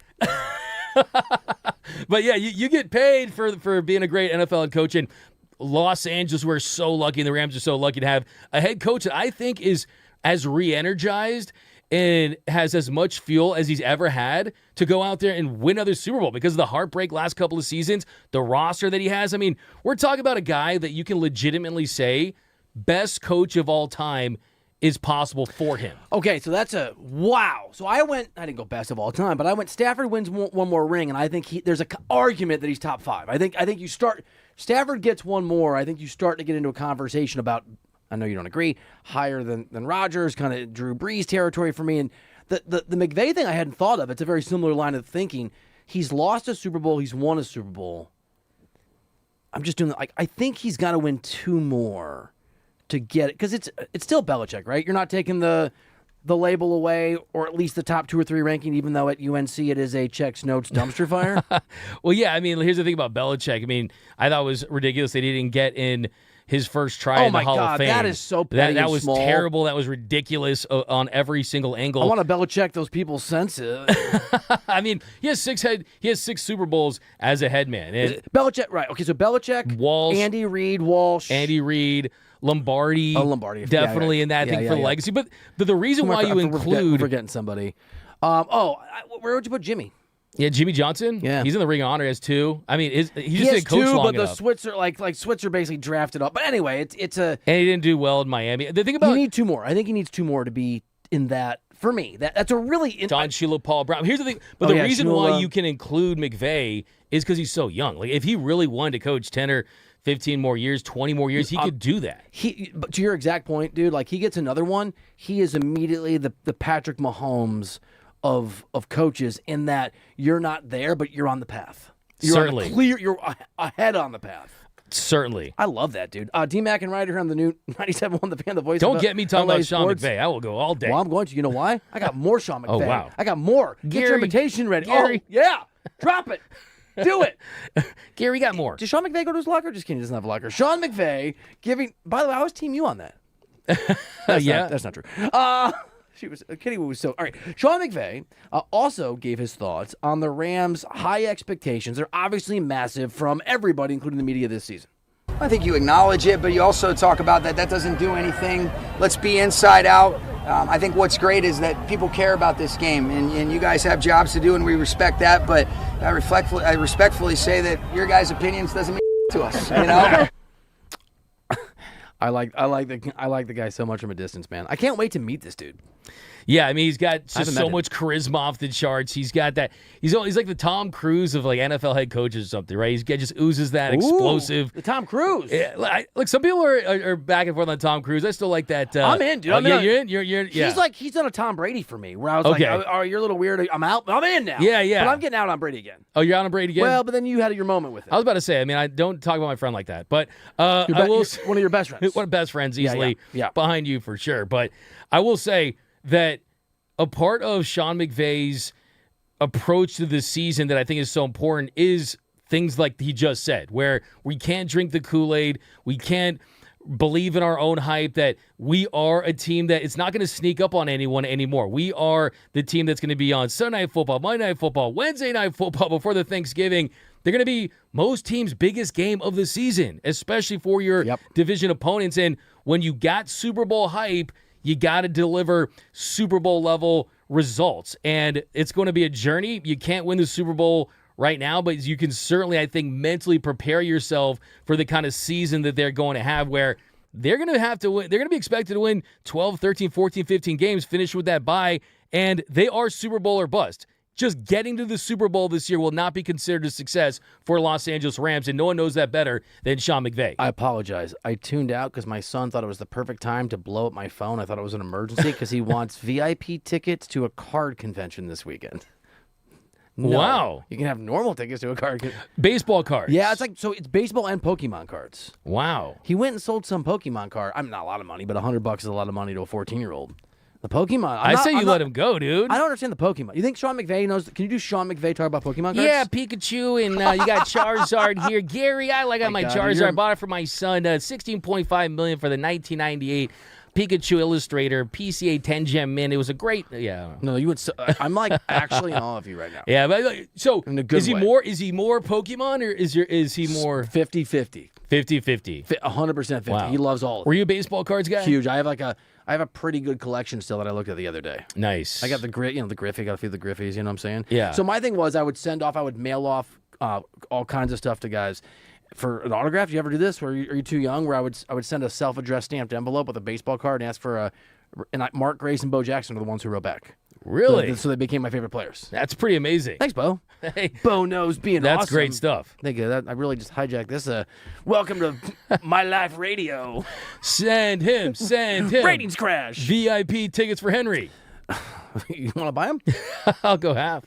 yeah, you get paid for being a great NFL head coach. And Los Angeles, we're so lucky, and the Rams are so lucky to have a head coach that I think is as re-energized and has as much fuel as he's ever had to go out there and win another Super Bowl because of the heartbreak last couple of seasons, the roster that he has. I mean, we're talking about a guy that you can legitimately say best coach of all time is possible for him. Okay, so that's a wow. So I didn't go best of all time, but I went Stafford wins one more ring, and I think there's an argument that he's top 5. I think you start, Stafford gets one more. I think you start to get into a conversation about, I know you don't agree, higher than Rodgers, kind of Drew Brees territory for me. And the McVay thing I hadn't thought of. It's a very similar line of thinking. He's lost a Super Bowl. He's won a Super Bowl. I'm just doing like I think he's got to win 2 more to get it, because it's still Belichick, right? You're not taking the label away, or at least the top 2 or 3 ranking, even though at UNC it is a checks notes dumpster fire. Well, yeah. I mean, here's the thing about Belichick. I mean, I thought it was ridiculous they didn't get in his first try in the Hall of Fame. That is so petty. That was small. Terrible. That was ridiculous on every single angle. I want to Belichick those people's senses. I mean, he has 6 Super Bowls as a head man. And Belichick, right? Okay, so Belichick, Walsh, Andy Reid, Walsh, Lombardi. Lombardi, definitely in that thing for legacy. But the reason why you include, we're forgetting somebody. Where would you put Jimmy? Yeah, Jimmy Johnson. Yeah, he's in the Ring of Honor as 2. I mean, he just didn't coach 2, long but enough. the Switzer, like Switzer, basically drafted up. But anyway, it's a. And he didn't do well in Miami. The thing about you need 2 more. I think he needs 2 more to be in that. For me, that's a really Don Shula, Paul Brown. Here's the thing, but the reason why you can include McVay is because he's so young. Like if he really wanted to coach 10 or 15 more years, 20 more years, he could do that. But to your exact point, dude, like he gets another one, he is immediately the Patrick Mahomes of coaches, in that you're not there, but you're on the path. Certainly. You're ahead on the path. Certainly. I love that, dude. D-Mac and Reiter on the new 97.1 The Fan, the voice Don't of get me talking LA about Sean Sports. McVay. I will go all day. Well, I'm going to. You know why? I got more Sean McVay. Oh, wow. I got more. Get your invitation ready. Gary. Oh, yeah. Drop it. Do it. Gary got more. Does Sean McVay go to his locker? Just kidding. He doesn't have a locker. Sean McVay giving. By the way, I was team you on that. That's not true. Kitty was so. All right. Sean McVay also gave his thoughts on the Rams' high expectations. They're obviously massive from everybody, including the media this season. I think you acknowledge it, but you also talk about that doesn't do anything. Let's be inside out. I think what's great is that people care about this game, and you guys have jobs to do, and we respect that. But I respectfully say that your guys' opinions doesn't mean to us. You know. I like the guy so much from a distance, man. I can't wait to meet this dude. Yeah, I mean, he's got just so much charisma off the charts. He's got that. He's like the Tom Cruise of like NFL head coaches or something, right? He's got just oozes that explosive. The Tom Cruise. Yeah, look, some people are back and forth on Tom Cruise. I still like that. I'm in, dude. You're in. You're. Yeah. He's done a Tom Brady for me, where I was like, oh, you're a little weird. I'm out. I'm in now. Yeah. But I'm getting out on Brady again. Oh, you're out on Brady again? Well, but then you had your moment with it. I was about to say, I mean, I don't talk about my friend like that, but I will. One of your best friends. One of best friends, easily. Yeah. Behind you for sure. But I will say that a part of Sean McVay's approach to the season that I think is so important is things like he just said, where we can't drink the Kool-Aid, we can't believe in our own hype, that we are a team that it's not going to sneak up on anyone anymore. We are the team that's going to be on Sunday Night Football, Monday Night Football, Wednesday Night Football before the Thanksgiving. They're going to be most teams' biggest game of the season, especially for your division opponents. And when you got Super Bowl hype, you got to deliver Super Bowl level results. And it's going to be a journey. You can't win the Super Bowl right now, but you can certainly, I think, mentally prepare yourself for the kind of season that they're going to have, where they're going to have to win. They're going to be expected to win 12, 13, 14, 15 games, finish with that bye, and they are Super Bowl or bust. just getting to the Super Bowl this year will not be considered a success for Los Angeles Rams, and no one knows that better than Sean McVay. I apologize. I tuned out because my son thought it was the perfect time to blow up my phone. I thought it was an emergency because he wants VIP tickets to a card convention this weekend. No, wow. You can have normal tickets to a card convention. Baseball cards. Yeah, it's baseball and Pokemon cards. Wow. He went and sold some Pokemon card. I'm not a lot of money, but $100 is a lot of money to a 14-year-old. The Pokemon. I say you let him go, dude. I don't understand the Pokemon. You think Sean McVay knows? Can you do Sean McVay talk about Pokemon cards? Yeah, Pikachu, and you got Charizard here. Gary, I got my Charizard. I bought it for my son. $16.5 million for the 1998 Pikachu Illustrator PCA 10 Gem Mint. It was a great. Yeah. No, you would. I'm like actually in aw of you right now. Yeah, but so in a good is he way. more? Is he more Pokemon or is he more 50-50? 50-50. 100% 50. Wow. He loves all of them. Were you a baseball cards guy? Huge. I have a pretty good collection still that I looked at the other day. Nice. I got the the Griffey. I got a few of the Griffies. You know what I'm saying? Yeah. So my thing was I would mail off all kinds of stuff to guys for an autograph. You ever do this? Or are you too young? Where I would send a self-addressed stamped envelope with a baseball card and ask for Mark Grace and Bo Jackson are the ones who wrote back. Really? So they became my favorite players. That's pretty amazing. Thanks, Bo. Hey, Bo knows being that's awesome. great stuff. Thank you. I really just hijacked this. Welcome to My Life Radio. Send him. Ratings crash. VIP tickets for Henry. You want to buy them? I'll go half.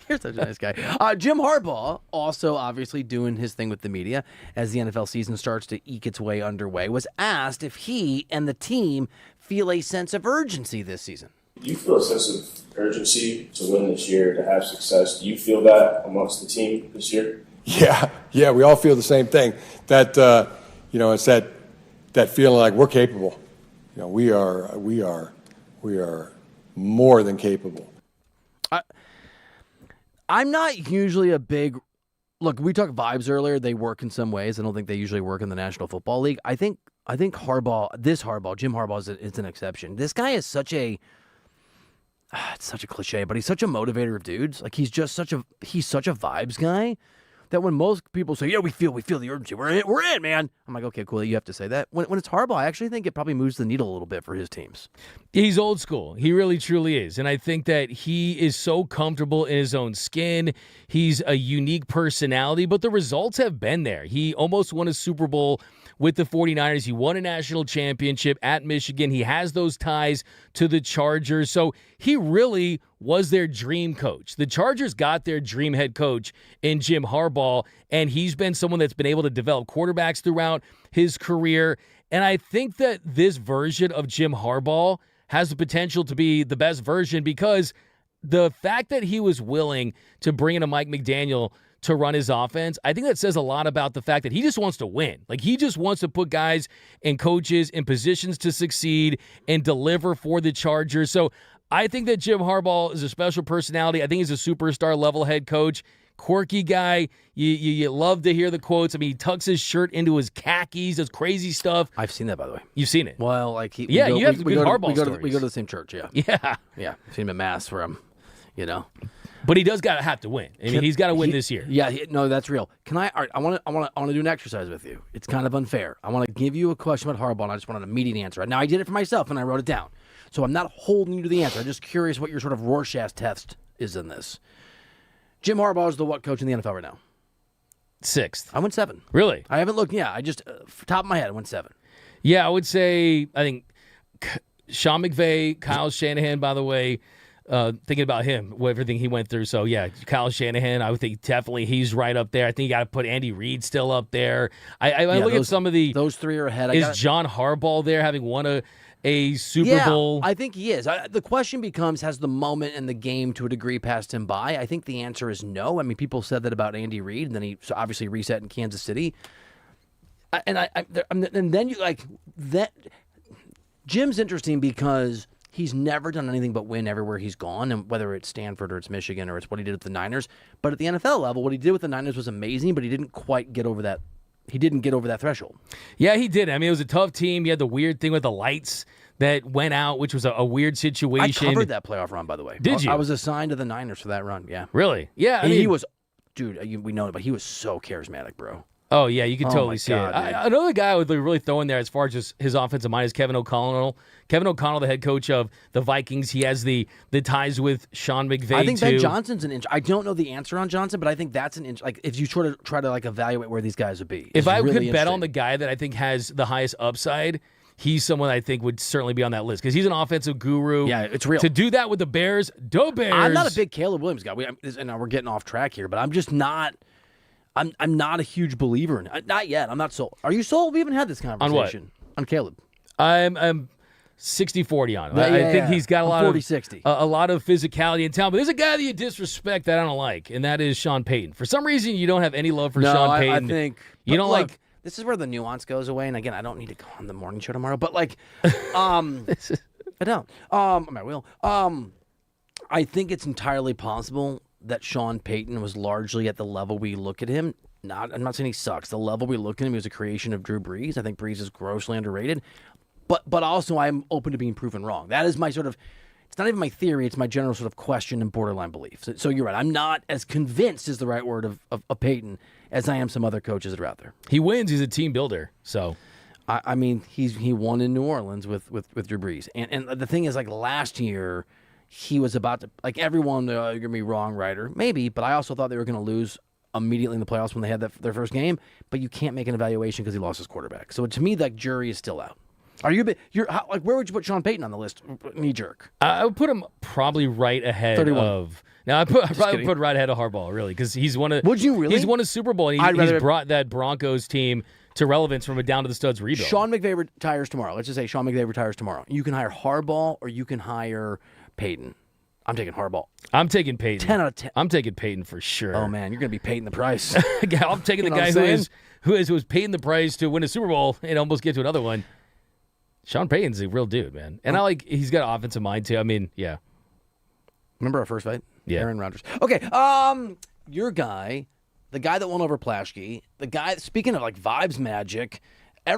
You're such a nice guy. Jim Harbaugh, also obviously doing his thing with the media as the NFL season starts to eke its way underway, was asked if he and the team feel a sense of urgency this season. Do you feel a sense of urgency to win this year, to have success? Do you feel that amongst the team this year? Yeah, we all feel the same thing. That it's that feeling like we're capable. We are more than capable. I'm not usually a big look. We talked vibes earlier. They work in some ways. I don't think they usually work in the National Football League. I think Jim Harbaugh is an exception. This guy is such a it's such a cliche, but he's such a motivator of dudes. Like he's such a vibes guy that when most people say, yeah, we feel the urgency. We're in, man. I'm like, okay, cool. You have to say that. When it's Harbaugh, I actually think it probably moves the needle a little bit for his teams. He's old school. He really, truly is. And I think that he is so comfortable in his own skin. He's a unique personality, but the results have been there. He almost won a Super Bowl with the 49ers. He won a national championship at Michigan. He has those ties to the Chargers. So he really was their dream coach. The Chargers got their dream head coach in Jim Harbaugh, and he's been someone that's been able to develop quarterbacks throughout his career. And I think that this version of Jim Harbaugh has the potential to be the best version because the fact that he was willing to bring in a Mike McDaniel to run his offense, I think that says a lot about the fact that he just wants to win. Like, he just wants to put guys and coaches in positions to succeed and deliver for the Chargers. So I think that Jim Harbaugh is a special personality. I think he's a superstar level head coach. Quirky guy. You love to hear the quotes. I mean, he tucks his shirt into his khakis, does crazy stuff. I've seen that, by the way. You've seen it? Well, like you have good Harbaugh stories. We go to the same church, yeah. Yeah. Yeah. I've seen him at Mass where I'm, But he does have to win. I mean, he's got to win this year. Yeah, no, that's real. Can I? All right, I want to do an exercise with you. It's kind of unfair. I want to give you a question about Harbaugh, and I just want an immediate answer. Now, I did it for myself, and I wrote it down. So I'm not holding you to the answer. I'm just curious what your sort of Rorschach test is in this. Jim Harbaugh is the what coach in the NFL right now? 6th. I went 7. Really? I haven't looked. Yeah, I just top of my head, I went 7. Yeah, I would say I think Sean McVay, Kyle Shanahan. By the way. Thinking about him, everything he went through. So, yeah, Kyle Shanahan, I would think definitely he's right up there. I think you got to put Andy Reid still up there. I look at some of the... Those 3 are ahead. Is John Harbaugh there having won a Super Bowl? I think he is. The question becomes, has the moment and the game to a degree passed him by? I think the answer is no. I mean, people said that about Andy Reid, and then he obviously reset in Kansas City. And then you like that. Jim's interesting because he's never done anything but win everywhere he's gone, and whether it's Stanford or it's Michigan or it's what he did with the Niners. But at the NFL level, what he did with the Niners was amazing, but he didn't quite get over that. He didn't get over that threshold. Yeah, he did. I mean, it was a tough team. He had the weird thing with the lights that went out, which was a weird situation. I covered that playoff run, by the way. Did you? I was assigned to the Niners for that run, yeah. Really? Yeah. He was, dude, we know it, but he was so charismatic, bro. Oh, yeah, you can Oh, totally my see God, it. Another guy I would really throw in there as far as just his offensive mind is Kevin O'Connell. Kevin O'Connell, the head coach of the Vikings, he has the ties with Sean McVay, I think too. Ben Johnson's an inch. I don't know the answer on Johnson, but I think that's an inch. Like, if you try to like evaluate where these guys would be. If I really could bet on the guy that I think has the highest upside, he's someone I think would certainly be on that list because he's an offensive guru. Yeah, it's real. To do that with the Bears, I'm not a big Caleb Williams guy. And we're getting off track here, but I'm just not. I'm not a huge believer in it. Not yet. I'm not sold. Are you sold? We haven't had this conversation. On Caleb. I'm 60-40 on him. I think he's got a lot 40-60. A lot of physicality in town. But there's a guy that you disrespect that I don't like, and that is Sean Payton. For some reason, you don't have any love for Sean Payton. I think you don't like. This is where the nuance goes away. And again, I don't need to go on the morning show tomorrow, but like, I don't. I will. I think it's entirely possible that Sean Payton was largely at the level we look at him. I'm not saying he sucks. The level we look at him, he was a creation of Drew Brees. I think Brees is grossly underrated. But also I'm open to being proven wrong. That is my sort of, it's not even my theory, it's my general sort of question and borderline belief. So you're right. I'm not as convinced is the right word of Payton as I am some other coaches that are out there. He wins. He's a team builder. So I mean, he won in New Orleans with Drew Brees. And the thing is, like last year, he was about to, like everyone, you're going to be wrong, Reiter. Maybe, but I also thought they were going to lose immediately in the playoffs when they had their first game. But you can't make an evaluation because he lost his quarterback. So to me, that jury is still out. Are you like where would you put Sean Payton on the list? Knee jerk. I would put him probably right ahead 31. of. Now I probably put right ahead of Harbaugh, really, because he's won a. Would you really? He's won a Super Bowl. And he's brought that Broncos team to relevance from a down to the studs rebuild. Sean McVay retires tomorrow. Let's just say Sean McVay retires tomorrow. You can hire Harbaugh or you can hire Payton. I'm taking Harbaugh. I'm taking Payton. 10 out of 10. I'm taking Payton for sure. Oh man, you're gonna be paying the price. Yeah, I'm taking the guy who was paying the price to win a Super Bowl and almost get to another one. Sean Payton's a real dude, man. And he's got an offensive mind, too. I mean, yeah. Remember our first fight? Yeah. Aaron Rodgers. Okay, your guy, the guy that won over Plaschke, the guy, speaking of like vibes magic, I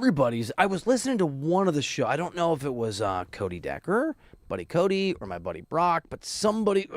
was listening to one of the show. I don't know if it was Cody Decker, Buddy Cody, or my buddy Brock, but somebody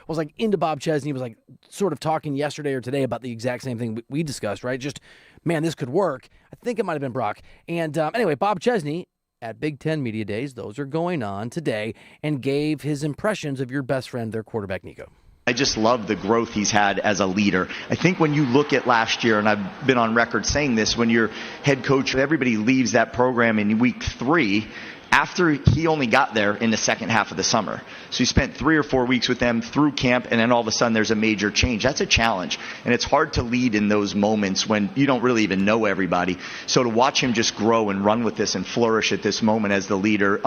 was like into Bob Chesney. He was like sort of talking yesterday or today about the exact same thing we discussed, right? Just, man, this could work. I think it might have been Brock. And anyway, Bob Chesney, at Big Ten Media Days, those are going on today, and gave his impressions of your best friend, their quarterback, Nico. I just love the growth he's had as a leader. I think when you look at last year, and I've been on record saying this, when your head coach, everybody leaves that program in week 3, after he only got there in the second half of the summer. So he spent 3 or 4 weeks with them through camp, and then all of a sudden there's a major change. That's a challenge. And it's hard to lead in those moments when you don't really even know everybody. So to watch him just grow and run with this and flourish at this moment as the leader,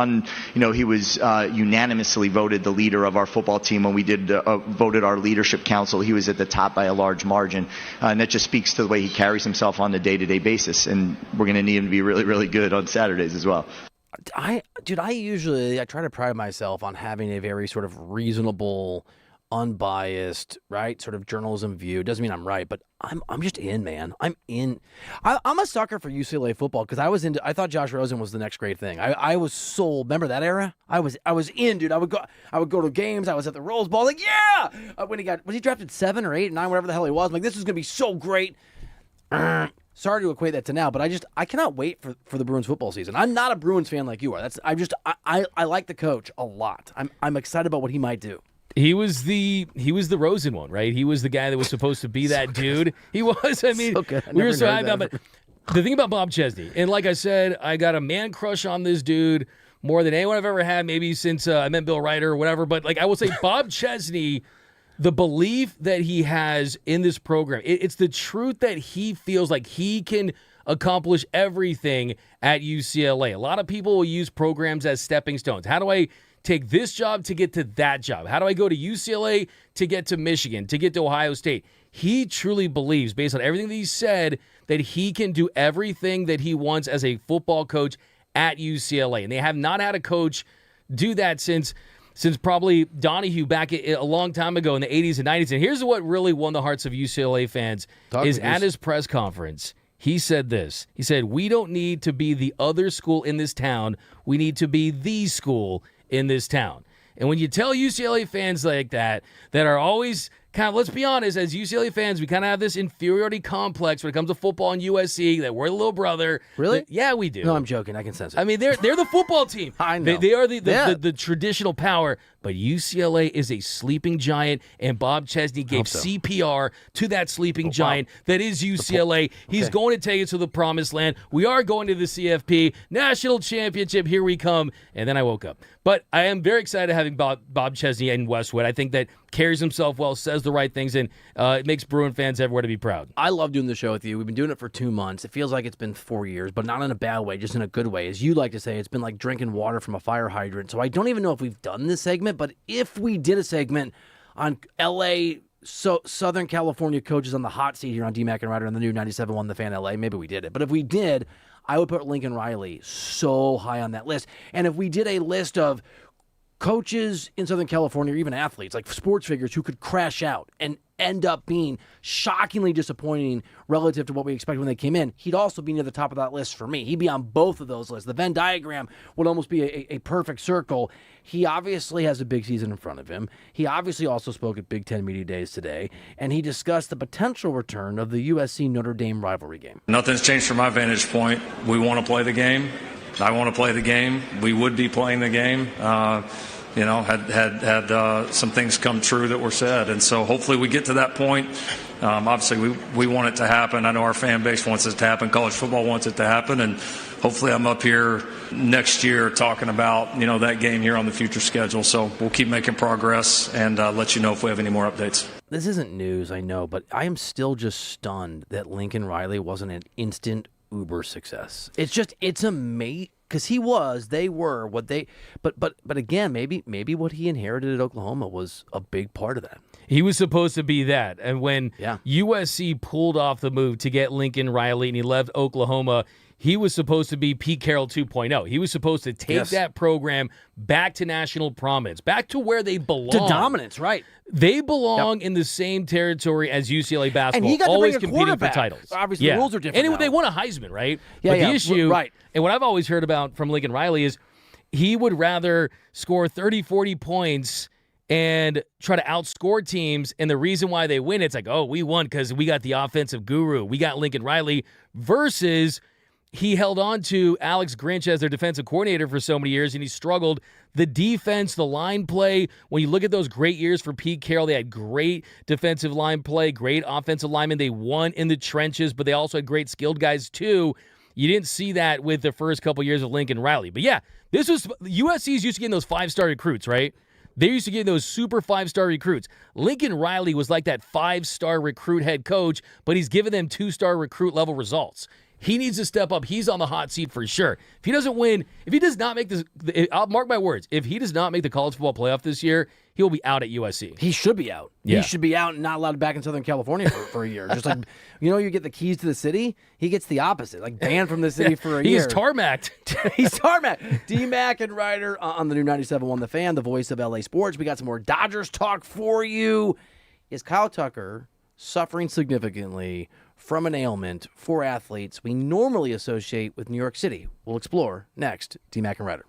he was unanimously voted the leader of our football team when we did voted our leadership council. He was at the top by a large margin. And that just speaks to the way he carries himself on a day-to-day basis. And we're going to need him to be really, really good on Saturdays as well. I try to pride myself on having a very sort of reasonable, unbiased, right, sort of journalism view. It doesn't mean I'm right, but I'm just in, man. I'm in. I'm a sucker for UCLA football because I thought Josh Rosen was the next great thing. I was sold. Remember that era? I was in, dude. I would go to games. I was at the Rose Bowl. Like, yeah. When was he drafted 7 or 8 or 9, whatever the hell he was? I'm like, this is gonna be so great. Sorry to equate that to now, but I cannot wait for the Bruins football season. I'm not a Bruins fan like you are. I like the coach a lot. I'm excited about what he might do. He was the Rosen one, right? He was the guy that was supposed to be that dude. He was. I mean, we were so happy about it. The thing about Bob Chesney, and like I said, I got a man crush on this dude more than anyone I've ever had, maybe since I met Bill Reiter or whatever. But like I will say, Bob Chesney. The belief that he has in this program, it's the truth that he feels like he can accomplish everything at UCLA. A lot of people will use programs as stepping stones. How do I take this job to get to that job? How do I go to UCLA to get to Michigan, to get to Ohio State? He truly believes, based on everything that he said, that he can do everything that he wants as a football coach at UCLA. And they have not had a coach do that since probably Donahue back a long time ago in the 80s and 90s. And here's what really won the hearts of UCLA fans is at his press conference, he said this. He said, we don't need to be the other school in this town. We need to be the school in this town. And when you tell UCLA fans like that are always kind of, let's be honest, as UCLA fans, we kind of have this inferiority complex when it comes to football and USC, that we're the little brother. Really? Yeah, we do. No, I'm joking. I can sense it. I mean, they're the football team. I know. They are the traditional power, but UCLA is a sleeping giant, and Bob Chesney gave CPR to that sleeping giant that is UCLA. He's going to take us to the promised land. We are going to the CFP National Championship. Here we come. And then I woke up. But I am very excited having Bob Chesney in Westwood. I think that carries himself well, says the right things, and it makes Bruin fans everywhere to be proud. I love doing the show with you. We've been doing it for 2 months. It feels like it's been 4 years, but not in a bad way, just in a good way. As you like to say, it's been like drinking water from a fire hydrant. So I don't even know if we've done this segment, but if we did a segment on L.A., Southern California coaches on the hot seat here on DMAC and Reiter on the new 97.1 The Fan LA, maybe we did it. But if we did, I would put Lincoln Riley so high on that list. And if we did a list of coaches in Southern California, or even athletes, like sports figures who could crash out and end up being shockingly disappointing relative to what we expected when they came in, he'd also be near the top of that list for me. He'd be on both of those lists. The Venn diagram would almost be a perfect circle. He obviously has a big season in front of him. He obviously also spoke at Big Ten Media Days today, and he discussed the potential return of the USC-Notre Dame rivalry game. Nothing's changed from my vantage point. We want to play the game. I want to play the game. We would be playing the game. Had some things come true that were said. And so hopefully we get to that point. Obviously, we want it to happen. I know our fan base wants it to happen. College football wants it to happen. And hopefully I'm up here next year talking about, that game here on the future schedule. So we'll keep making progress and let you know if we have any more updates. This isn't news, I know, but I am still just stunned that Lincoln Riley wasn't an instant uber success. It's amazing. Because they were what they, but again, maybe what he inherited at Oklahoma was a big part of that. He was supposed to be that, and when USC pulled off the move to get Lincoln Riley and he left Oklahoma, he was supposed to be Pete Carroll 2.0. He was supposed to take that program back to national prominence, back to where they belong. To dominance, right. They belong in the same territory as UCLA basketball, and he got always to bring a competing for titles. Obviously, the rules are different And now. they won a Heisman, right? Yeah, but the issue, and what I've always heard about from Lincoln Riley is he would rather score 30, 40 points and try to outscore teams, and the reason why they win, it's like, oh, we won because we got the offensive guru. We got Lincoln Riley, versus he held on to Alex Grinch as their defensive coordinator for so many years, and he struggled. The defense, the line play, when you look at those great years for Pete Carroll, they had great defensive line play, great offensive linemen. They won in the trenches, but they also had great skilled guys too. You didn't see that with the first couple years of Lincoln Riley. But yeah, USC's used to getting those 5-star recruits, right? They used to get those super 5-star recruits. Lincoln Riley was like that 5-star recruit head coach, but he's given them 2-star recruit level results. He needs to step up. He's on the hot seat for sure. If he doesn't win, if he does not make this, I'll mark my words, if he does not make the college football playoff this year, he'll be out at USC. He should be out. Yeah. He should be out and not allowed back in Southern California for a year. Just like, you get the keys to the city, he gets the opposite, like banned from the city for a year. He's tarmacked. He's tarmacked. D-Mac and Reiter on the new 97.1 The Fan, the voice of LA Sports. We got some more Dodgers talk for you. Is Kyle Tucker suffering significantly from an ailment for athletes we normally associate with New York City? We'll explore next. D-Mac and Reiter.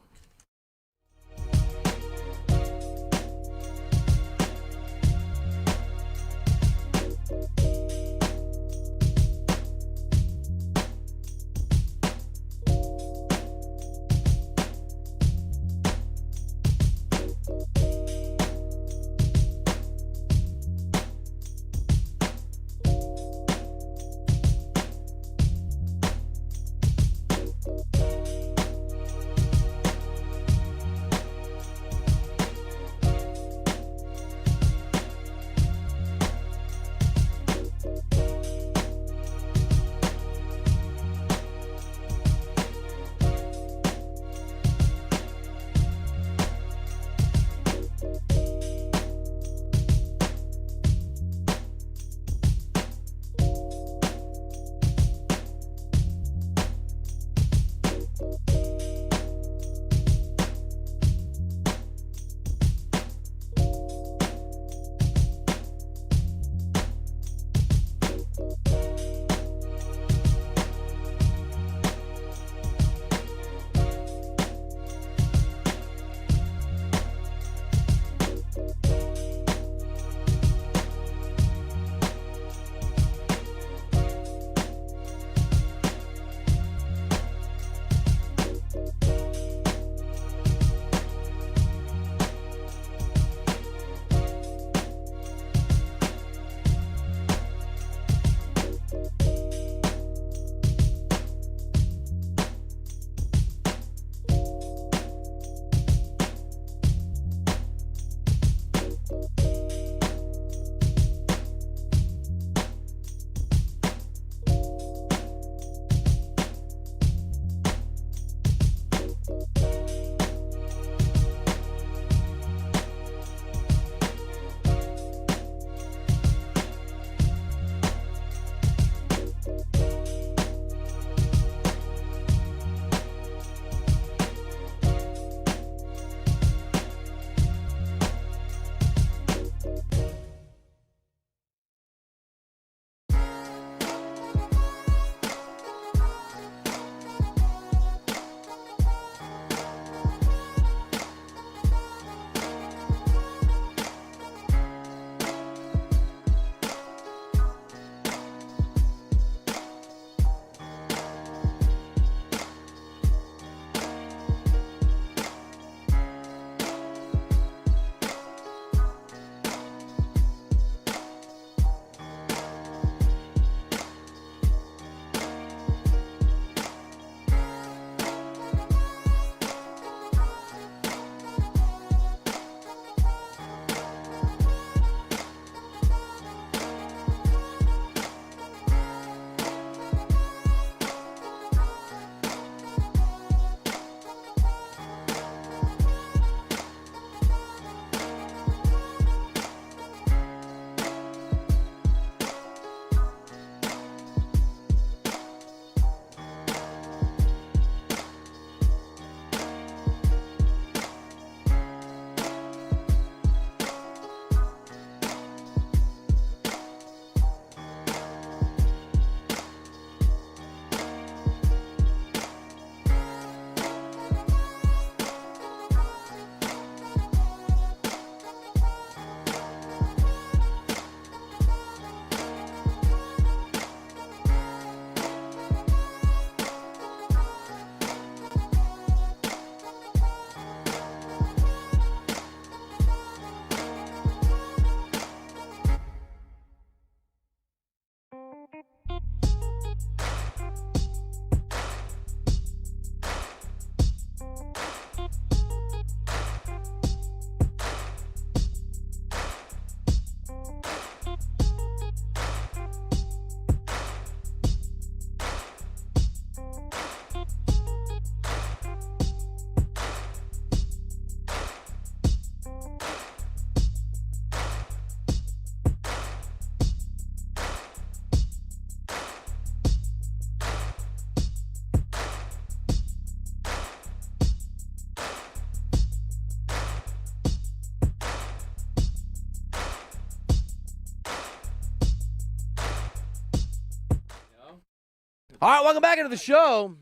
All right, welcome back into the show.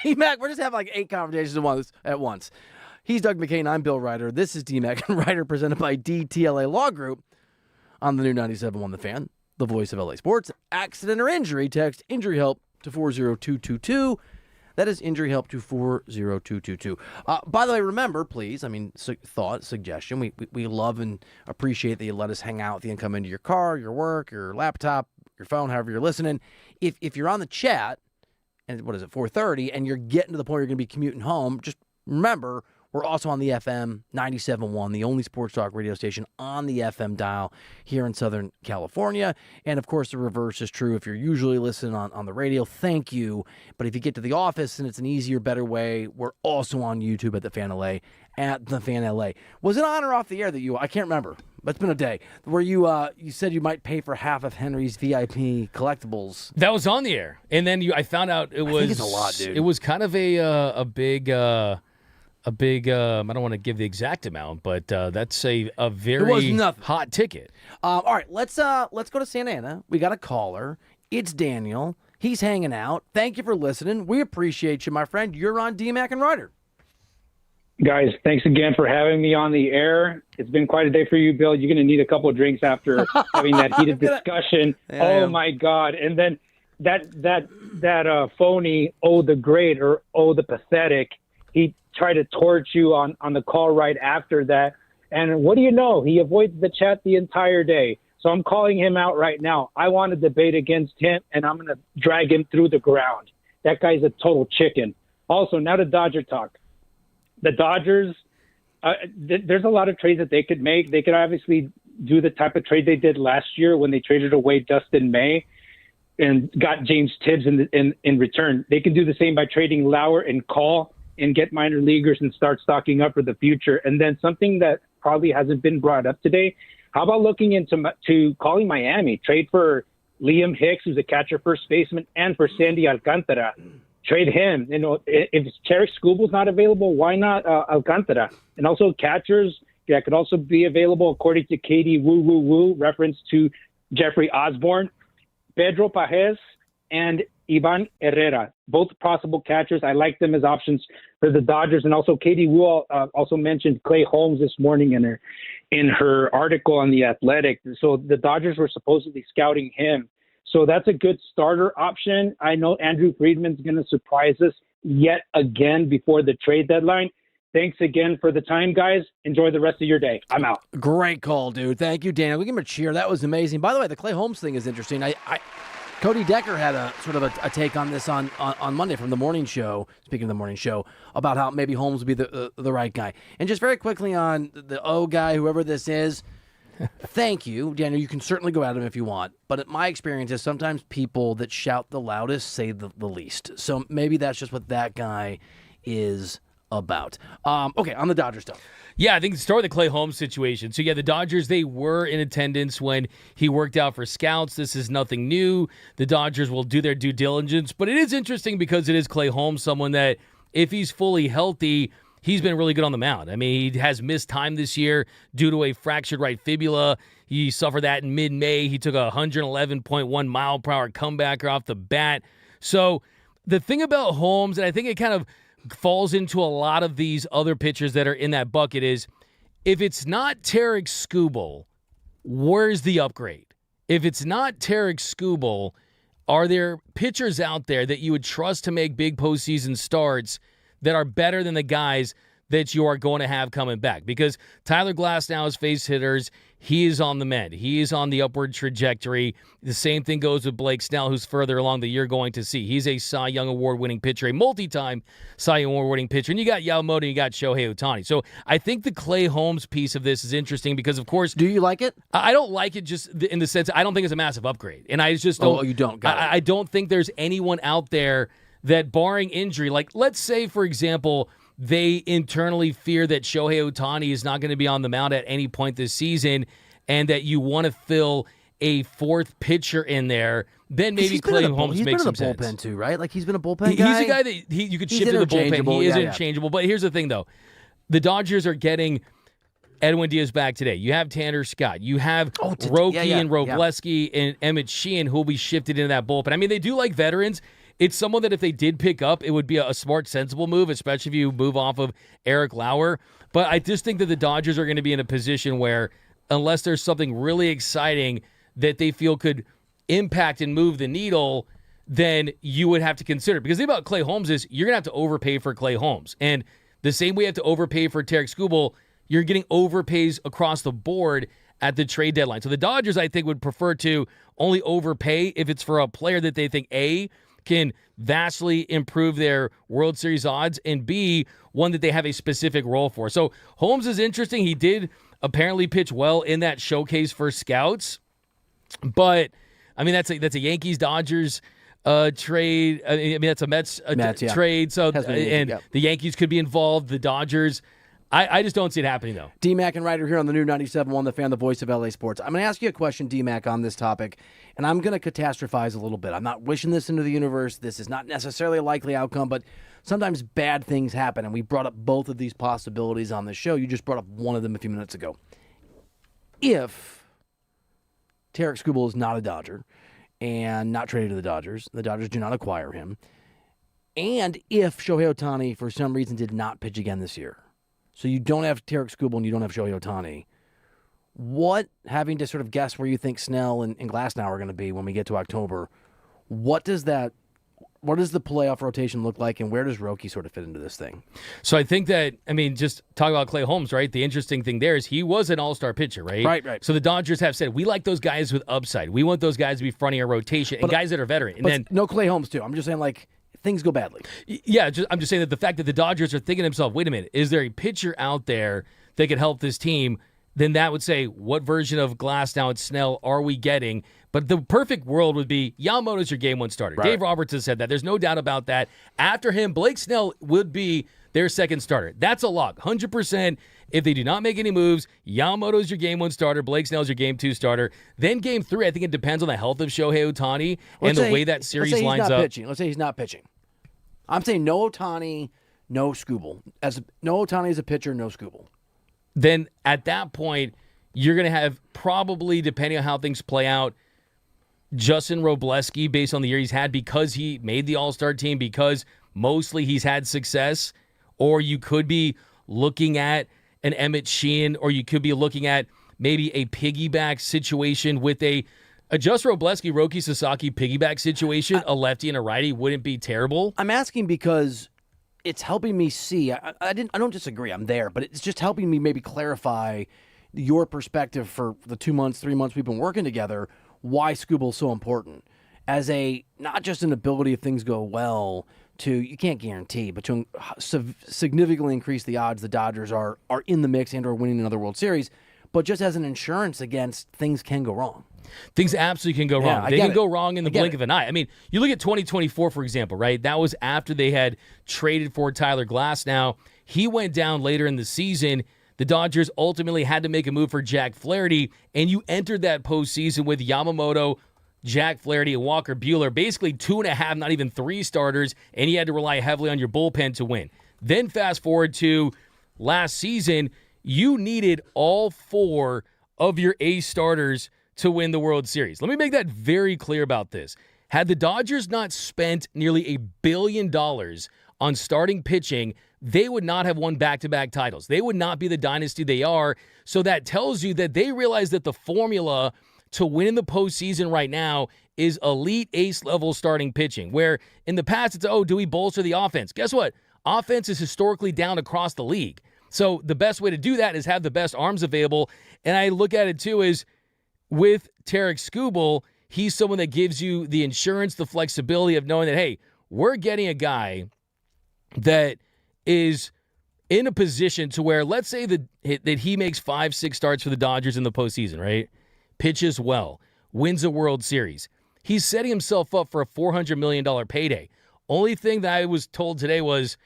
D-Mac, we're just having like 8 conversations at once. He's Doug McCain. I'm Bill Reiter. This is D-Mac and Reiter, presented by DTLA Law Group on the new 97.1 The Fan, the voice of LA Sports. Accident or injury, text injury help to 40222. That is injury help to 40222. By the way, remember, please, suggestion. We love and appreciate that you let us hang out with you and come into your car, your work, your laptop, your phone, however you're listening. If you're on the chat, and what is it, 4:30, and you're getting to the point where you're going to be commuting home, just remember, we're also on the FM 97.1, the only sports talk radio station on the FM dial here in Southern California. And, of course, the reverse is true. If you're usually listening on the radio, thank you. But if you get to the office and it's an easier, better way, we're also on YouTube at The Fan LA, at The Fan LA. Was it on or off the air that I can't remember, but it's been a day, where you said you might pay for half of Henry's VIP collectibles? That was on the air. And then I found out it was... I think it's a lot, dude. It was kind of a big... I don't want to give the exact amount, but that's a very hot ticket. All right, let's go to Santa Ana. We got a caller. It's Daniel. He's hanging out. Thank you for listening. We appreciate you, my friend. You're on D-Mac and Reiter. Guys, thanks again for having me on the air. It's been quite a day for you, Bill. You're going to need a couple of drinks after having that heated discussion. Oh, my God. And then that phony, the great or the pathetic, he tried to torch you on the call right after that. And what do you know? He avoids the chat the entire day. So I'm calling him out right now. I want to debate against him, and I'm going to drag him through the ground. That guy's a total chicken. Also, now to Dodger talk. The Dodgers, there's a lot of trades that they could make. They could obviously do the type of trade they did last year when they traded away Dustin May and got James Tibbs in return. They can do the same by trading Lauer and Call and get minor leaguers and start stocking up for the future. And then something that probably hasn't been brought up today, how about looking into calling Miami, trade for Liam Hicks, who's a catcher, first baseman, and for Sandy Alcantara. Trade him. You know, if Tarek Skubal's not available, why not Alcantara? And also catchers that could also be available, according to Katie Woo, reference to Jeffrey Osborne, Pedro Pajes, and Ivan Herrera, both possible catchers. I like them as options for the Dodgers. And also Katie Wu also mentioned Clay Holmes this morning in her article on The Athletic. So the Dodgers were supposedly scouting him. So that's a good starter option. I know Andrew Friedman's going to surprise us yet again before the trade deadline. Thanks again for the time, guys. Enjoy the rest of your day. I'm out. Great call, dude. Thank you, Daniel. We give him a cheer. That was amazing. By the way, the Clay Holmes thing is interesting. Cody Decker had a sort of a take on this on Monday from the morning show, speaking of the morning show, about how maybe Holmes would be the right guy. And just very quickly on the guy, whoever this is, thank you, Daniel. You can certainly go at him if you want. But my experience is sometimes people that shout the loudest say the least. So maybe that's just what that guy is about. Okay, on the Dodgers stuff. Yeah, I think start with the Clay Holmes situation. So, yeah, the Dodgers, they were in attendance when he worked out for scouts. This is nothing new. The Dodgers will do their due diligence. But it is interesting because it is Clay Holmes, someone that, if he's fully healthy, he's been really good on the mound. I mean, he has missed time this year due to a fractured right fibula. He suffered that in mid-May. He took a 111.1 mile per hour comebacker off the bat. So the thing about Holmes, and I think it kind of falls into a lot of these other pitchers that are in that bucket, is if it's not Tarek Skubal, where's the upgrade? If it's not Tarek Skubal, are there pitchers out there that you would trust to make big postseason starts that are better than the guys that you are going to have coming back? Because Tyler Glasnow is face hitters. He is on the mend. He is on the upward trajectory. The same thing goes with Blake Snell, who's further along that you're going to see. He's a Cy Young Award-winning pitcher, a multi-time Cy Young Award-winning pitcher. And you got Yamamoto and you got Shohei Ohtani. So I think the Clay Holmes piece of this is interesting because, of course... Do you like it? I don't like it just in the sense, I don't think it's a massive upgrade. And I just don't... Oh, you don't? Got it. I don't think there's anyone out there that, barring injury, like let's say, for example... they internally fear that Shohei Ohtani is not going to be on the mound at any point this season and that you want to fill a fourth pitcher in there, then maybe Clay Holmes makes some sense. He's been in the bullpen too, right? Like he's been a bullpen guy? He's a guy that you could shift to the bullpen. He is interchangeable. But here's the thing, though. The Dodgers are getting Edwin Diaz back today. You have Tanner Scott. You have Roki and Robleski and Emmett Sheehan who will be shifted into that bullpen. I mean, they do like veterans. it's someone that if they did pick up, it would be a smart, sensible move, especially if you move off of Eric Lauer. But I just think that the Dodgers are going to be in a position where, unless there's something really exciting that they feel could impact and move the needle, then you would have to consider. Because the thing about Clay Holmes is you're going to have to overpay for Clay Holmes. And the same way you have to overpay for Tarek Skubal, you're getting overpays across the board at the trade deadline. So the Dodgers, I think, would prefer to only overpay if it's for a player that they think, A, can vastly improve their World Series odds, and B, one that they have a specific role for. So Holmes is interesting. He did apparently pitch well in that showcase for scouts. But, I mean, that's a Yankees-Dodgers trade. I mean, that's a Mets trade. So, the Yankees could be involved, the Dodgers. I just don't see it happening, though. D-Mac and Reiter here on the new 97.1 The Fan, the voice of LA Sports. I'm going to ask you a question, D-Mac, on this topic, and I'm going to catastrophize a little bit. I'm not wishing this into the universe. This is not necessarily a likely outcome, but sometimes bad things happen, and we brought up both of these possibilities on the show. You just brought up one of them a few minutes ago. If Tarek Skubal is not a Dodger and not traded to the Dodgers do not acquire him, and if Shohei Ohtani, for some reason, did not pitch again this year, so you don't have Tarek Skubal and you don't have Shohei Ohtani, what, having to sort of guess where you think Snell and Glasnow are going to be when we get to October, what does the playoff rotation look like, and where does Roki sort of fit into this thing? So I think that, I mean, just talk about Clay Holmes, right? The interesting thing there is he was an all-star pitcher, right? Right. So the Dodgers have said, we like those guys with upside. We want those guys to be fronting our rotation, and guys that are veteran. And then no Clay Holmes, too. I'm just saying, like, things go badly. Yeah, I'm just saying that the fact that the Dodgers are thinking to themselves, wait a minute, is there a pitcher out there that could help this team? Then that would say, what version of Glasnow and Snell are we getting? But the perfect world would be Yamamoto's your game one starter. Right. Dave Roberts has said that. There's no doubt about that. After him, Blake Snell would be their second starter. That's a lock. 100%. If they do not make any moves, Yamamoto's your game one starter. Blake Snell's your game two starter. Then game three, I think it depends on the health of Shohei Ohtani and the way that series lines up. Let's say he's not pitching. I'm saying no Ohtani, no Skubal. No Ohtani as a pitcher, no Skubal. Then at that point, you're going to have probably, depending on how things play out, Justin Robleski, based on the year he's had, because he made the All-Star team, because mostly he's had success. Or you could be looking at an Emmett Sheehan, or you could be looking at maybe a piggyback situation with a Justin Robleski, Roki Sasaki piggyback situation, a lefty and a righty wouldn't be terrible. I'm asking because it's helping me see. I don't disagree. I'm there, but it's just helping me maybe clarify your perspective for the 2 months, 3 months we've been working together. Why Skubal's so important as not just an ability if things go well to, you can't guarantee, but to significantly increase the odds the Dodgers are in the mix and are winning another World Series, but just as an insurance against things can go wrong. Things absolutely can go wrong. They can go wrong in the blink of an eye. I mean, you look at 2024, for example, right? That was after they had traded for Tyler Glasnow. He went down later in the season. The Dodgers ultimately had to make a move for Jack Flaherty, and you entered that postseason with Yamamoto, Jack Flaherty, and Walker Buehler, basically 2.5, not even 3 starters, and you had to rely heavily on your bullpen to win. Then fast forward to last season, you needed all 4 of your ace starters to win the World Series. Let me make that very clear about this. Had the Dodgers not spent nearly $1 billion on starting pitching, they would not have won back-to-back titles. They would not be the dynasty they are. So that tells you that they realize that the formula to win in the postseason right now is elite ace-level starting pitching, where in the past it's, do we bolster the offense? Guess what? Offense is historically down across the league. So the best way to do that is have the best arms available. And I look at it, too, as with Tarek Skubal, he's someone that gives you the insurance, the flexibility of knowing that, hey, we're getting a guy that is in a position to where, let's say that he makes 5-6 starts for the Dodgers in the postseason, right? Pitches well, wins a World Series. He's setting himself up for a $400 million payday. Only thing that I was told today was,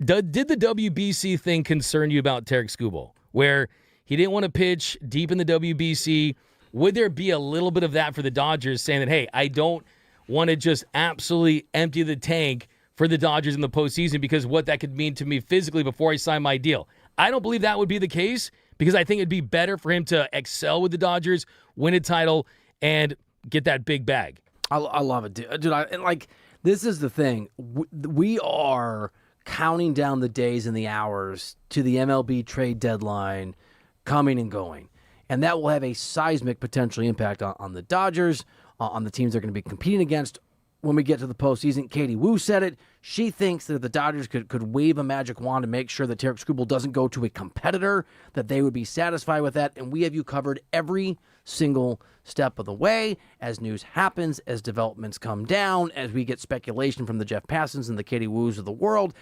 did the WBC thing concern you about Tarek Skubal, where he didn't want to pitch deep in the WBC? Would there be a little bit of that for the Dodgers, saying that, hey, I don't want to just absolutely empty the tank for the Dodgers in the postseason because what that could mean to me physically before I sign my deal? I don't believe that would be the case, because I think it'd be better for him to excel with the Dodgers, win a title, and get that big bag. I love it, dude. This is the thing. We are counting down the days and the hours to the MLB trade deadline coming and going. And that will have a seismic potential impact on the Dodgers, on the teams they're going to be competing against when we get to the postseason. Katie Woo said it. She thinks that if the Dodgers could wave a magic wand to make sure that Tarek Skubal doesn't go to a competitor, that they would be satisfied with that. And we have you covered every single step of the way as news happens, as developments come down, as we get speculation from the Jeff Passons and the Katie Woos of the world.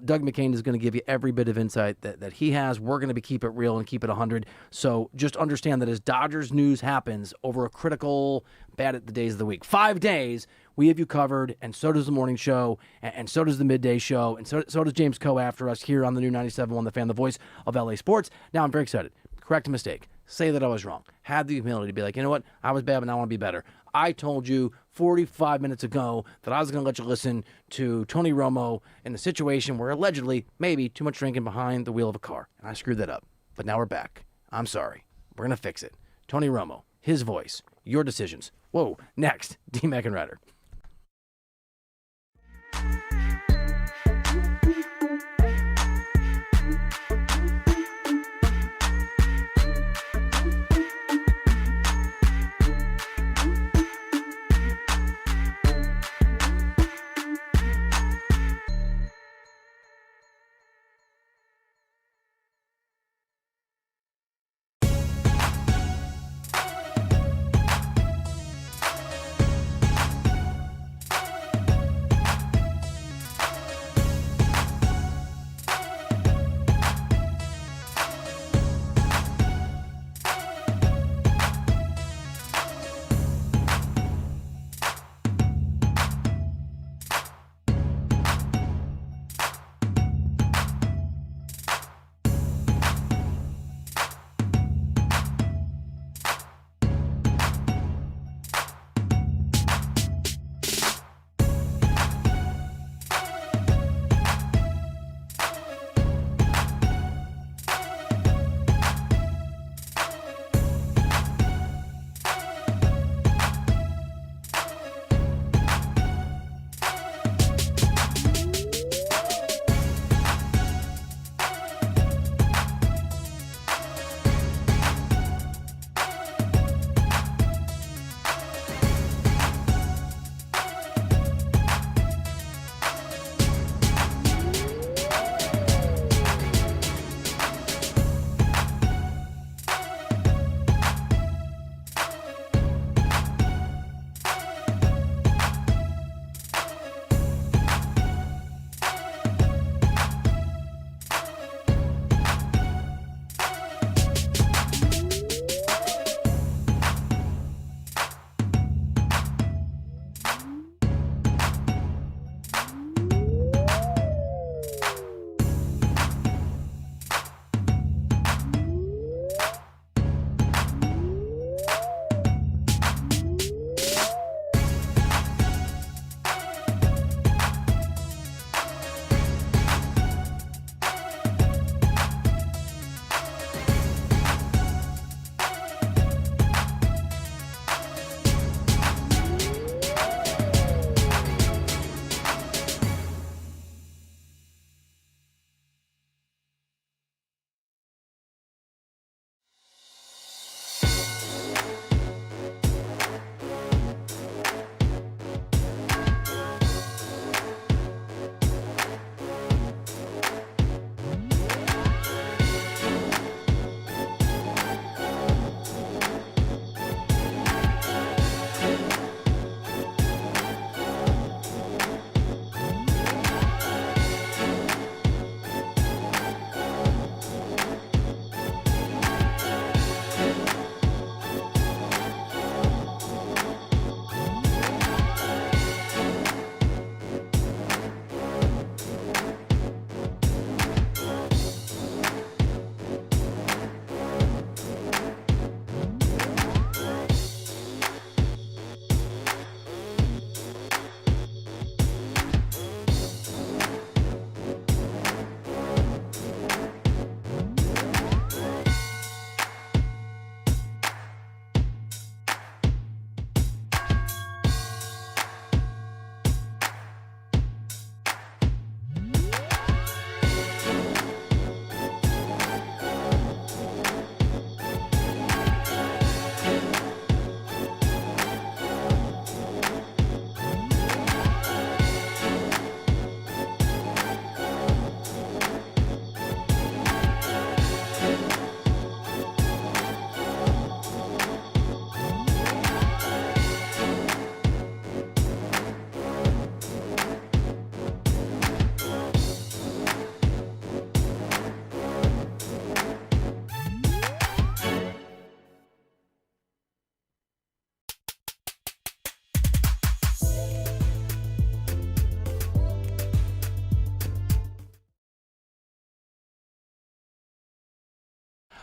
Doug McCain is going to give you every bit of insight that he has. We're going to keep it real and keep it 100. So just understand that as Dodgers news happens over a critical, bad at the days of the week, 5 days, we have you covered, and so does the morning show, and so does the midday show, and so does James Coe after us here on the new 97.1 The Fan, the voice of LA Sports. Now I'm very excited. Correct a mistake. Say that I was wrong. Have the humility to be like, you know what? I was bad, but now I want to be better. I told you 45 minutes ago that I was going to let you listen to Tony Romo in a situation where allegedly, maybe, too much drinking behind the wheel of a car. And I screwed that up. But now we're back. I'm sorry. We're going to fix it. Tony Romo, his voice, your decisions. Whoa. Next, D-Mac and Reiter.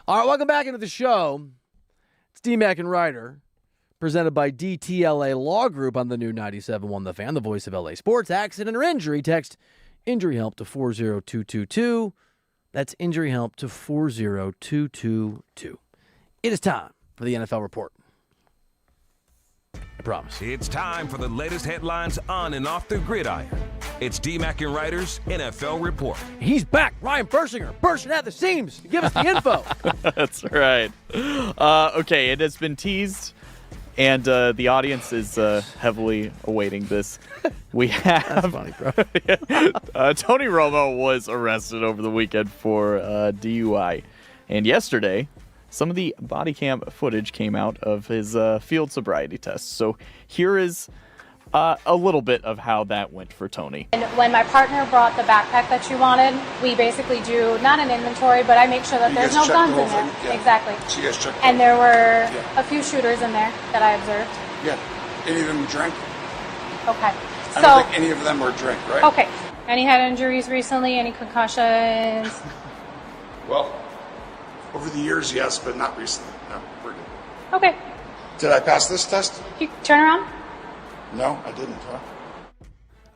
All right, welcome back into the show. It's D-Mac and Reiter, presented by DTLA Law Group on the new 97.1 The Fan, the voice of LA sports. Accident or injury, text injury help to 40222. That's injury help to 40222. It is time for the NFL report. I promise. It's time for the latest headlines on and off the gridiron. It's D-Mac and Reiter's NFL report. He's back. Ryan Bersinger, bursting at the seams to give us the info. That's right. Okay, it has been teased, and the audience is heavily awaiting this. We have... That's funny, bro. Tony Romo was arrested over the weekend for DUI. And yesterday, some of the body cam footage came out of his field sobriety test. So here is a little bit of how that went for Tony. And when my partner brought the backpack that you wanted, we basically do not an inventory, but I make sure that there's no guns in there. Yeah. Exactly. So you guys checked and there were a few shooters in there that I observed. Yeah. Any of them drink? Okay. I don't think any of them were drink, right? Okay. Any head injuries recently? Any concussions? Well, over the years, yes, but not recently. No, we're good. Okay. Did I pass this test? You turn around. No, I didn't. Huh?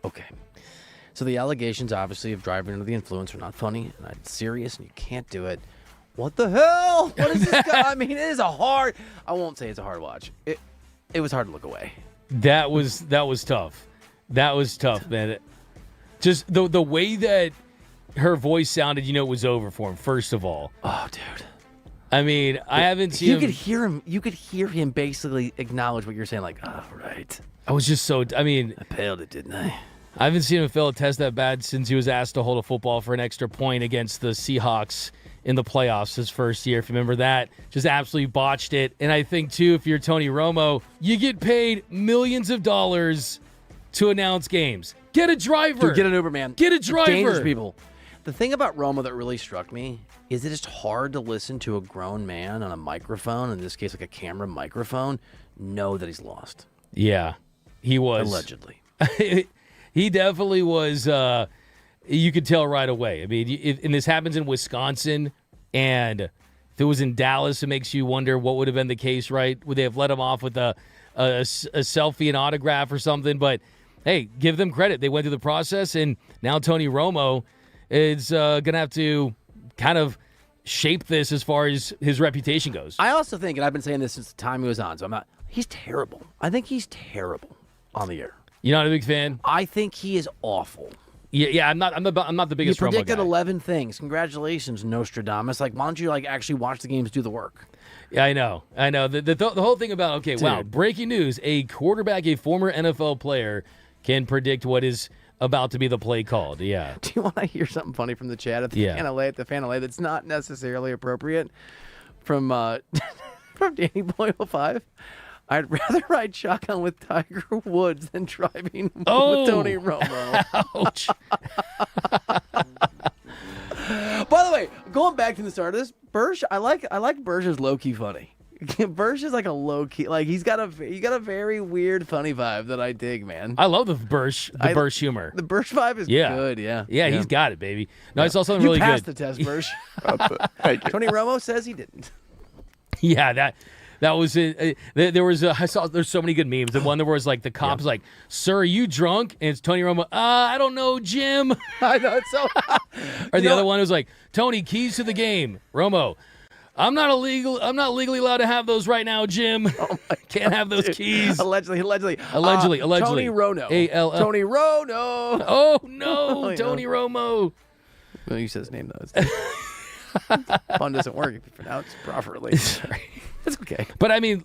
Okay. So the allegations, obviously, of driving under the influence are not funny, and it's serious, and you can't do it. What the hell? What is this guy? I mean, it is a hard... I won't say it's a hard watch. It was hard to look away. That was tough. That was tough, man. Just the way that her voice sounded, it was over for him, first of all. Oh, dude. I mean, I haven't seen him. You could hear him basically acknowledge what you're saying, like, oh, right. I was just so... I mean... I paled it, didn't I? I haven't seen him fail a test that bad since he was asked to hold a football for an extra point against the Seahawks in the playoffs his first year. If you remember that, just absolutely botched it. And I think, too, if you're Tony Romo, you get paid millions of dollars to announce games. Get a driver. Dude, get an Uber, man. Get a driver. Dangerous people. The thing about Romo that really struck me is that it's hard to listen to a grown man on a microphone, in this case, like a camera microphone, know that he's lost. Yeah, he was. Allegedly. He definitely was. You could tell right away. I mean, and this happens in Wisconsin, and if it was in Dallas, it makes you wonder what would have been the case, right? Would they have let him off with a selfie and autograph or something? But, hey, give them credit. They went through the process, and now Tony Romo is going to have to kind of shape this as far as his reputation goes. I also think, and I've been saying this since the time he was on, so he's terrible. I think he's terrible on the air. You're not a big fan? I think he is awful. Yeah, I'm not the biggest Romo guy. You predicted 11 things. Congratulations, Nostradamus. Like, why don't you actually watch the games, do the work? Yeah, I know. The whole thing about, okay, wow, breaking news, a quarterback, a former NFL player, can predict what is about to be the play called. Yeah. Do you want to hear something funny from the chat at the fan LA that's not necessarily appropriate? From Danny Boy 05? I'd rather ride shotgun with Tiger Woods than driving with Tony Romo. Ouch. By the way, going back to the start of this, Bursch, I like Bursch as low key funny. Bursch is like a low key, like you got a very weird funny vibe that I dig, man. I love the Bursch humor. The Bursch vibe is good. Yeah, he's got it, baby. No, I saw something really good. You passed the test, Bursch. Tony Romo says he didn't. Yeah, that was it. There's so many good memes. The one that was like the cops like, "Sir, are you drunk?" And it's Tony Romo. I don't know, Jim. I know it's so. Or the other one was like, "Tony, keys to the game." Romo, I'm not legally allowed to have those right now, Jim. Oh my Can't have those keys. Allegedly. Allegedly. Tony Rono. A-L-L. Tony Rono. Oh no, Tony Romo. Well, you said his name though. Pun doesn't work if you pronounce it properly. Sorry. It's okay. But I mean,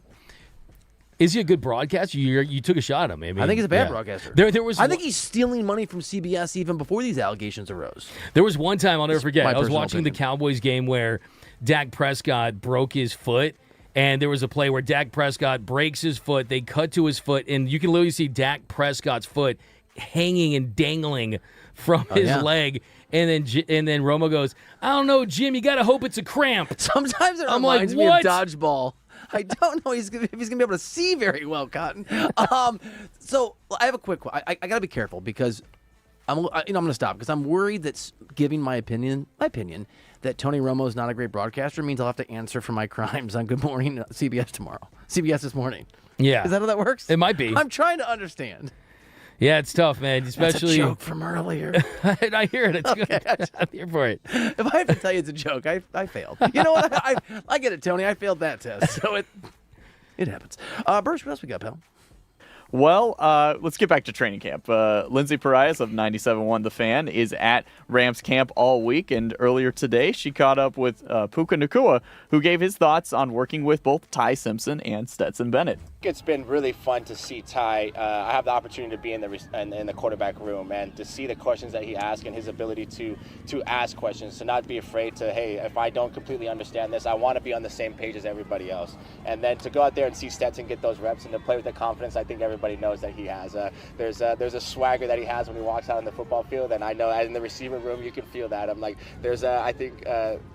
is he a good broadcaster? You took a shot at him. I think he's a bad broadcaster. I think he's stealing money from CBS even before these allegations arose. There was one time I'll never forget. I was watching the Cowboys game where Dak Prescott broke his foot, and there was a play where Dak Prescott breaks his foot. They cut to his foot, and you can literally see Dak Prescott's foot hanging and dangling from his leg. And then Romo goes, "I don't know, Jim. You gotta hope it's a cramp." Sometimes it reminds me of dodgeball. I don't know if he's gonna be able to see very well, Cotton. So I have a quick. I gotta be careful because I'm going to stop because I'm worried that giving my opinion that Tony Romo is not a great broadcaster means I'll have to answer for my crimes on Good Morning CBS this morning. Yeah. Is that how that works? It might be. I'm trying to understand. Yeah, it's tough, man. Especially That's a joke from earlier. I hear it. It's good. I'm here for it. If I have to tell you it's a joke, I failed. You know what? I get it, Tony. I failed that test, so it happens. Bursch, what else we got, pal? Well, let's get back to training camp. Lindsay Parias of 97.1 The Fan is at Rams camp all week, and earlier today she caught up with Puka Nacua, who gave his thoughts on working with both Ty Simpson and Stetson Bennett. It's been really fun to see Ty. I have the opportunity to be in the quarterback room and to see the questions that he asks and his ability to ask questions, to not be afraid to, hey, if I don't completely understand this, I want to be on the same page as everybody else. And then to go out there and see Stetson get those reps and to play with the confidence I think everybody knows that he has. There's a swagger that he has when he walks out on the football field, and I know in the receiver room you can feel that. I'm like, there's I think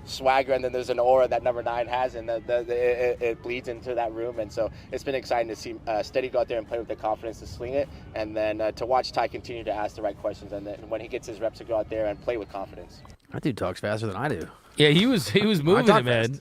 swagger, and then there's an aura that number 9 has, and it bleeds into that room. And so it's been exciting to see Steady go out there and play with the confidence to sling it, and then to watch Ty continue to ask the right questions, and then when he gets his reps to go out there and play with confidence. That dude talks faster than I do. Yeah, he was moving it, man.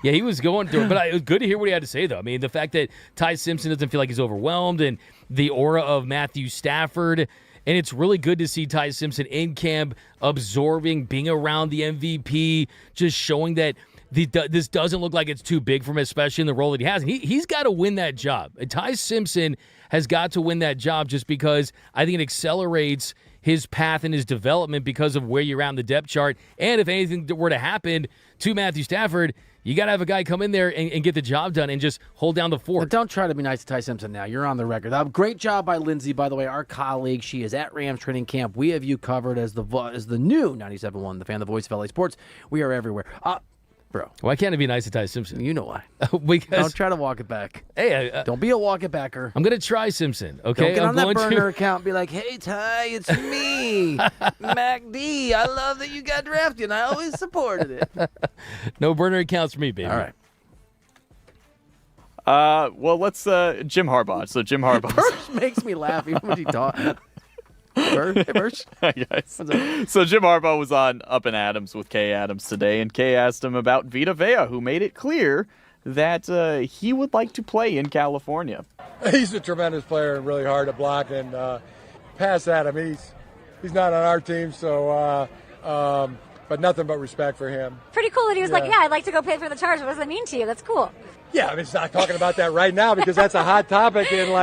Yeah, he was going through it, but it was good to hear what he had to say, though. I mean, the fact that Ty Simpson doesn't feel like he's overwhelmed, and the aura of Matthew Stafford, and it's really good to see Ty Simpson in camp, absorbing, being around the MVP, just showing that this doesn't look like it's too big for him, especially in the role that he has. He's got to win that job. Ty Simpson has got to win that job just because I think it accelerates his path and his development because of where you're at in the depth chart. And if anything were to happen to Matthew Stafford, you got to have a guy come in there and get the job done and just hold down the fort. But don't try to be nice to Ty Simpson now. You're on the record. Great job by Lindsay, by the way, our colleague. She is at Rams training camp. We have you covered as the new 97.1, The Fan, the voice of LA Sports. We are everywhere. Bro. Why can't it be nice to Ty Simpson? You know why. Because don't try to walk it back. Hey, don't be a walk it backer. I'm going to try Simpson, okay? Don't get on that burner account and be like, hey, Ty, it's me, Mac D. I love that you got drafted, and I always supported it. No burner accounts for me, baby. All right. Well, let's Jim Harbaugh. So Jim Harbaugh. Bursch makes me laugh even when he talks. Hey, Bursch. Hi, guys. So Jim Harbaugh was on Up and Adams with Kay Adams today, and Kay asked him about Vita Vea, who made it clear that he would like to play in California. He's a tremendous player and really hard to block. And past that, I mean, he's not on our team, so but nothing but respect for him. Pretty cool that he was like, yeah, I'd like to go play for the Chargers. What does that mean to you? That's cool. Yeah, I mean, it's not talking about that right now because that's a hot topic and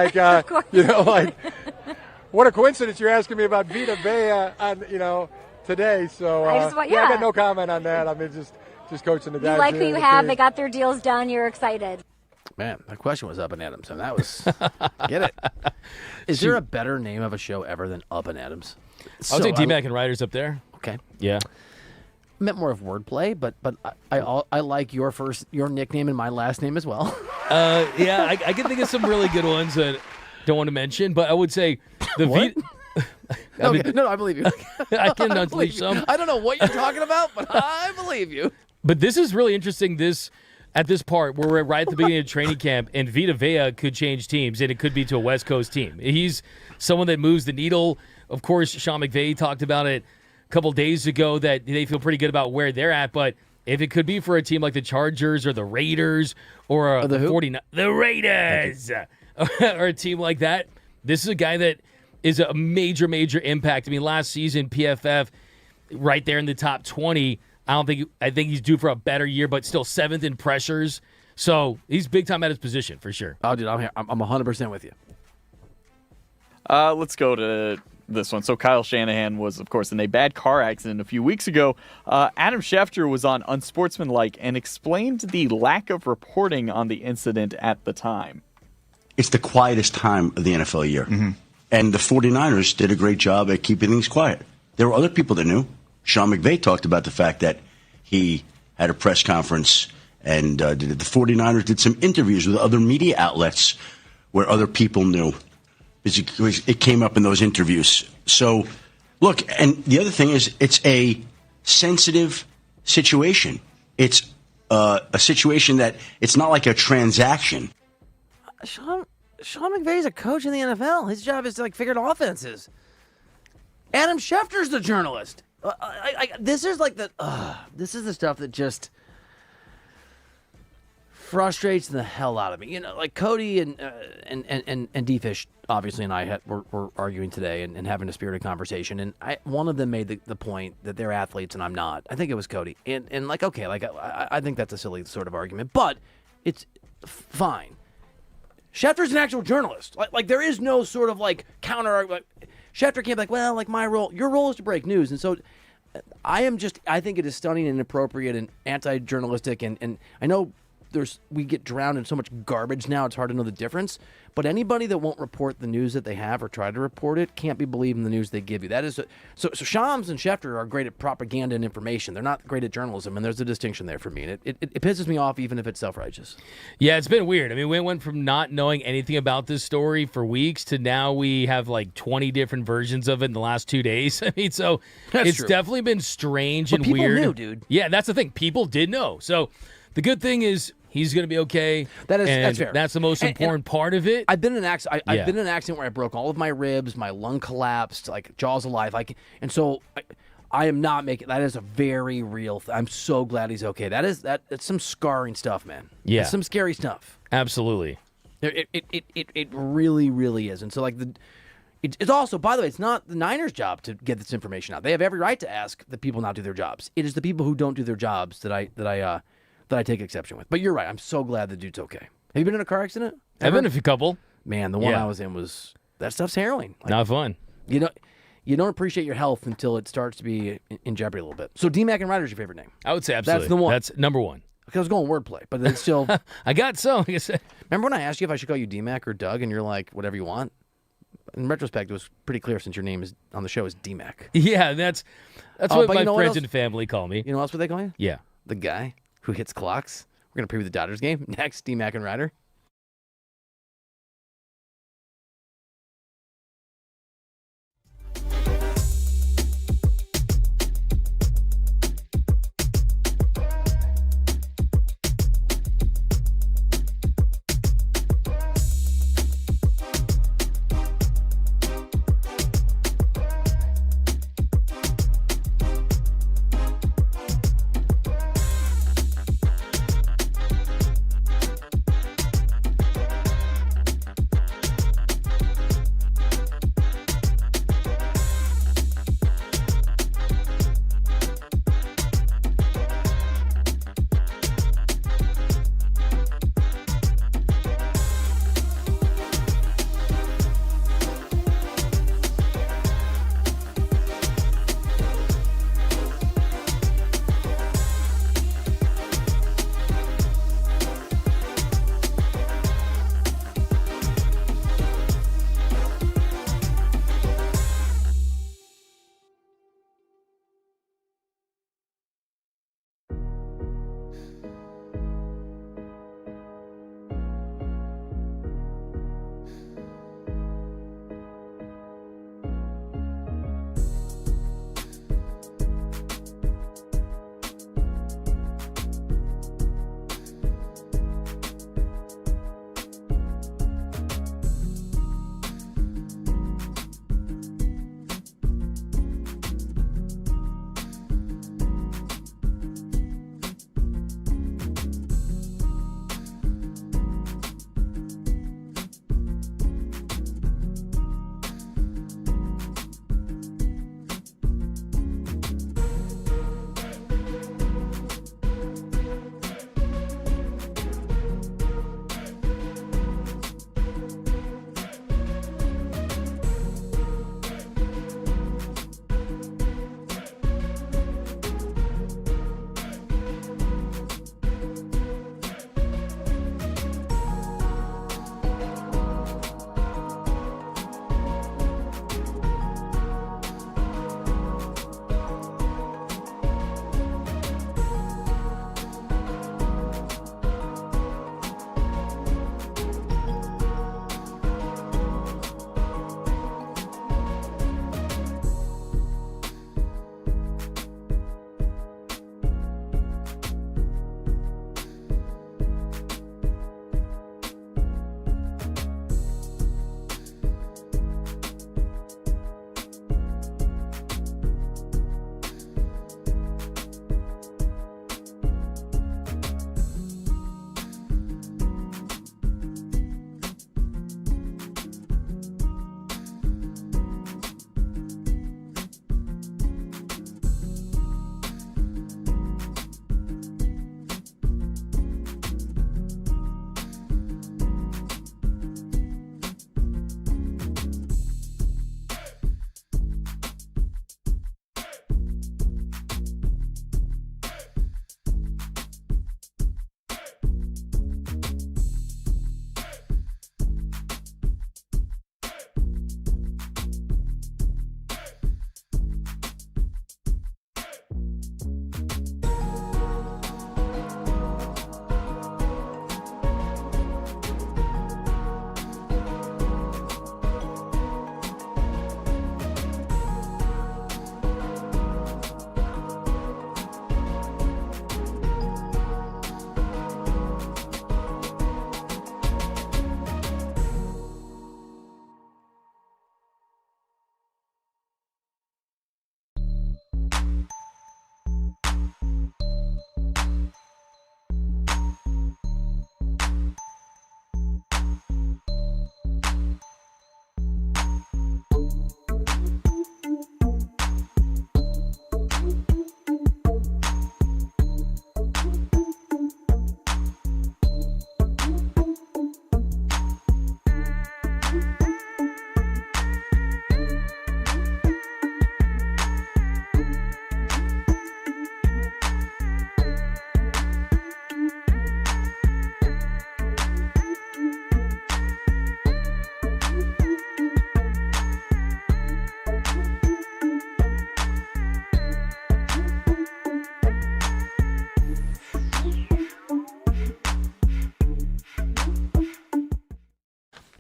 what a coincidence you're asking me about Vita Vea on, today. So I got no comment on that. I mean, just coaching the guys. You like who you have. They got their deals done. You're excited. Man, that question was Up and Adams, and that was get it. Is there a better name of a show ever than Up and Adams? I'll take D-Mac and Reiter's up there. Okay. Yeah. Meant more of wordplay, but I like your nickname and my last name as well. Yeah, I can think of some really good ones that don't want to mention, but I would say the No, I believe you. I can unleash some. I don't know what you're talking about, but I believe you. But this is really interesting. At this part where we're right at the beginning of training camp, and Vita Vea could change teams, and it could be to a West Coast team. He's someone that moves the needle. Of course, Sean McVay talked about it a couple days ago that they feel pretty good about where they're at, but if it could be for a team like the Chargers or the Raiders or the 49ers, the Raiders, or a team like that, this is a guy that is a major, major impact. I mean, last season, PFF, right there in the top 20. I think he's due for a better year, but still 7th in pressures. So he's big time at his position for sure. Oh, dude, I'm here. I'm 100% with you. Let's go to this one. So Kyle Shanahan was, of course, in a bad car accident a few weeks ago. Adam Schefter was on Unsportsmanlike and explained the lack of reporting on the incident at the time. It's the quietest time of the NFL year. Mm-hmm. And the 49ers did a great job at keeping things quiet. There were other people that knew. Sean McVay talked about the fact that he had a press conference and the 49ers did some interviews with other media outlets where other people knew. It came up in those interviews. So, look, and the other thing is it's a sensitive situation. It's a situation that it's not like a transaction. Sean McVay's a coach in the NFL. His job is to figure out offenses. Adam Schefter's the journalist. This is like this is the stuff that just frustrates the hell out of me. You know, like Cody and D-Fish, obviously, and I were arguing today and having a spirited conversation. And one of them made the point that they're athletes and I'm not. I think it was Cody. And like, okay, like I think that's a silly sort of argument, but it's fine. Schefter's an actual journalist. Like there is no sort of like counter argument. Schefter can't be like, well, like your role is to break news. And so I think it is stunning and inappropriate and anti-journalistic. And I know we get drowned in so much garbage now, it's hard to know the difference. But anybody that won't report the news that they have or try to report it can't be believed in the news they give you. That is so Shams and Schefter are great at propaganda and information. They're not great at journalism, and there's a distinction there for me. And it pisses me off even if it's self-righteous. Yeah, it's been weird. I mean, we went from not knowing anything about this story for weeks to now we have like 20 different versions of it in the last 2 days. I mean, so it's definitely been strange and weird. People knew, dude. Yeah, that's the thing. People did know. So the good thing is he's going to be okay. That's fair. That's the most important part of it. I've been in an accident. I've been in an accident where I broke all of my ribs, my lung collapsed, like jaws alive. And so I am not making. That is a very real. I'm so glad he's okay. That's some scarring stuff, man. Yeah, that's some scary stuff. Absolutely. It really, really is. And so like it's also, by the way, it's not the Niners' job to get this information out. They have every right to ask the people not do their jobs. It is the people who don't do their jobs that I take exception with. But you're right. I'm so glad the dude's okay. Have you been in a car accident? I've been in a couple. Man, the one I was in that stuff's harrowing. Like, not fun. You don't appreciate your health until it starts to be in jeopardy a little bit. So D-Mac and Reiter's your favorite name. I would say absolutely. That's the one. That's number one. Okay, I was going wordplay, but it's still. I got so. Like I said. Remember when I asked you if I should call you D-Mac or Doug, and you're like, whatever you want? In retrospect, it was pretty clear since your name is on the show is D-Mac. Yeah, that's what my friends and family call me. You know what else would they call you? Yeah. The guy who hits clocks. We're going to preview the Dodgers game. Next, D-Mac and Reiter.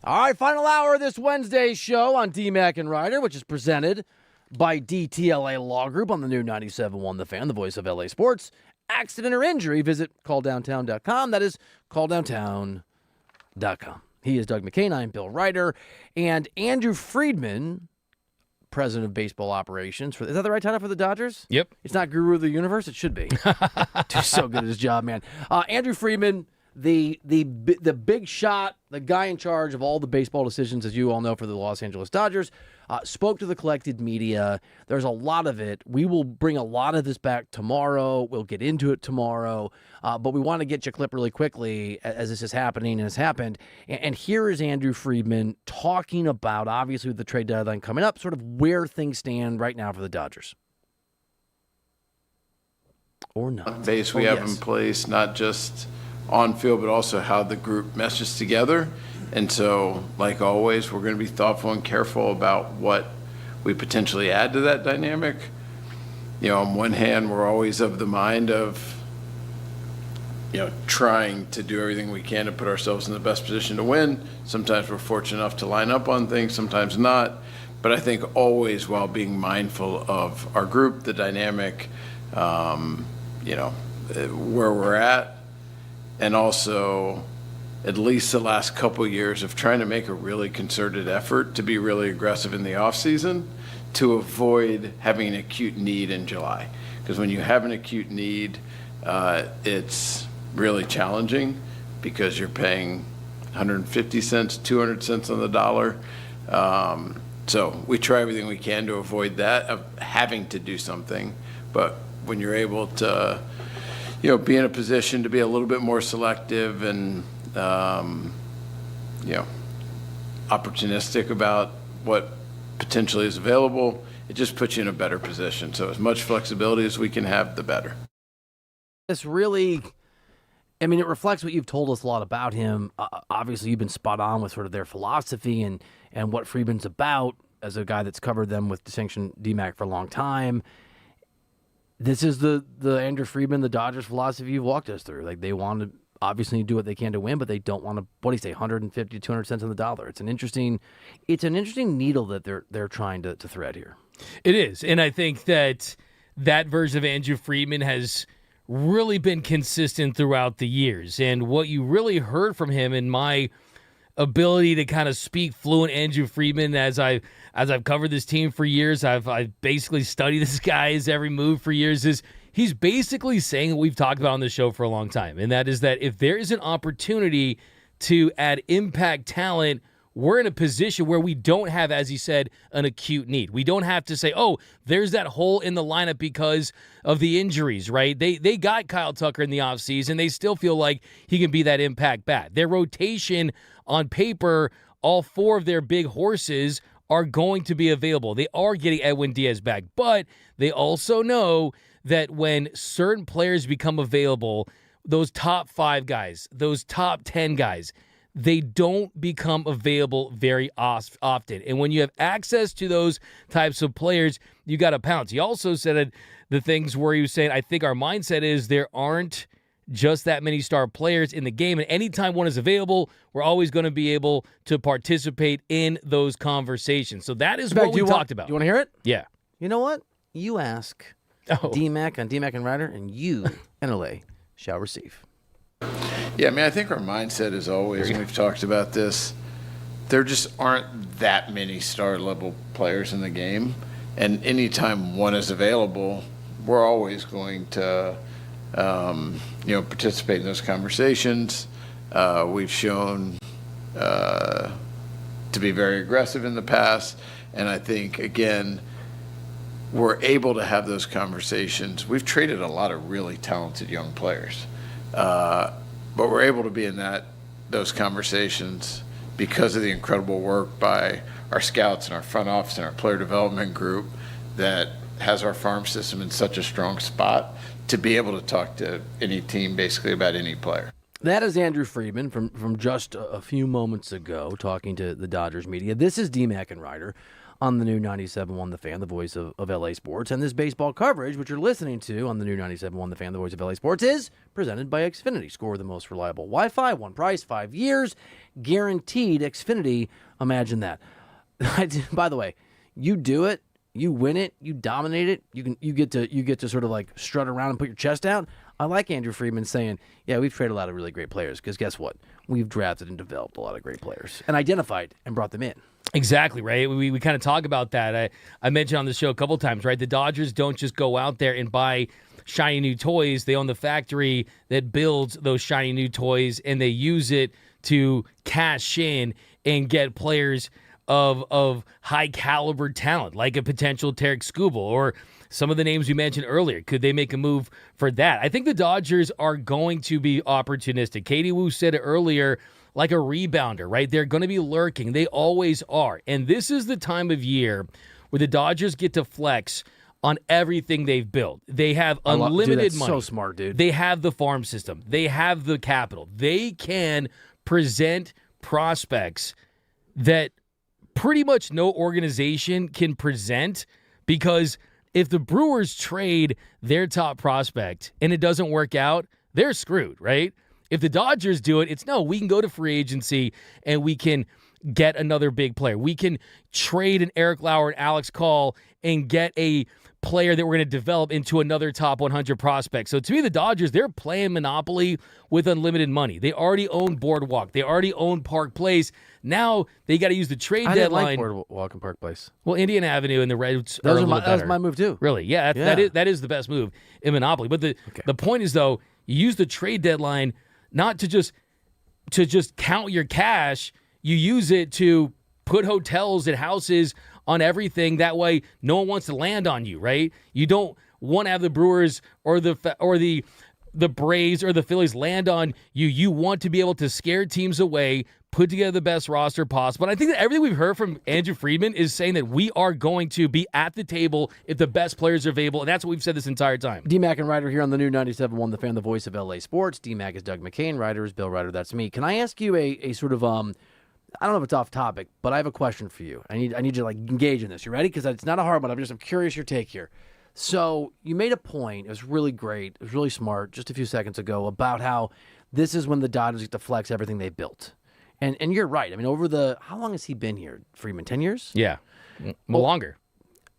All right, final hour of this Wednesday show on D-Mac and Reiter, which is presented by DTLA Law Group on the new 97.1 The Fan, the voice of LA Sports. Accident or injury, visit calldowntown.com. That is calldowntown.com. He is Doug McCain. I'm Bill Reiter. And Andrew Friedman, president of baseball operations. Is that the right title for the Dodgers? Yep. It's not Guru of the Universe? It should be. He's so good at his job, man. Andrew Friedman, the big shot, the guy in charge of all the baseball decisions, as you all know, for the Los Angeles Dodgers, spoke to the collected media. There's a lot of it. We will bring a lot of this back tomorrow. We'll get into it tomorrow. But we want to get you a clip really quickly as this is happening and has happened. And here is Andrew Friedman talking about, obviously, with the trade deadline coming up, sort of where things stand right now for the Dodgers. Or not. Base we have in place, not just on field, but also how the group meshes together. And so, like always, we're going to be thoughtful and careful about what we potentially add to that dynamic. You know, on one hand, we're always of the mind of, trying to do everything we can to put ourselves in the best position to win. Sometimes we're fortunate enough to line up on things, sometimes not. But I think always while being mindful of our group, the dynamic, where we're at, and also at least the last couple of years of trying to make a really concerted effort to be really aggressive in the offseason to avoid having an acute need in July. Because when you have an acute need, it's really challenging because you're paying 150 cents, 200 cents on the dollar. So we try everything we can to avoid that, of having to do something. But when you're able to, be in a position to be a little bit more selective and, opportunistic about what potentially is available, it just puts you in a better position. So as much flexibility as we can have, the better. This really, it reflects what you've told us a lot about him. Obviously, you've been spot on with sort of their philosophy and what Friedman's about as a guy that's covered them with distinction D-Mac for a long time. This is the Andrew Friedman, the Dodgers philosophy you've walked us through. Like, they want to obviously do what they can to win, but they don't want to, 150 to 200 cents on the dollar. It's an interesting needle that they're trying to thread here. It is. And I think that version of Andrew Friedman has really been consistent throughout the years. And what you really heard from him, in my ability to kind of speak fluent Andrew Friedman, as I've covered this team for years, I've basically studied this guy's every move for years, is he's basically saying what we've talked about on the show for a long time. And that is that if there is an opportunity to add impact talent, we're in a position where we don't have, as he said, an acute need. We don't have to say, oh, there's that hole in the lineup because of the injuries, right? They got Kyle Tucker in the offseason. They still feel like he can be that impact bat. Their rotation on paper, all four of their big horses are going to be available. They are getting Edwin Diaz back, but they also know that when certain players become available, those top 5 guys, those top 10 guys, they don't become available very often. And when you have access to those types of players, you got to pounce. He also said the things where he was saying, I think our mindset is there aren't just that many star players in the game. And anytime one is available, we're always going to be able to participate in those conversations. So that is what we talked about. You want to hear it? Yeah. You know what? You ask D-Mac on D-Mac and Reiter, and you, NLA, shall receive. Yeah, I think our mindset is always, and we've talked about this, there just aren't that many star-level players in the game. And anytime one is available, we're always going to, participate in those conversations. We've shown to be very aggressive in the past. And I think, again, we're able to have those conversations. We've traded a lot of really talented young players. But we're able to be in those conversations because of the incredible work by our scouts and our front office and our player development group that has our farm system in such a strong spot to be able to talk to any team basically about any player. That is Andrew Friedman from just a few moments ago talking to the Dodgers media. This is D-Mac and Reiter on the new 97.1 The Fan, the voice of LA Sports. And this baseball coverage, which you're listening to on the new 97.1 The Fan, the voice of LA Sports, is presented by Xfinity. Score the most reliable Wi-Fi, one price, 5 years, guaranteed. Xfinity, imagine that. By the way, you do it, you win it, you dominate it, you get to sort of like strut around and put your chest out. I like Andrew Friedman saying, yeah, we've traded a lot of really great players, because guess what? We've drafted and developed a lot of great players and identified and brought them in. Exactly, right? We kind of talk about that. I mentioned on the show a couple times, right? The Dodgers don't just go out there and buy shiny new toys. They own the factory that builds those shiny new toys, and they use it to cash in and get players of high caliber talent, like a potential Tarek Skubal or some of the names we mentioned earlier. Could they make a move for that? I think the Dodgers are going to be opportunistic. Katie Wu said it earlier, like a rebounder, right? They're going to be lurking. They always are. And this is the time of year where the Dodgers get to flex on everything they've built. They have unlimited money. So smart, dude. They have the farm system. They have the capital. They can present prospects that pretty much no organization can present, because if the Brewers trade their top prospect and it doesn't work out, they're screwed, right? If the Dodgers do it, it's no, we can go to free agency and we can get another big player. We can trade an Eric Lauer and Alex Call and get a player that we're going to develop into another top 100 prospect. So to me, the Dodgers, they're playing Monopoly with unlimited money. They already own Boardwalk. They already own Park Place. Now they got to use the trade deadline. I didn't like Boardwalk and Park Place. Well, Indian Avenue and the Reds that was my move too. Really? Yeah, that is the best move in Monopoly. But the point is, though, you use the trade deadline not to just count your cash. You use it to put hotels and houses on everything. That way, no one wants to land on you, right? You don't want to have the Brewers or the Braves or the Phillies land on you. You want to be able to scare teams away, put together the best roster possible. And I think that everything we've heard from Andrew Friedman is saying that we are going to be at the table if the best players are available, and that's what we've said this entire time. D-Mac and Reiter here on the new 97.1 The Fan, the voice of LA Sports. D-Mac is Doug McCain. Reiter is Bill Reiter. That's me. Can I ask you a sort of I don't know if it's off topic, but I have a question for you. I need you to like engage in this. You ready? Because it's not a hard one. I'm curious your take here. So you made a point. It was really great. It was really smart just a few seconds ago about how this is when the Dodgers get to flex everything they built. And you're right. I mean, how long has he been here, Friedman? 10 years? Yeah. Longer.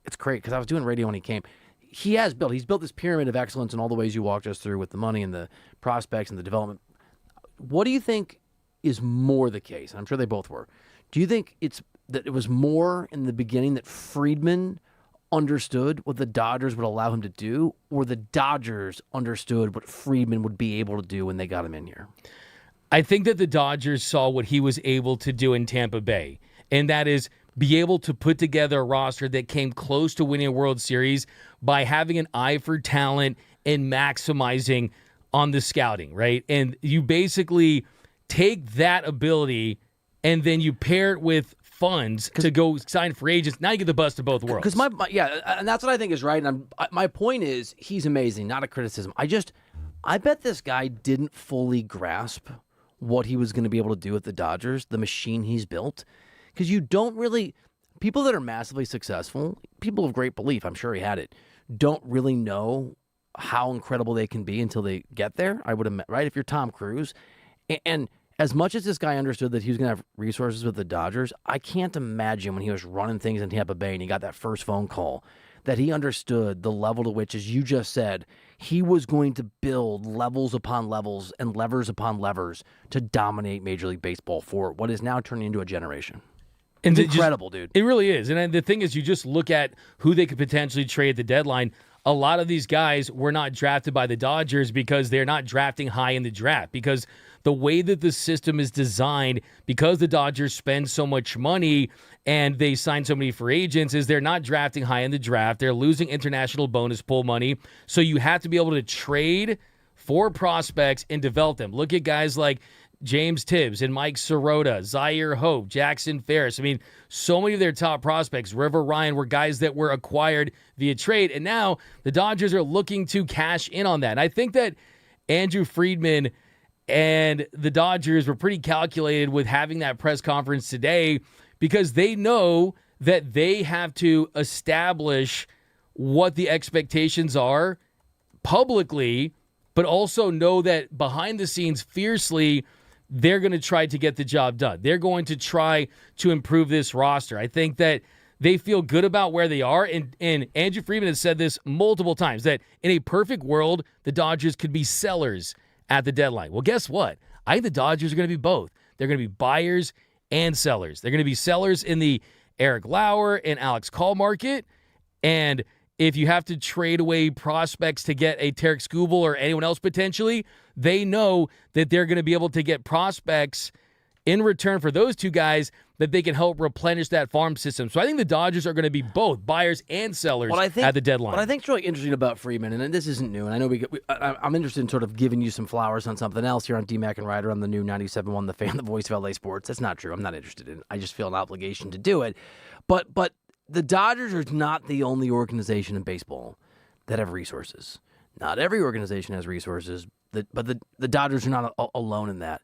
It's great because I was doing radio when he came. He's built this pyramid of excellence in all the ways you walked us through with the money and the prospects and the development. What do you think is more the case? And I'm sure they both were. Do you think it's that it was more in the beginning that Friedman understood what the Dodgers would allow him to do, or the Dodgers understood what Friedman would be able to do when they got him in here? I think that the Dodgers saw what he was able to do in Tampa Bay, and that is be able to put together a roster that came close to winning a World Series by having an eye for talent and maximizing on the scouting, right? And you basically take that ability and then you pair it with funds to go sign free agents. Now you get the best of both worlds. Because and that's what I think is right. And my point is, he's amazing, not a criticism. I bet this guy didn't fully grasp what he was going to be able to do with the Dodgers, the machine he's built. Because you don't really, people that are massively successful, people of great belief, I'm sure he had it, don't really know how incredible they can be until they get there. I would have, right? If you're Tom Cruise. And as much as this guy understood that he was going to have resources with the Dodgers, I can't imagine when he was running things in Tampa Bay and he got that first phone call that he understood the level to which, as you just said, he was going to build levels upon levels and levers upon levers to dominate Major League Baseball for what is now turning into a generation. It's incredible, dude. It really is. And the thing is, you just look at who they could potentially trade at the deadline. A lot of these guys were not drafted by the Dodgers because they're not drafting high in the draft, because the way that the system is designed, because the Dodgers spend so much money and they sign so many free agents, is they're not drafting high in the draft. They're losing international bonus pool money. So you have to be able to trade for prospects and develop them. Look at guys like James Tibbs and Mike Sirota, Zaire Hope, Jackson Ferris. I mean, so many of their top prospects, River Ryan, were guys that were acquired via trade. And now the Dodgers are looking to cash in on that. And I think that Andrew Friedman and the Dodgers were pretty calculated with having that press conference today, because they know that they have to establish what the expectations are publicly, but also know that behind the scenes, fiercely, they're going to try to get the job done. They're going to try to improve this roster. I think that they feel good about where they are, and Andrew Friedman has said this multiple times, that in a perfect world, the Dodgers could be sellers at the deadline. Well, guess what? I think the Dodgers are going to be both. They're going to be buyers and sellers. They're going to be sellers in the Eric Lauer and Alex Call market, and if you have to trade away prospects to get a Tarek Skubal or anyone else potentially, they know that they're going to be able to get prospects in return for those two guys that they can help replenish that farm system. So I think the Dodgers are going to be both buyers and sellers at the deadline. What I think is really interesting about Friedman, and this isn't new, and I know I'm interested in sort of giving you some flowers on something else here on DMAC and Reiter on the new 97.1 The Fan, the voice of LA Sports. That's not true. I'm not interested in it. I just feel an obligation to do it. But the Dodgers are not the only organization in baseball that have resources. Not every organization has resources, but the Dodgers are not alone in that.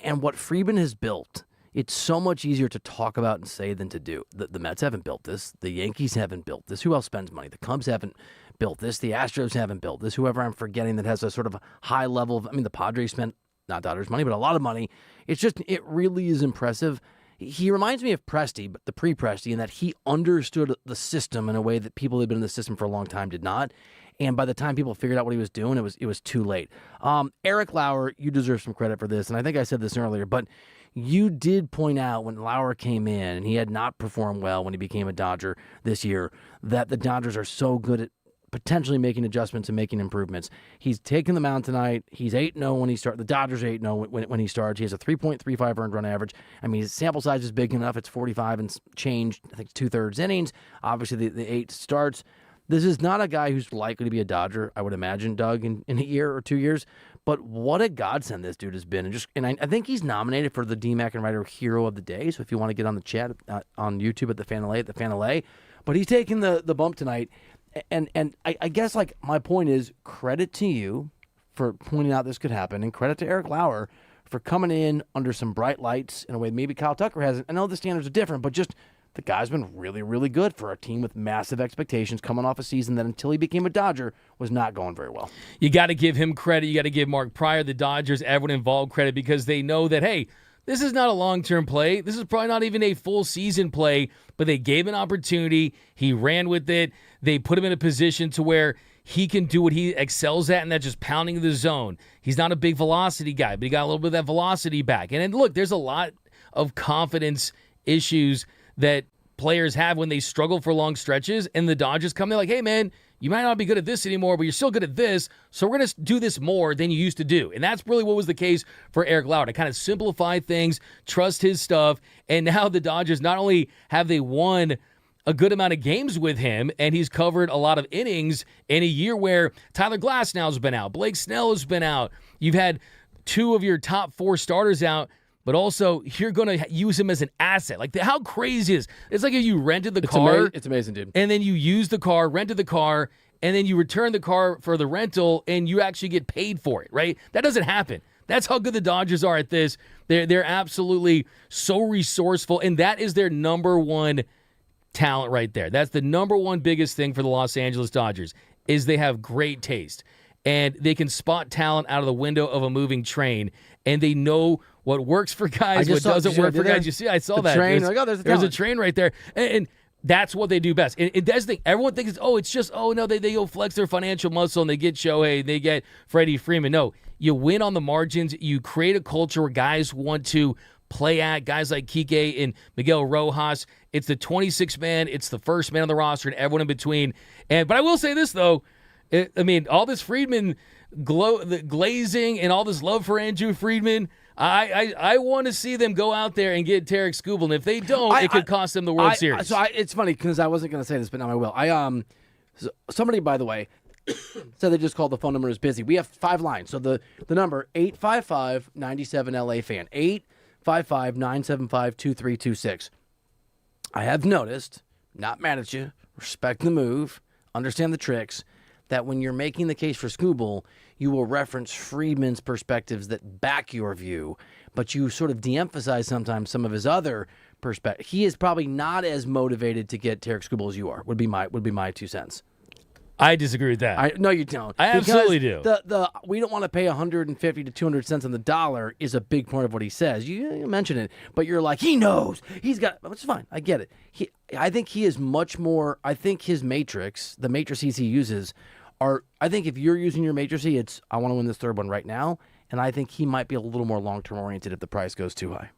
And what Friedman has built, it's so much easier to talk about and say than to do. The Mets haven't built this. The Yankees haven't built this. Who else spends money? The Cubs haven't built this. The Astros haven't built this. Whoever I'm forgetting that has a sort of high level of, the Padres spent, not Dodgers money, but a lot of money. It really is impressive. He reminds me of Presti, but the pre-Presti, in that he understood the system in a way that people who had been in the system for a long time did not. And by the time people figured out what he was doing, it was too late. Eric Lauer, you deserve some credit for this, and I think I said this earlier, but you did point out when Lauer came in, and he had not performed well when he became a Dodger this year, that the Dodgers are so good at potentially making adjustments and making improvements. He's taken the mound tonight. He's 8-0 when he starts. The Dodgers are 8-0 when he starts. He has a 3.35 earned run average. His sample size is big enough. It's 45 and change. I think it's 2/3 innings. Obviously, the 8 starts. This is not a guy who's likely to be a Dodger, I would imagine, Doug, in a year or 2 years. But what a godsend this dude has been. And I think he's nominated for the DMAC and Reiter Hero of the Day. So if you want to get on the chat on YouTube at the Fan LA. But he's taking the bump tonight. And I guess, my point is, credit to you for pointing out this could happen, and credit to Eric Lauer for coming in under some bright lights in a way maybe Kyle Tucker hasn't. I know the standards are different, but just the guy's been really, really good for a team with massive expectations coming off a season that, until he became a Dodger, was not going very well. You got to give him credit. You got to give Mark Pryor, the Dodgers, everyone involved credit, because they know that, hey, this is not a long-term play. This is probably not even a full season play, but they gave him an opportunity. He ran with it. They put him in a position to where he can do what he excels at, and that's just pounding the zone. He's not a big velocity guy, but he got a little bit of that velocity back. And look, there's a lot of confidence issues that players have when they struggle for long stretches, and the Dodgers come in like, hey, man, you might not be good at this anymore, but you're still good at this, so we're going to do this more than you used to do. And that's really what was the case for Eric Lauer, to kind of simplify things, trust his stuff, and now the Dodgers, not only have they won a good amount of games with him, and he's covered a lot of innings in a year where Tyler Glasnow's been out, Blake Snell has been out, you've had 2 of your top 4 starters out, but also you're going to use him as an asset. How crazy is it's like if you rented the car. It's amazing, dude. And then you use the car, rented the car, and then you return the car for the rental, and you actually get paid for it, right? That doesn't happen. That's how good the Dodgers are at this. They're absolutely so resourceful, and that is their number one talent right there. That's the number one biggest thing for the Los Angeles Dodgers, is they have great taste. And they can spot talent out of the window of a moving train, and they know what works for guys, what doesn't work for guys. You see, I saw that. Train. There's a train right there. And that's what they do best. And that's the thing. Everyone thinks, they go flex their financial muscle and they get Shohei, they get Freddie Freeman. No, you win on the margins. You create a culture where guys want to play at, guys like Kike and Miguel Rojas. It's the 26th man. It's the first man on the roster and everyone in between. But I will say this, though. All this Friedman glazing and all this love for Andrew Friedman, I want to see them go out there and get Tarek Skubal, and if they don't, it could cost them the World Series. It's funny because I wasn't going to say this, but now I will. Somebody, by the way, said they just called the phone number is busy. We have 5 lines, so the number 855-97 LA fan 855-975-2326. I have noticed, not mad at you, respect the move, understand the tricks, that when you're making the case for Skubal, you will reference Friedman's perspectives that back your view, but you sort of de-emphasize sometimes some of his other perspective. He is probably not as motivated to get Tarek Skubal as you are. Would be my 2 cents. I disagree with that. No, you don't. I absolutely do. The we don't want to pay 150 to 200 cents on the dollar is a big part of what he says. You mention it, but you're like, he knows. He's got, which is fine. I get it. I think he is much more, I think his matrix, the matrices he uses are, I think if you're using your matrices, it's, I want to win this third one right now. And I think he might be a little more long-term oriented if the price goes too high.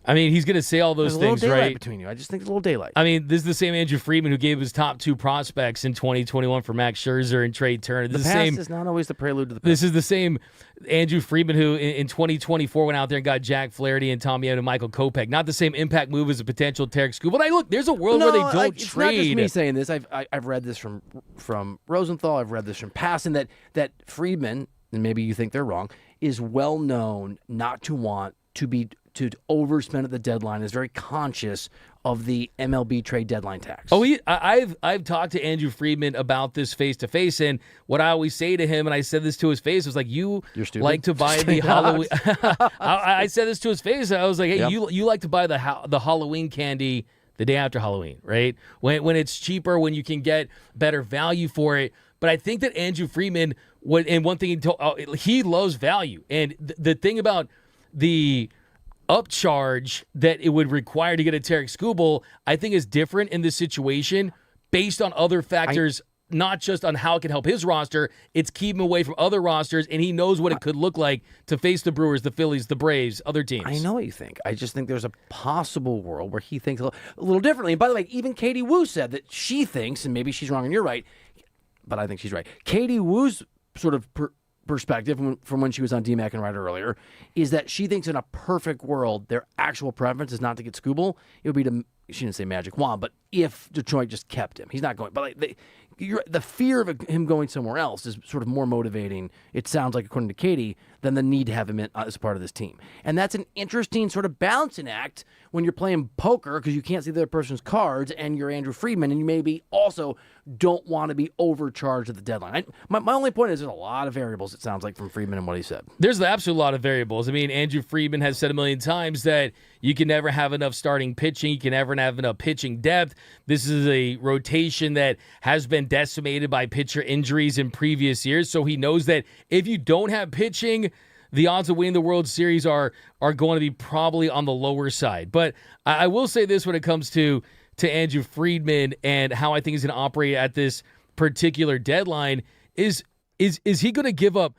I mean, he's going to say all those There's things, a little daylight right? between you. I just think there's a little daylight. I mean, this is the same Andrew Friedman who gave his top 2 prospects in 2021 for Max Scherzer and Trey Turner. The past is not always the prelude to the past. This is the same Andrew Friedman who in 2024 went out there and got Jack Flaherty and Tommy Edman and Michael Kopech. Not the same impact move as a potential Tarek Skubal. But look, there's a world where they don't it's trade. Not just me saying this. I've read this from Rosenthal. I've read this from Passan that Friedman, and maybe you think they're wrong, is well known not to want to overspend at the deadline, is very conscious of the MLB trade deadline tax. Oh, I've talked to Andrew Friedman about this face to face, and what I always say to him, and I said this to his face, was like, you're stupid. Like to buy the Halloween. I said this to his face. I was like, hey, you like to buy the Halloween candy the day after Halloween, right? When it's cheaper, when you can get better value for it. But I think that Andrew Friedman, and one thing he told, he loves value, and the thing about the upcharge that it would require to get a Tarek Skubal, I think is different in this situation based on other factors, not just on how it can help his roster. It's keep him away from other rosters, and he knows what it could look like to face the Brewers, the Phillies, the Braves, other teams. I know what you think. I just think there's a possible world where he thinks a little differently. And by the way, even Katie Woo said that she thinks, and maybe she's wrong and you're right, but I think she's right. Katie Woo's sort of perspective from when she was on DMAC and Reiter earlier is that she thinks in a perfect world their actual preference is not to get Skubal. It would be to, she didn't say magic wand, but if Detroit just kept him. He's not going, but the fear of him going somewhere else is sort of more motivating, it sounds like, according to Katie, than the need to have him as part of this team. And that's an interesting sort of balancing act when you're playing poker because you can't see the other person's cards and you're Andrew Friedman and you maybe also don't want to be overcharged at the deadline. My only point is there's a lot of variables, it sounds like, from Friedman and what he said. There's an absolute lot of variables. I mean, Andrew Friedman has said a million times that you can never have enough starting pitching. You can never have enough pitching depth. This is a rotation that has been decimated by pitcher injuries in previous years. So he knows that if you don't have pitching, the odds of winning the World Series are going to be probably on the lower side. But I will say this when it comes to Andrew Friedman and how I think he's going to operate at this particular deadline is he going to give up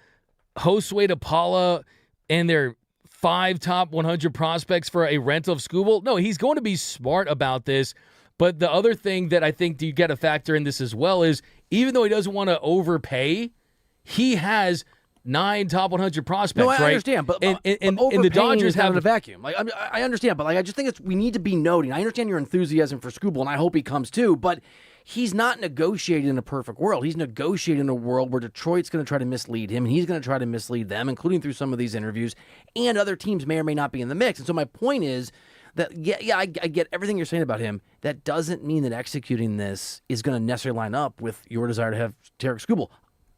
Josue DePaula and their 5 top 100 prospects for a rental of Skubal? No, he's going to be smart about this. But the other thing that I think you got to factor in this as well is even though he doesn't want to overpay, he has 9 top 100 prospects, right? I understand, but and the Dodgers have a vacuum. Like I understand, but I just think we need to be noting. I understand your enthusiasm for Skubal, and I hope he comes too. But he's not negotiating in a perfect world. He's negotiating in a world where Detroit's going to try to mislead him, and he's going to try to mislead them, including through some of these interviews. And other teams may or may not be in the mix. And so my point is that I get everything you're saying about him. That doesn't mean that executing this is going to necessarily line up with your desire to have Tarek Skubal.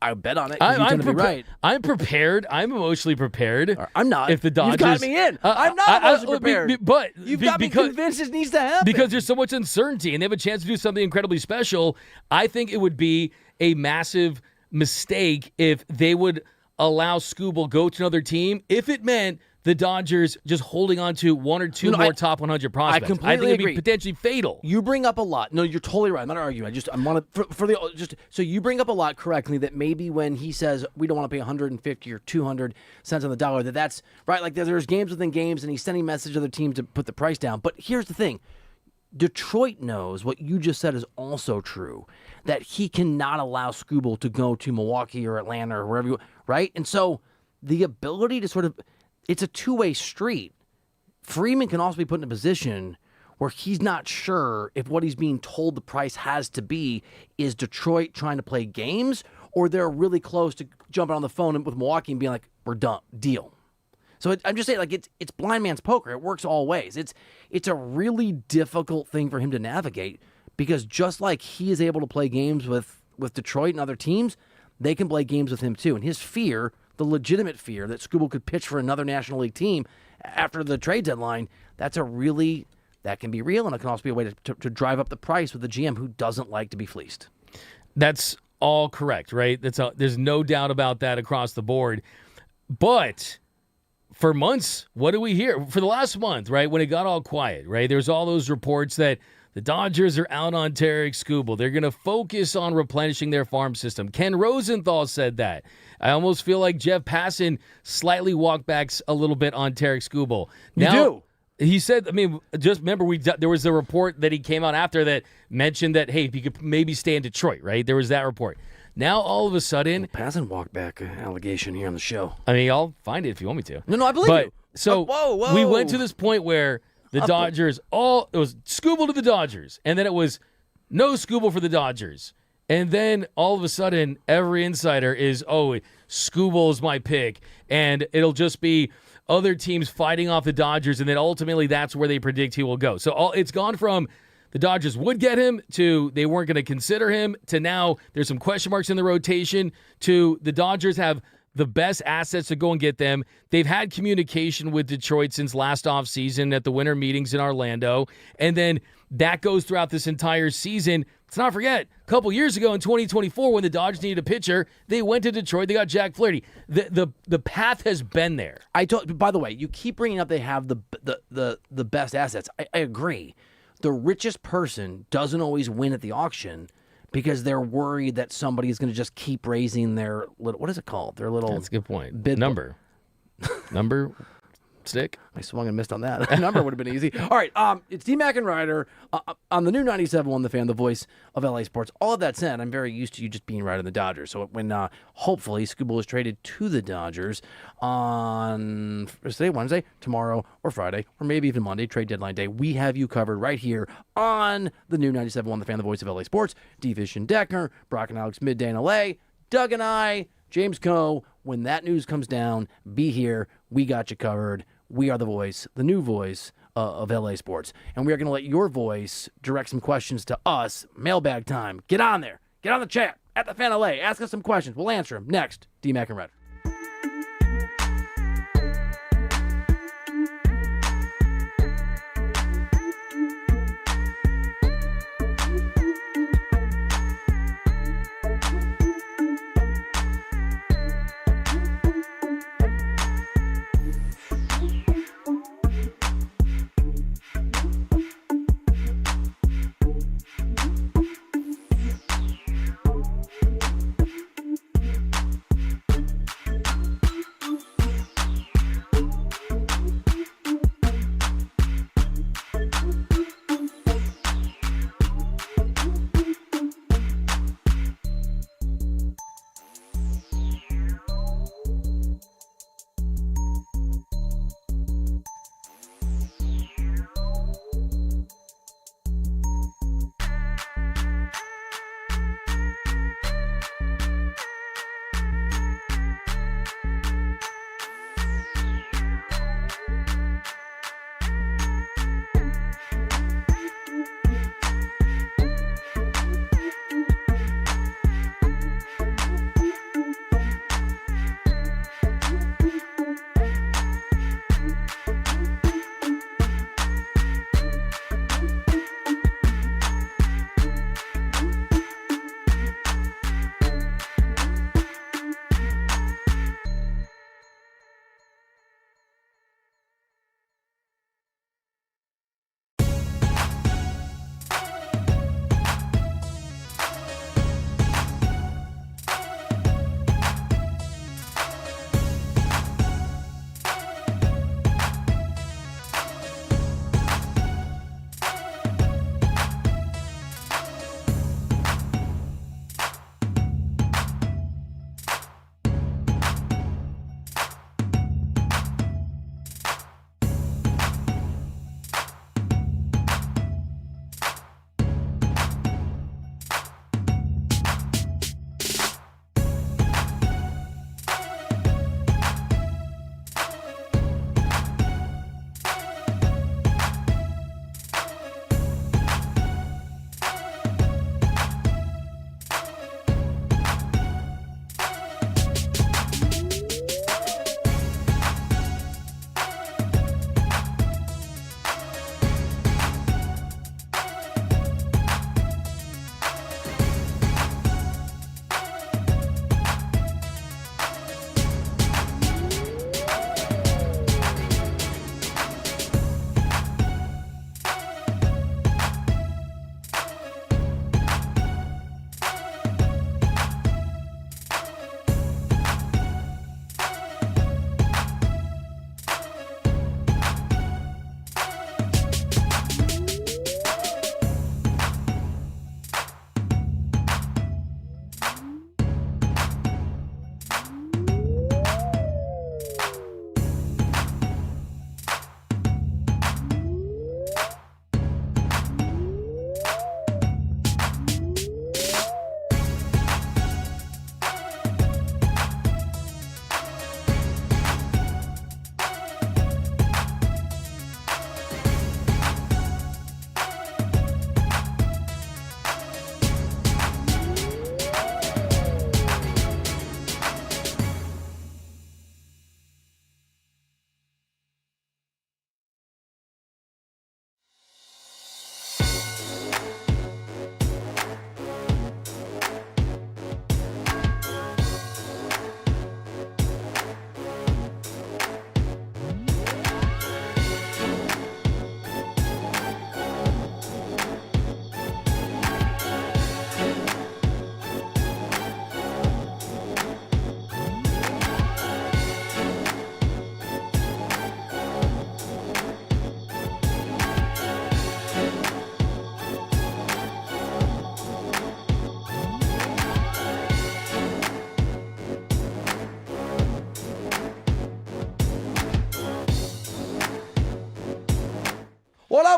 I bet on it. I'm be right. I'm prepared. I'm emotionally prepared. I'm not. If the Dodgers, you've got me in. I'm not emotionally prepared. But you've got me convinced this needs to happen because there's so much uncertainty, and they have a chance to do something incredibly special. I think it would be a massive mistake if they would allow Skubal go to another team if it meant the Dodgers just holding on to 1 or 2 more top 100 prospects. I completely think agree. It'd be potentially fatal. You bring up a lot. No, you're totally right. I'm not arguing. I want to so you bring up a lot correctly that maybe when he says we don't want to pay 150 or 200 cents on the dollar, that's right. Like there's games within games, and he's sending message to other teams to put the price down. But here's the thing. Detroit knows what you just said is also true, that he cannot allow Skubal to go to Milwaukee or Atlanta or wherever right? And so the ability to sort of, it's a two-way street. Freeman can also be put in a position where he's not sure if what he's being told the price has to be is Detroit trying to play games or they're really close to jumping on the phone with Milwaukee and being like, we're done, deal. So I'm just saying, like, it's blind man's poker. It works all ways. It's a really difficult thing for him to navigate because just like he is able to play games with Detroit and other teams, they can play games with him too. And his fear, the legitimate fear that Skubal could pitch for another National League team after the trade deadline, that's a really that can be real, and it can also be a way to drive up the price with the GM who doesn't like to be fleeced. That's all correct, right? There's no doubt about that across the board. But for months, what do we hear? For the last month, right, when it got all quiet, right, there's all those reports that the Dodgers are out on Tarek Skubal. They're going to focus on replenishing their farm system. Ken Rosenthal said that. I almost feel like Jeff Passan slightly walked back a little bit on Tarek Skubal. You do. He said, I mean, just remember, there was a report that he came out after that mentioned that, hey, he could maybe stay in Detroit, right? There was that report. Now, all of a sudden... Passan walked back allegation here on the show. I mean, I'll find it if you want me to. No, I believe you. So whoa. We went to this point where the Dodgers, it was Skubal to the Dodgers, and then it was no Skubal for the Dodgers. And then all of a sudden, every insider is, Skubal is my pick, and it'll just be other teams fighting off the Dodgers, and then ultimately that's where they predict he will go. So it's gone from the Dodgers would get him to they weren't going to consider him to now there's some question marks in the rotation to the Dodgers have the best assets to go and get them. They've had communication with Detroit since last offseason at the winter meetings in Orlando, and then that goes throughout this entire season. Let's not forget, a couple years ago in 2024 when the Dodgers needed a pitcher, they went to Detroit. They got Jack Flaherty. The path has been there. By the way, you keep bringing up they have the best assets. I agree. The richest person doesn't always win at the auction because they're worried that somebody is going to just keep raising their little, what is it called? Their little... That's a good point. Bid Number stick. I swung and missed on that. Number would have been easy. All right, it's D-Mac and Reiter on the new 97.1 The Fan, the voice of LA Sports. All of that said, I'm very used to you just being right on the Dodgers. So when hopefully Skubal is traded to the Dodgers on today, Wednesday, tomorrow, or Friday, or maybe even Monday, trade deadline day, we have you covered right here on the new 97.1 The Fan, the voice of LA Sports. D-Fish and Decker, Brock and Alex midday in LA, Doug and I, James Coe. When that news comes down, be here. We got you covered. We are the voice, the new voice of LA Sports. And we are going to let your voice direct some questions to us. Mailbag time. Get on there. Get on the chat at the Fan LA. Ask us some questions. We'll answer them next. D-Mac and Reiter.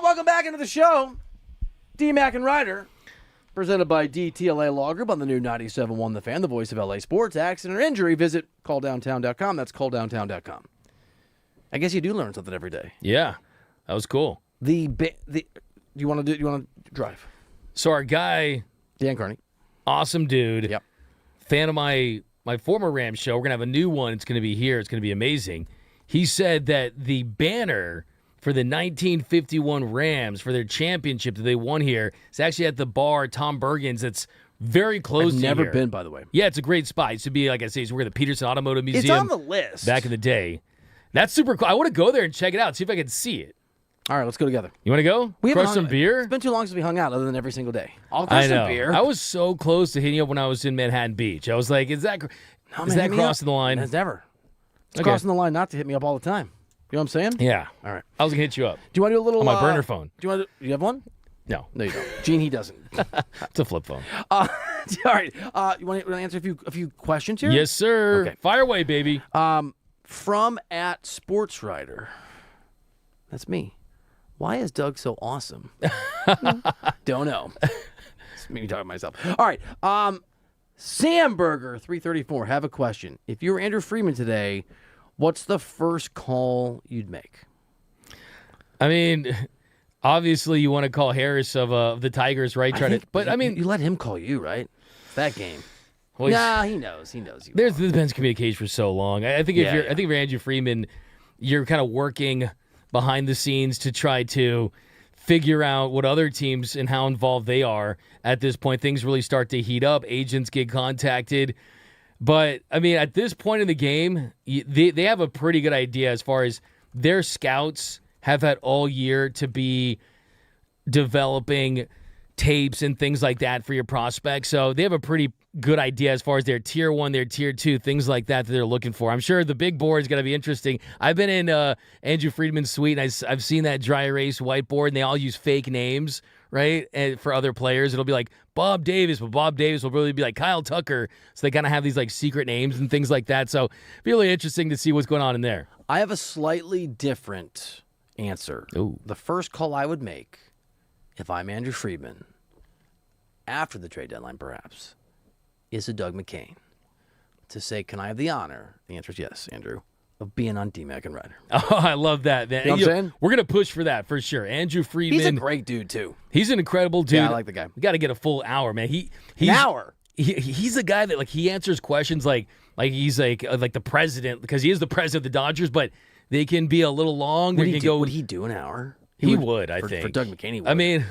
Welcome back into the show. D-Mac and Reiter, presented by DTLA Law Group on the new 97.1 The Fan, the voice of LA sports. Accident or injury, visit calldowntown.com. That's calldowntown.com. I guess you do learn something every day. Yeah, that was cool. Do you want to drive? So our guy, Dan Carney, awesome dude. Yep. Fan of my former Rams show. We're gonna have a new one. It's gonna be here. It's gonna be amazing. He said that the banner for the 1951 Rams for their championship that they won here is actually at the bar Tom Bergen's. It's very close to never here. been, by the way. Yeah, it's a great spot. It used to be, like I say, it's where the Peterson Automotive Museum. It's on the list. Back in the day. That's super cool. I want to go there and check it out, see if I can see it. All right, let's go together. You want to go? Crush some beer? It's been too long since we hung out, other than every single day. I'll I crush know. some beer. I was so close to hitting you up when I was in Manhattan Beach. I was like, is that hit me crossing up. the line? It's never. It's Okay. crossing the line not to hit me up all the time. You know what I'm saying? Yeah. All right. I was going to hit you up. Do you want to do a little... On my burner phone. Do you have one? No. No, you don't. Gene, he doesn't. It's a flip phone. All right. You want to answer a few questions here? Yes, sir. Okay. Fire away, baby. From @SportsWriter. That's me. Why is Doug so awesome? Don't know. It's me talking to myself. All right. Samburger334, have a question. If you were Andrew Friedman today, what's the first call you'd make? I mean, obviously you want to call Harris of the Tigers, right? But I mean, you let him call you, right? That game. Well, nah, he knows. He knows you. There's been communication for so long. I think if you're Andrew Friedman, you're kind of working behind the scenes to try to figure out what other teams and how involved they are at this point. Things really start to heat up. Agents get contacted. But, I mean, at this point in the game, they have a pretty good idea as far as their scouts have had all year to be developing tapes and things like that for your prospects. So they have a pretty good idea as far as their tier 1, their tier 2, things like that they're looking for. I'm sure the big board is going to be interesting. I've been in Andrew Friedman's suite, and I've seen that dry erase whiteboard, and they all use fake names, right? And for other players, it'll be like Bob Davis, but Bob Davis will really be like Kyle Tucker. So they kind of have these like secret names and things like that. So really interesting to see what's going on in there. I have a slightly different answer. Ooh. The first call I would make, if I'm Andrew Friedman, after the trade deadline perhaps, is to Doug McCain to say, can I have the honor? The answer is yes, Andrew, of being on D-Mac and Reiter. Oh, I love that, man. You know what I'm saying? We're going to push for that for sure. Andrew Friedman. He's a great dude, too. He's an incredible dude. Yeah, I like the guy. We got to get a full hour, man. He's an hour? He's a guy that, like, he answers questions like he's like the president, because he is the president of the Dodgers, but they can be a little long. Would he do an hour? He would, I think. For Doug McCain, he would. I mean,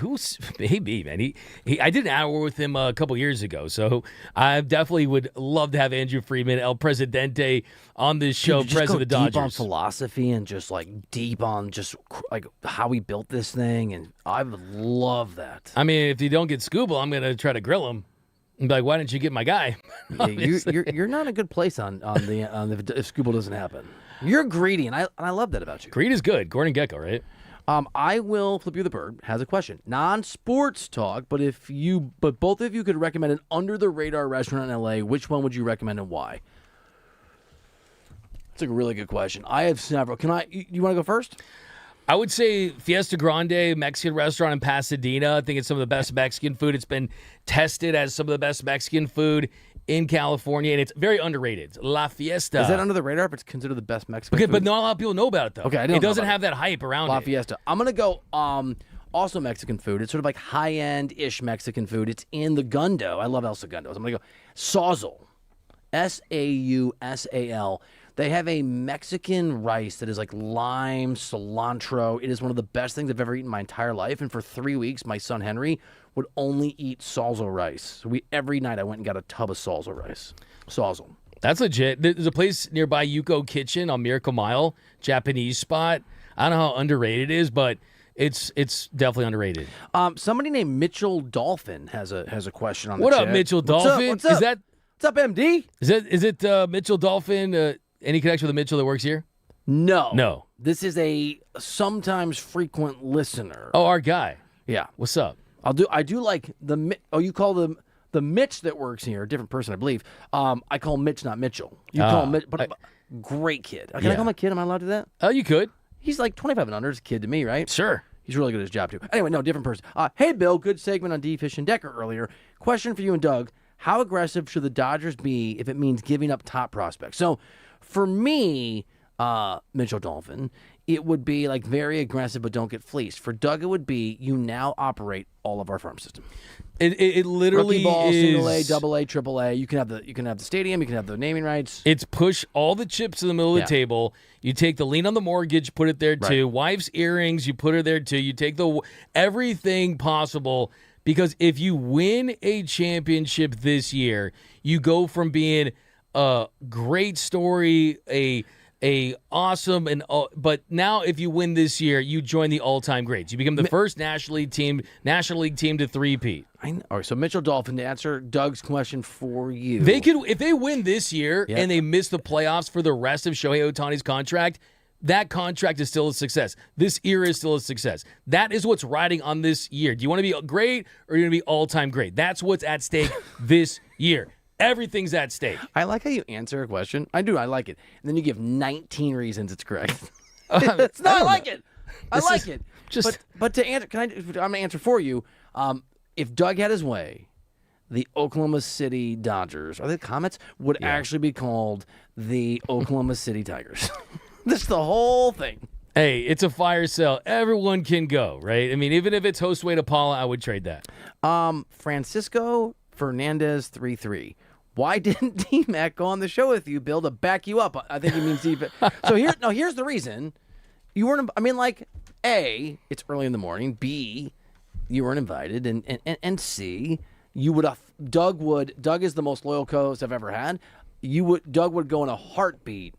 maybe, man. He I did an hour with him a couple years ago, so I definitely would love to have Andrew Freeman, El Presidente, on this show, Dude, president of the Dodgers. Deep on philosophy and just like deep on just like how he built this thing, and I would love that. I mean, if you don't get Scuba, I'm gonna try to grill him. And be like, why didn't you get my guy? Yeah, you're not in a good place on the if Scuba doesn't happen. You're greedy, and I love that about you. Greed is good. Gordon Gekko, right? I will flip you the bird. Has a question. Non-sports talk, but both of you could recommend an under-the-radar restaurant in LA, which one would you recommend and why? That's a really good question. I have several. You want to go first? I would say Fiesta Grande Mexican restaurant in Pasadena. I think it's some of the best Mexican food. It's been tested as some of the best Mexican food in California, and it's very underrated. La Fiesta. Is that under the radar if it's considered the best Mexican food? But not a lot of people know about it, though. Okay, it doesn't have that hype around La it. Fiesta. I'm going to go also Mexican food. It's sort of like high-end-ish Mexican food. It's in the Gundo. I love El Segundo. I'm going to go Sausal. Sausal. They have a Mexican rice that is like lime, cilantro. It is one of the best things I've ever eaten in my entire life. And for 3 weeks, my son Henry would only eat Sausal rice. So every night I went and got a tub of Sausal rice. Sausal. That's legit. There's a place nearby, Yuko Kitchen on Miracle Mile, Japanese spot. I don't know how underrated it is, but it's definitely underrated. Somebody named Mitchell Dolphin has a question on the What chat. up, Mitchell Dolphin? What's up? What's up, MD? Is it Mitchell Dolphin? Any connection with the Mitchell that works here? No. This is a sometimes frequent listener. Oh, our guy. Yeah. What's up? I do like you call them the Mitch that works here, a different person, I believe. I call him Mitch, not Mitchell. You call him Mitch, but great kid. Can I call him a kid? Am I allowed to do that? Oh, you could. He's like 25 and under. He's a kid to me, right? Sure. He's really good at his job, too. Anyway, no, different person. Hey, Bill, good segment on D. Fish and Decker earlier. Question for you and Doug. How aggressive should the Dodgers be if it means giving up top prospects? So, for me, Mitchell Dolphin, it would be like very aggressive, but don't get fleeced. For Doug, it would be you now operate all of our farm system. It literally Rookie ball, is single A, double A, triple A. You can have the stadium. You can have the naming rights. It's push all the chips in the middle of the table. You take the lien on the mortgage, put it there too. Wife's earrings, you put it there too. You take everything possible, because if you win a championship this year, you go from being a great story, a awesome, but now if you win this year, you join the all-time greats. You become the first National League team to three-peat. All right, so Mitchell Dolphin, to answer Doug's question for you. They could, if they win this year and they miss the playoffs for the rest of Shohei Ohtani's contract, that contract is still a success. This era is still a success. That is what's riding on this year. Do you want to be great or are you going to be all-time great? That's what's at stake this year. Everything's at stake. I like how you answer a question. I do. I like it. And then you give 19 reasons it's correct. I like it. I like it. But to answer, I'm going to answer for you. If Doug had his way, the Oklahoma City Dodgers, are they Comets, would actually be called the Oklahoma City Tigers. That's the whole thing. Hey, it's a fire sale. Everyone can go, right? I mean, even if it's Josue Paula, I would trade that. Francisco Fernandez 3-3. Why didn't D-Mac go on the show with you, Bill, to back you up? I think he means D. So here's the reason. You weren't. I mean, like, A, it's early in the morning. B, you weren't invited, and C, you would. Doug is the most loyal co-host I've ever had. Doug would go in a heartbeat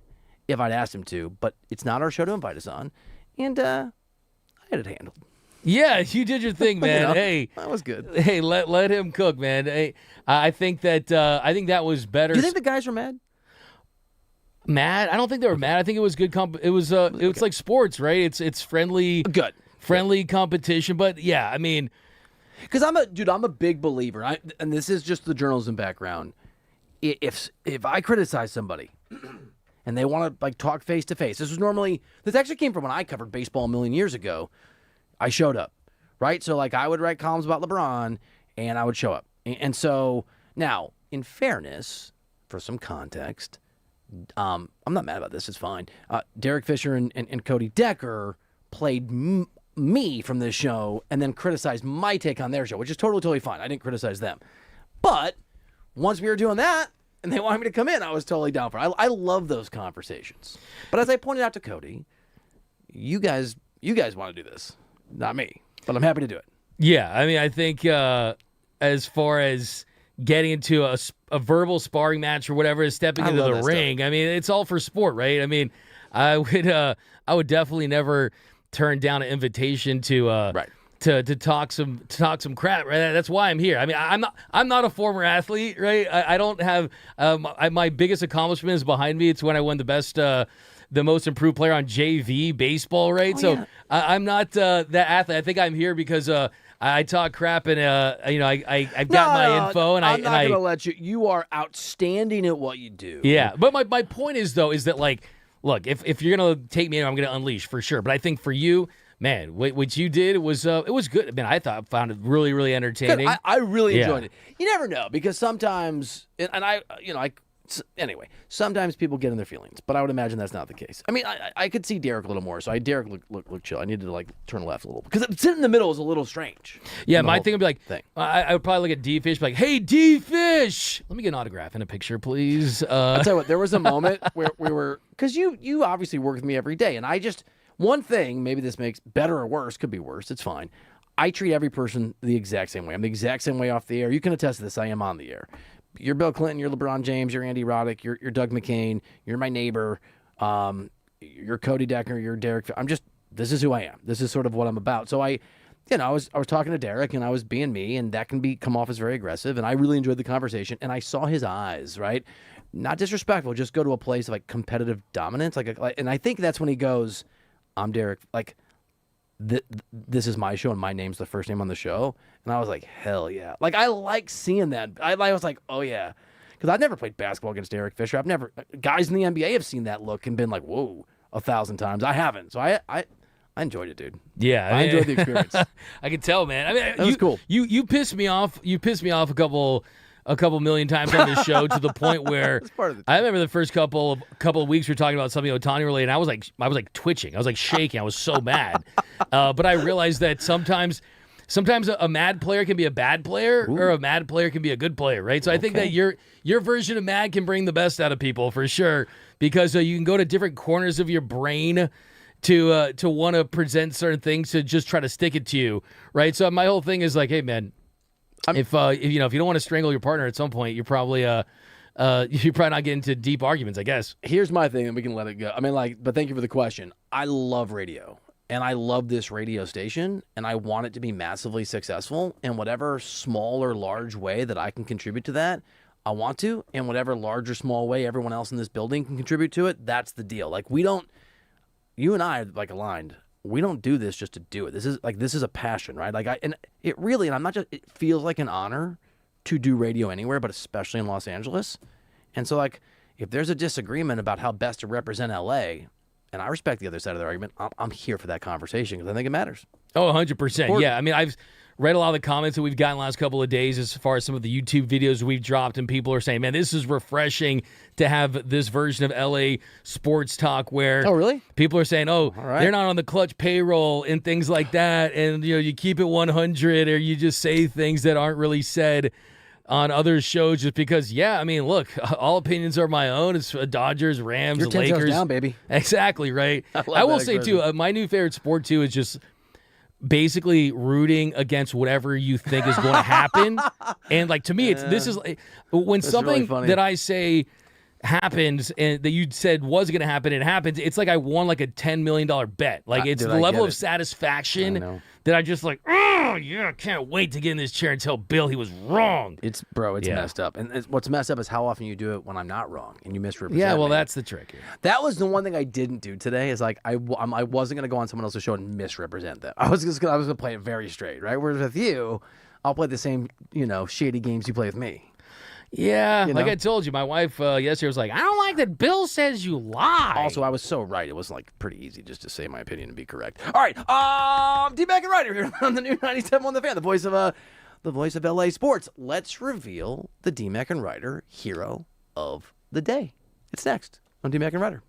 if I'd asked him to, but it's not our show to invite us on, and I had it handled. Yeah, you did your thing, man. Hey, that was good. Hey, let him cook, man. Hey, I think that was better. Do you think the guys were mad? Mad? I don't think they were mad. I think it was good. It was like sports, right? It's friendly, friendly competition. But yeah, I mean, because I'm a big believer, and this is just the journalism background. If I criticize somebody and they want to like talk face to face, this actually came from when I covered baseball a million years ago. I showed up, right? So, like, I would write columns about LeBron, and I would show up. And so, now, in fairness, for some context, I'm not mad about this. It's fine. Derek Fisher and Cody Decker played me from this show and then criticized my take on their show, which is totally fine. I didn't criticize them. But once we were doing that, and they wanted me to come in, I was totally down for it. I love those conversations. But as I pointed out to Cody, you guys want to do this. Not me, but I'm happy to do it. Yeah, I mean, I think as far as getting into a verbal sparring match or whatever is stepping into the ring, I mean, it's all for sport, right? I mean, I would definitely never turn down an invitation to talk some crap, right? That's why I'm here. I mean, I'm not a former athlete, right? I don't have my biggest accomplishment is behind me. It's when I won the most improved player on JV baseball, right? I'm not that athlete. I think I'm here because I talk crap and I've got my info and I'm not going to let you. You are outstanding at what you do. Yeah, but my point is though is that like, look, if you're going to take me in, I'm going to unleash for sure. But I think for you, man, what you did was good. I mean, I found it really, really entertaining. I really enjoyed it. You never know because sometimes, anyway, sometimes people get in their feelings, but I would imagine that's not the case. I mean, I could see Derek a little more, so Derek look chill. I needed to like turn left a little because sitting in the middle is a little strange. Yeah, my thing would be like, I would probably look at D-Fish, be like, hey, D-Fish, let me get an autograph and a picture, please. I'll tell you what, there was a moment where we were, because you obviously work with me every day, and one thing, maybe this makes better or worse, could be worse, it's fine. I treat every person the exact same way. I'm the exact same way off the air. You can attest to this, I am on the air. You're Bill Clinton, you're LeBron James, you're Andy Roddick, you're Doug McCain, you're my neighbor, you're Cody Decker, you're Derek. This is who I am. This is sort of what I'm about. So I was talking to Derek and I was being me, and that can come off as very aggressive. And I really enjoyed the conversation, and I saw his eyes, right? Not disrespectful, just go to a place of like competitive dominance, and I think that's when he goes, "I'm Derek." Like, this is my show and my name's the first name on the show. And I was like, hell yeah. Like, I like seeing that. I was like, oh yeah. Because I've never played basketball against Derek Fisher. Guys in the NBA have seen that look and been like, whoa, 1,000 times. I haven't. So I I enjoyed it, dude. Yeah, I enjoyed the experience. I can tell, man. I mean, that was cool. You pissed me off. You pissed me off a couple million times on this show to the point where I remember the first couple of weeks we were talking about something Ohtani related, and I was like twitching. I was like shaking. I was so mad. But I realized that sometimes a mad player can be a bad player, or a mad player can be a good player, right? So I think that your version of mad can bring the best out of people for sure, because you can go to different corners of your brain to want to present certain things to just try to stick it to you, right? So my whole thing is like, hey man, if you don't want to strangle your partner at some point, you're probably not getting into deep arguments, I guess. Here's my thing, and we can let it go. I mean, but thank you for the question. I love radio, and I love this radio station, and I want it to be massively successful in whatever small or large way that I can contribute to that. I want to, in whatever large or small way everyone else in this building can contribute to it. That's the deal. Like you and I are aligned. We don't do this just to do it. This is a passion, right? It feels like an honor to do radio anywhere, but especially in Los Angeles. And so if there's a disagreement about how best to represent LA, and I respect the other side of the argument, I'm here for that conversation because I think it matters. Oh, 100%. Yeah. I mean, I've read a lot of the comments that we've gotten the last couple of days as far as some of the YouTube videos we've dropped, and people are saying, man, this is refreshing to have this version of LA sports talk where people are saying, they're not on the Clutch payroll and things like that, and you keep it 100, or you just say things that aren't really said on other shows just because, I mean, look, all opinions are my own. It's Dodgers, Rams, You're 10 Lakers. toes down, baby. Exactly, right? I will say, too, my new favorite sport, too, is just basically rooting against whatever you think is going to happen. And to me, this is when something really that I say happens and that you said was going to happen, it happens. It's like I won a $10 million bet. It's the level of satisfaction that I just I can't wait to get in this chair and tell Bill he was wrong. It's messed up. And what's messed up is how often you do it when I'm not wrong and you misrepresent Yeah, well, me. that's the trick here. That was the one thing I didn't do today is I wasn't going to go on someone else's show and misrepresent them. I was going to play it very straight, right? Whereas with you, I'll play the same, shady games you play with me. Yeah, like I told you, my wife yesterday was like, I don't like that Bill says you lie. Also, I was so right. It was pretty easy just to say my opinion and be correct. All right, D-Mac and Reiter here on the new 97.1 The Fan, the voice of LA sports. Let's reveal the D-Mac and Reiter hero of the day. It's next on D-Mac and Reiter.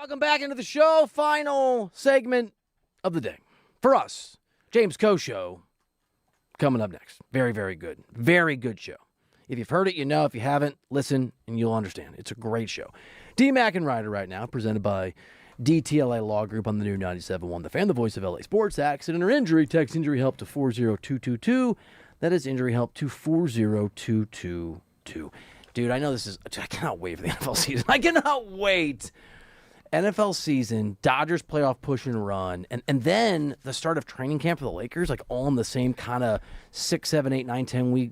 Welcome back into the show. Final segment of the day. For us, James Coe Show coming up next. Very, very good. Very good show. If you've heard it, you know. If you haven't, listen and you'll understand. It's a great show. D-Mac and Reiter right now, presented by DTLA Law Group on the new 97.1 The Fan, the voice of LA Sports. Accident or injury, text injury help to 40222. That is injury help to 40222. Dude, I know this is... I cannot wait for the NFL season. I cannot wait. NFL season, Dodgers playoff push and run, and then the start of training camp for the Lakers, like all in the same kind of 6, 7, 8, 9, 10 week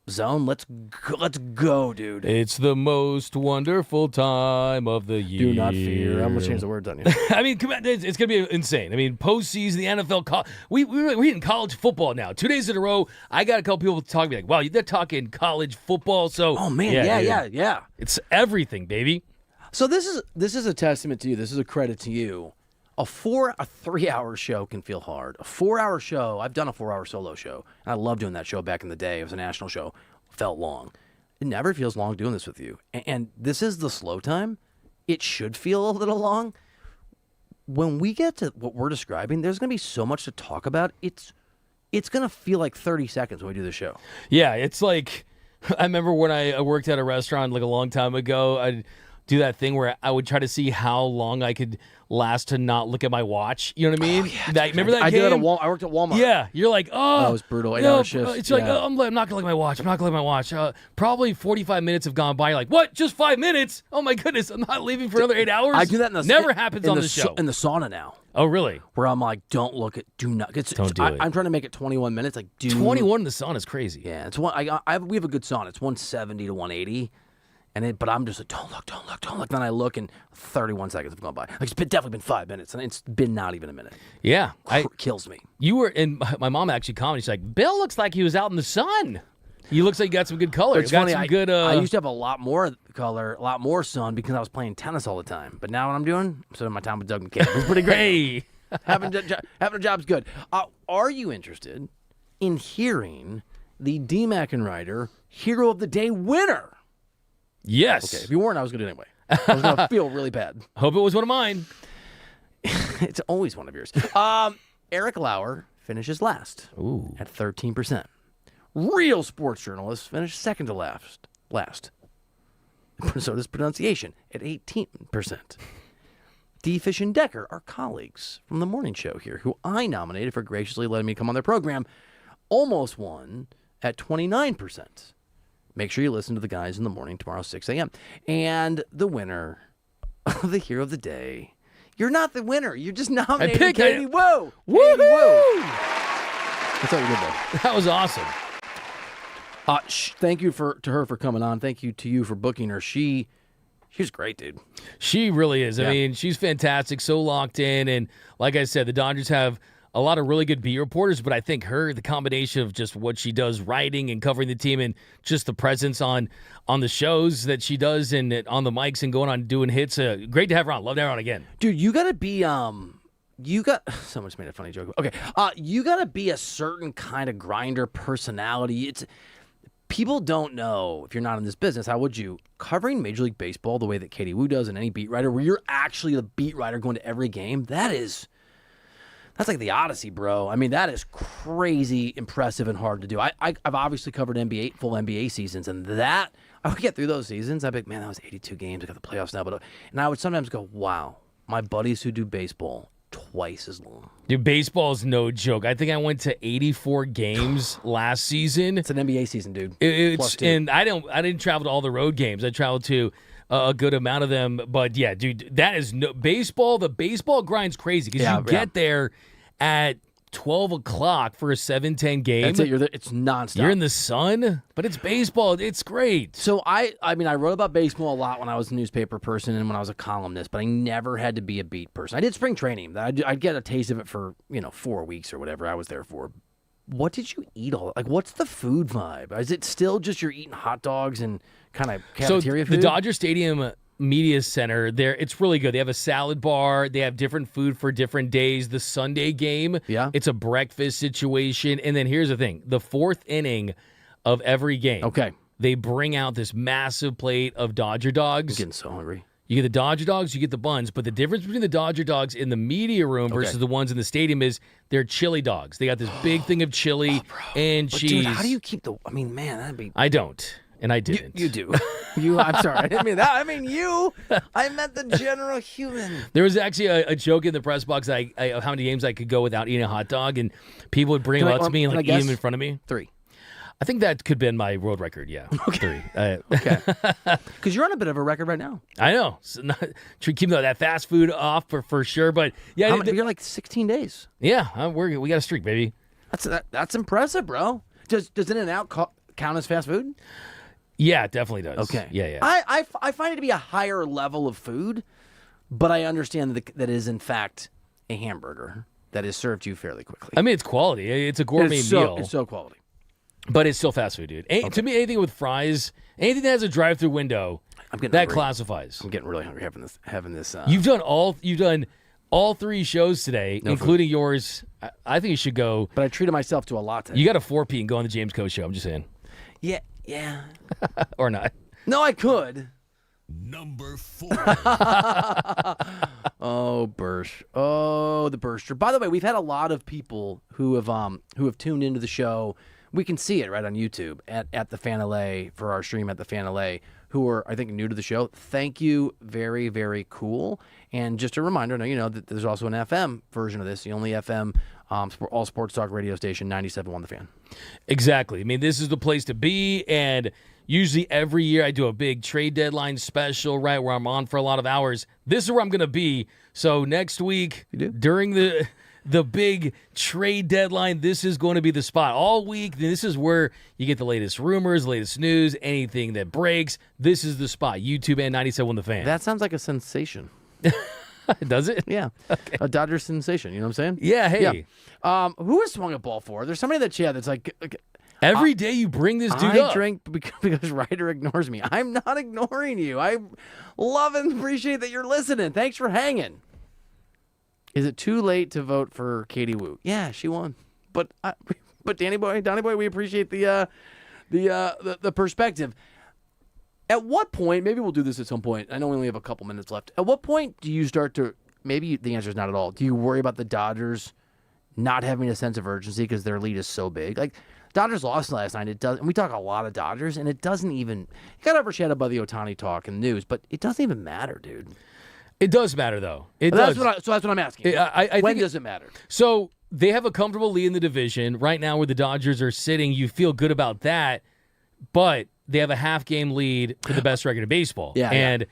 zone. Let's go, dude. It's the most wonderful time of the year. Do not fear. I'm going to change the words on you. I mean, come on, it's going to be insane. I mean, postseason, the NFL, we're in college football now. 2 days in a row, I got a couple people talking like, wow, they're talking college football. So, oh, man, yeah. It's everything, baby. So this is a testament to you. This is a credit to you. A 3-hour show can feel hard. A 4-hour show, I've done a 4-hour solo show. And I loved doing that show back in the day. It was a national show. Felt long. It never feels long doing this with you. And this is the slow time. It should feel a little long. When we get to what we're describing, there's going to be so much to talk about. It's going to feel like 30 seconds when we do the show. Yeah, it's like, I remember when I worked at a restaurant like a long time ago, I'd do that thing where I would try to see how long I could last to not look at my watch. You know what I mean? Oh, yeah, Remember that I game? did that at Walmart. I worked at Walmart. Yeah. You're like, oh. That was brutal. 8-hour shifts. It's like, I'm not going to look at my watch. I'm not going to look at my watch. Probably 45 minutes have gone by. You're like, what? Just 5 minutes? Oh, my goodness. I'm not leaving for another 8 hours? I do that in the Never happens on the show. In the sauna now. Oh, really? Where I'm like, do not. Don't do it. I'm trying to make it 21 minutes. Like, 21 in the sauna is crazy. Yeah. It's one. we have a good sauna. It's 170 to 180. But I'm just like, don't look. Then I look, and 31 seconds have gone by. Like, it's definitely been 5 minutes, and it's been not even a minute. Yeah. Kills me. You were, and my mom actually commented, she's like, Bill looks like he was out in the sun. He looks like he got some good color. It's funny, I used to have a lot more color, a lot more sun because I was playing tennis all the time. But now what I'm doing, I'm spending my time with Doug McCann. It's pretty great. having a job's good. Are you interested in hearing the D-Mac and Reiter Hero of the Day winner? Yes. Okay, if you weren't, I was going to do it anyway. I was going to feel really bad. Hope it was one of mine. It's always one of yours. Eric Lauer finishes last at 13%. Real sports journalists finished second to last. So does pronunciation at 18%. D. Fish and Decker, our colleagues from the morning show here, who I nominated for graciously letting me come on their program, almost won at 29%. Make sure you listen to the guys in the morning tomorrow, 6 a.m. And the winner of the Hero of the Day. You're not the winner. You're just nominated Katie Woo. Woo-hoo! That's all you did there. That was awesome. Thank you to her for coming on. Thank you to you for booking her. She's great, dude. She really is. Yeah. I mean, she's fantastic, so locked in. And like I said, the Dodgers have a lot of really good beat reporters, but I think the combination of just what she does writing and covering the team and just the presence on the shows that she does and on the mics and going on doing hits, great to have her on. Love to have her on again. Dude, you got to be, someone just made a funny joke. Okay. You got to be a certain kind of grinder personality. People don't know, if you're not in this business, how would you? Covering Major League Baseball the way that Katie Woo does and any beat writer, where you're actually the beat writer going to every game, that's like the Odyssey, bro. I mean, that is crazy impressive and hard to do. I've obviously covered full NBA seasons, and I would get through those seasons. I'd be like, man, that was 82 games. I got the playoffs now. And I would sometimes go, wow, my buddies who do baseball, twice as long. Dude, baseball is no joke. I think I went to 84 games last season. It's an NBA season, dude. And I didn't travel to all the road games. I traveled to a good amount of them. But yeah, dude, that is baseball. The baseball grind's crazy because you get there at 12 o'clock for a 7-10 game. That's it. It's nonstop. You're in the sun, but it's baseball. It's great. So I wrote about baseball a lot when I was a newspaper person and when I was a columnist, but I never had to be a beat person. I did spring training. I'd get a taste of it for 4 weeks or whatever I was there for. What did you eat all? Like, what's the food vibe? Is it still just you're eating hot dogs and kind of cafeteria food? The Dodger Stadium Media Center, it's really good. They have a salad bar. They have different food for different days. The Sunday game, it's a breakfast situation. And then here's the thing. The fourth inning of every game, okay, they bring out this massive plate of Dodger dogs. I'm getting so hungry. You get the Dodger dogs, you get the buns, but the difference between the Dodger dogs in the media room versus the ones in the stadium is they're chili dogs. They got this big thing of chili and cheese. Dude, how do you keep the? I mean, man, that'd be. I don't, and I didn't. You do. I'm sorry, I didn't mean that. I mean you. I meant the general human. There was actually a joke in the press box of how many games I could go without eating a hot dog, and people would bring them out to me and like eat them in front of me. 3. I think that could have been my world record, yeah. Okay. 3. Okay. Because you're on a bit of a record right now. I know. So keep that fast food off for sure. But yeah, you're like 16 days. Yeah, we got a streak, baby. That's impressive, bro. Does In-N-Out count as fast food? Yeah, it definitely does. Okay. Yeah. I find it to be a higher level of food, but I understand that it is in fact a hamburger that is served to you fairly quickly. I mean, it's quality. It's a gourmet meal. It's so quality. But it's still fast food, dude. To me, anything with fries, anything that has a drive-through window, that hungry. Classifies. I'm getting really hungry having this. You've done all 3 shows today, including yours. I think you should go. But I treated myself to a latte. You got a 4P and go on the James Coe show. I'm just saying. Yeah. Or not. No, I could. Number 4. Oh, Bursch. Oh, the Burscher. By the way, we've had a lot of people who have tuned into the show. We can see it right on YouTube at the Fan LA for our stream at the Fan LA, who are, I think, new to the show. Thank you. Very, very cool. And just a reminder, that there's also an FM version of this, the only FM all sports talk radio station, 97.1 The Fan. Exactly. I mean, this is the place to be. And usually every year I do a big trade deadline special, right, where I'm on for a lot of hours. This is where I'm going to be. So next week, during the big trade deadline, this is going to be the spot all week. This is where you get the latest rumors, latest news, anything that breaks. This is the spot. YouTube and 97.1 The Fan. That sounds like a sensation. Does it? Yeah. Okay. A Dodgers sensation. You know what I'm saying? Yeah. Hey. Yeah. Who has swung a ball for? There's somebody that's like every day you bring this dude up. I drink because Reiter ignores me. I'm not ignoring you. I love and appreciate that you're listening. Thanks for hanging. Is it too late to vote for Katie Wu? Yeah, she won. But Donnie Boy, we appreciate the perspective. At what point, maybe we'll do this at some point. I know we only have a couple minutes left. At what point do you start to, maybe the answer is not at all. Do you worry about the Dodgers not having a sense of urgency because their lead is so big? Like, Dodgers lost last night. It does, and we talk a lot of Dodgers, and it doesn't even, it got overshadowed by the Ohtani talk and news, but it doesn't even matter, dude. It does matter, though. It does. That's what I'm asking. When does it matter? So they have a comfortable lead in the division right now where the Dodgers are sitting. You feel good about that, but they have a half-game lead for the best record in baseball. And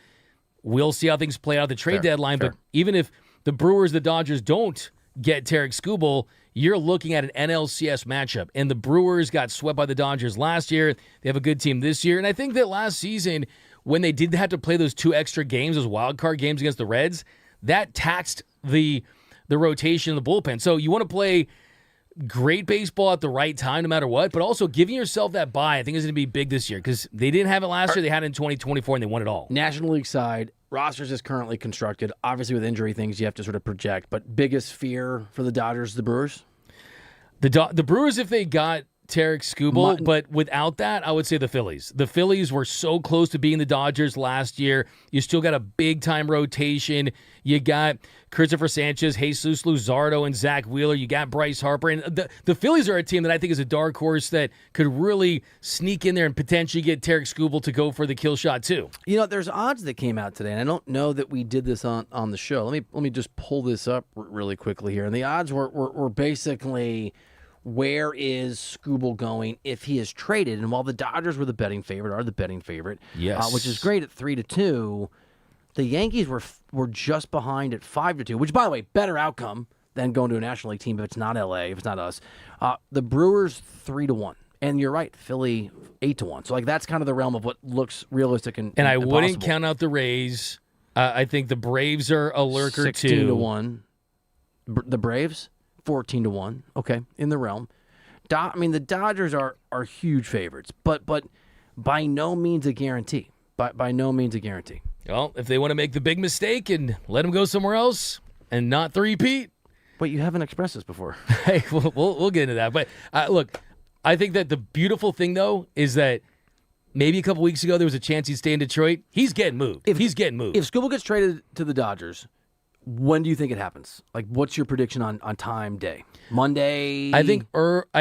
we'll see how things play out at the trade deadline. But even if the Brewers, the Dodgers don't get Tarek Skubal, you're looking at an NLCS matchup. And the Brewers got swept by the Dodgers last year. They have a good team this year. And I think that last season, when they did have to play those 2 extra games, those wild card games against the Reds, that taxed the rotation of the bullpen. So you want to play great baseball at the right time no matter what, but also giving yourself that bye I think is going to be big this year because they didn't have it last year. They had it in 2024, and they won it all. National League side, rosters is currently constructed. Obviously, with injury things, you have to sort of project. But biggest fear for the Dodgers, the Brewers? The Brewers, if they got Tarek Skubal, but without that, I would say the Phillies. The Phillies were so close to being the Dodgers last year. You still got a big-time rotation. You got Christopher Sanchez, Jesus Luzardo, and Zach Wheeler. You got Bryce Harper. And the Phillies are a team that I think is a dark horse that could really sneak in there and potentially get Tarek Skubal to go for the kill shot, too. There's odds that came out today, and I don't know that we did this on the show. Let me just pull this up really quickly here. And the odds were basically, where is Skubal going if he is traded? And while the Dodgers were the betting favorite, yes, which is great at 3-2, the Yankees were just behind at 5-2, which, by the way, better outcome than going to a National League team if it's not LA, if it's not us. The Brewers 3-1. And you're right, Philly 8-1. So that's kind of the realm of what looks realistic and I wouldn't count out the Rays. I think the Braves are a lurker too. 16-1. The Braves 14-1. Okay, in the realm. The Dodgers are huge favorites, but by no means a guarantee. By no means a guarantee. Well, if they want to make the big mistake and let them go somewhere else and not three-peat. Wait, you haven't expressed this before. Hey, we'll get into that. But look, I think that the beautiful thing, though, is that maybe a couple weeks ago there was a chance he'd stay in Detroit. He's getting moved. He's getting moved. If Skubal gets traded to the Dodgers, when do you think it happens? Like, what's your prediction on time day? Monday? I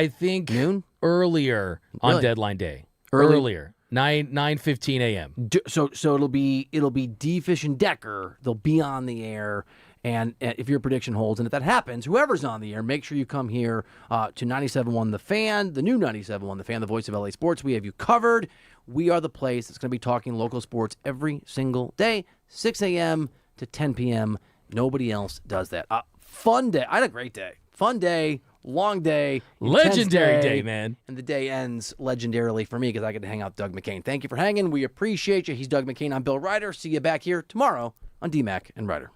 think noon? Earlier on deadline day. Earlier. 9:15 a.m. So it'll be D. Fish and Decker. They'll be on the air. And if your prediction holds, and if that happens, whoever's on the air, make sure you come here to 97.1 The Fan, the new 97.1 The Fan, the voice of LA Sports. We have you covered. We are the place that's going to be talking local sports every single day, 6 a.m. to 10 p.m. Nobody else does that. Fun day. I had a great day. Fun day, long day. Legendary day, man. And the day ends legendarily for me because I get to hang out with Doug McCain. Thank you for hanging. We appreciate you. He's Doug McCain. I'm Bill Reiter. See you back here tomorrow on DMAC and Reiter.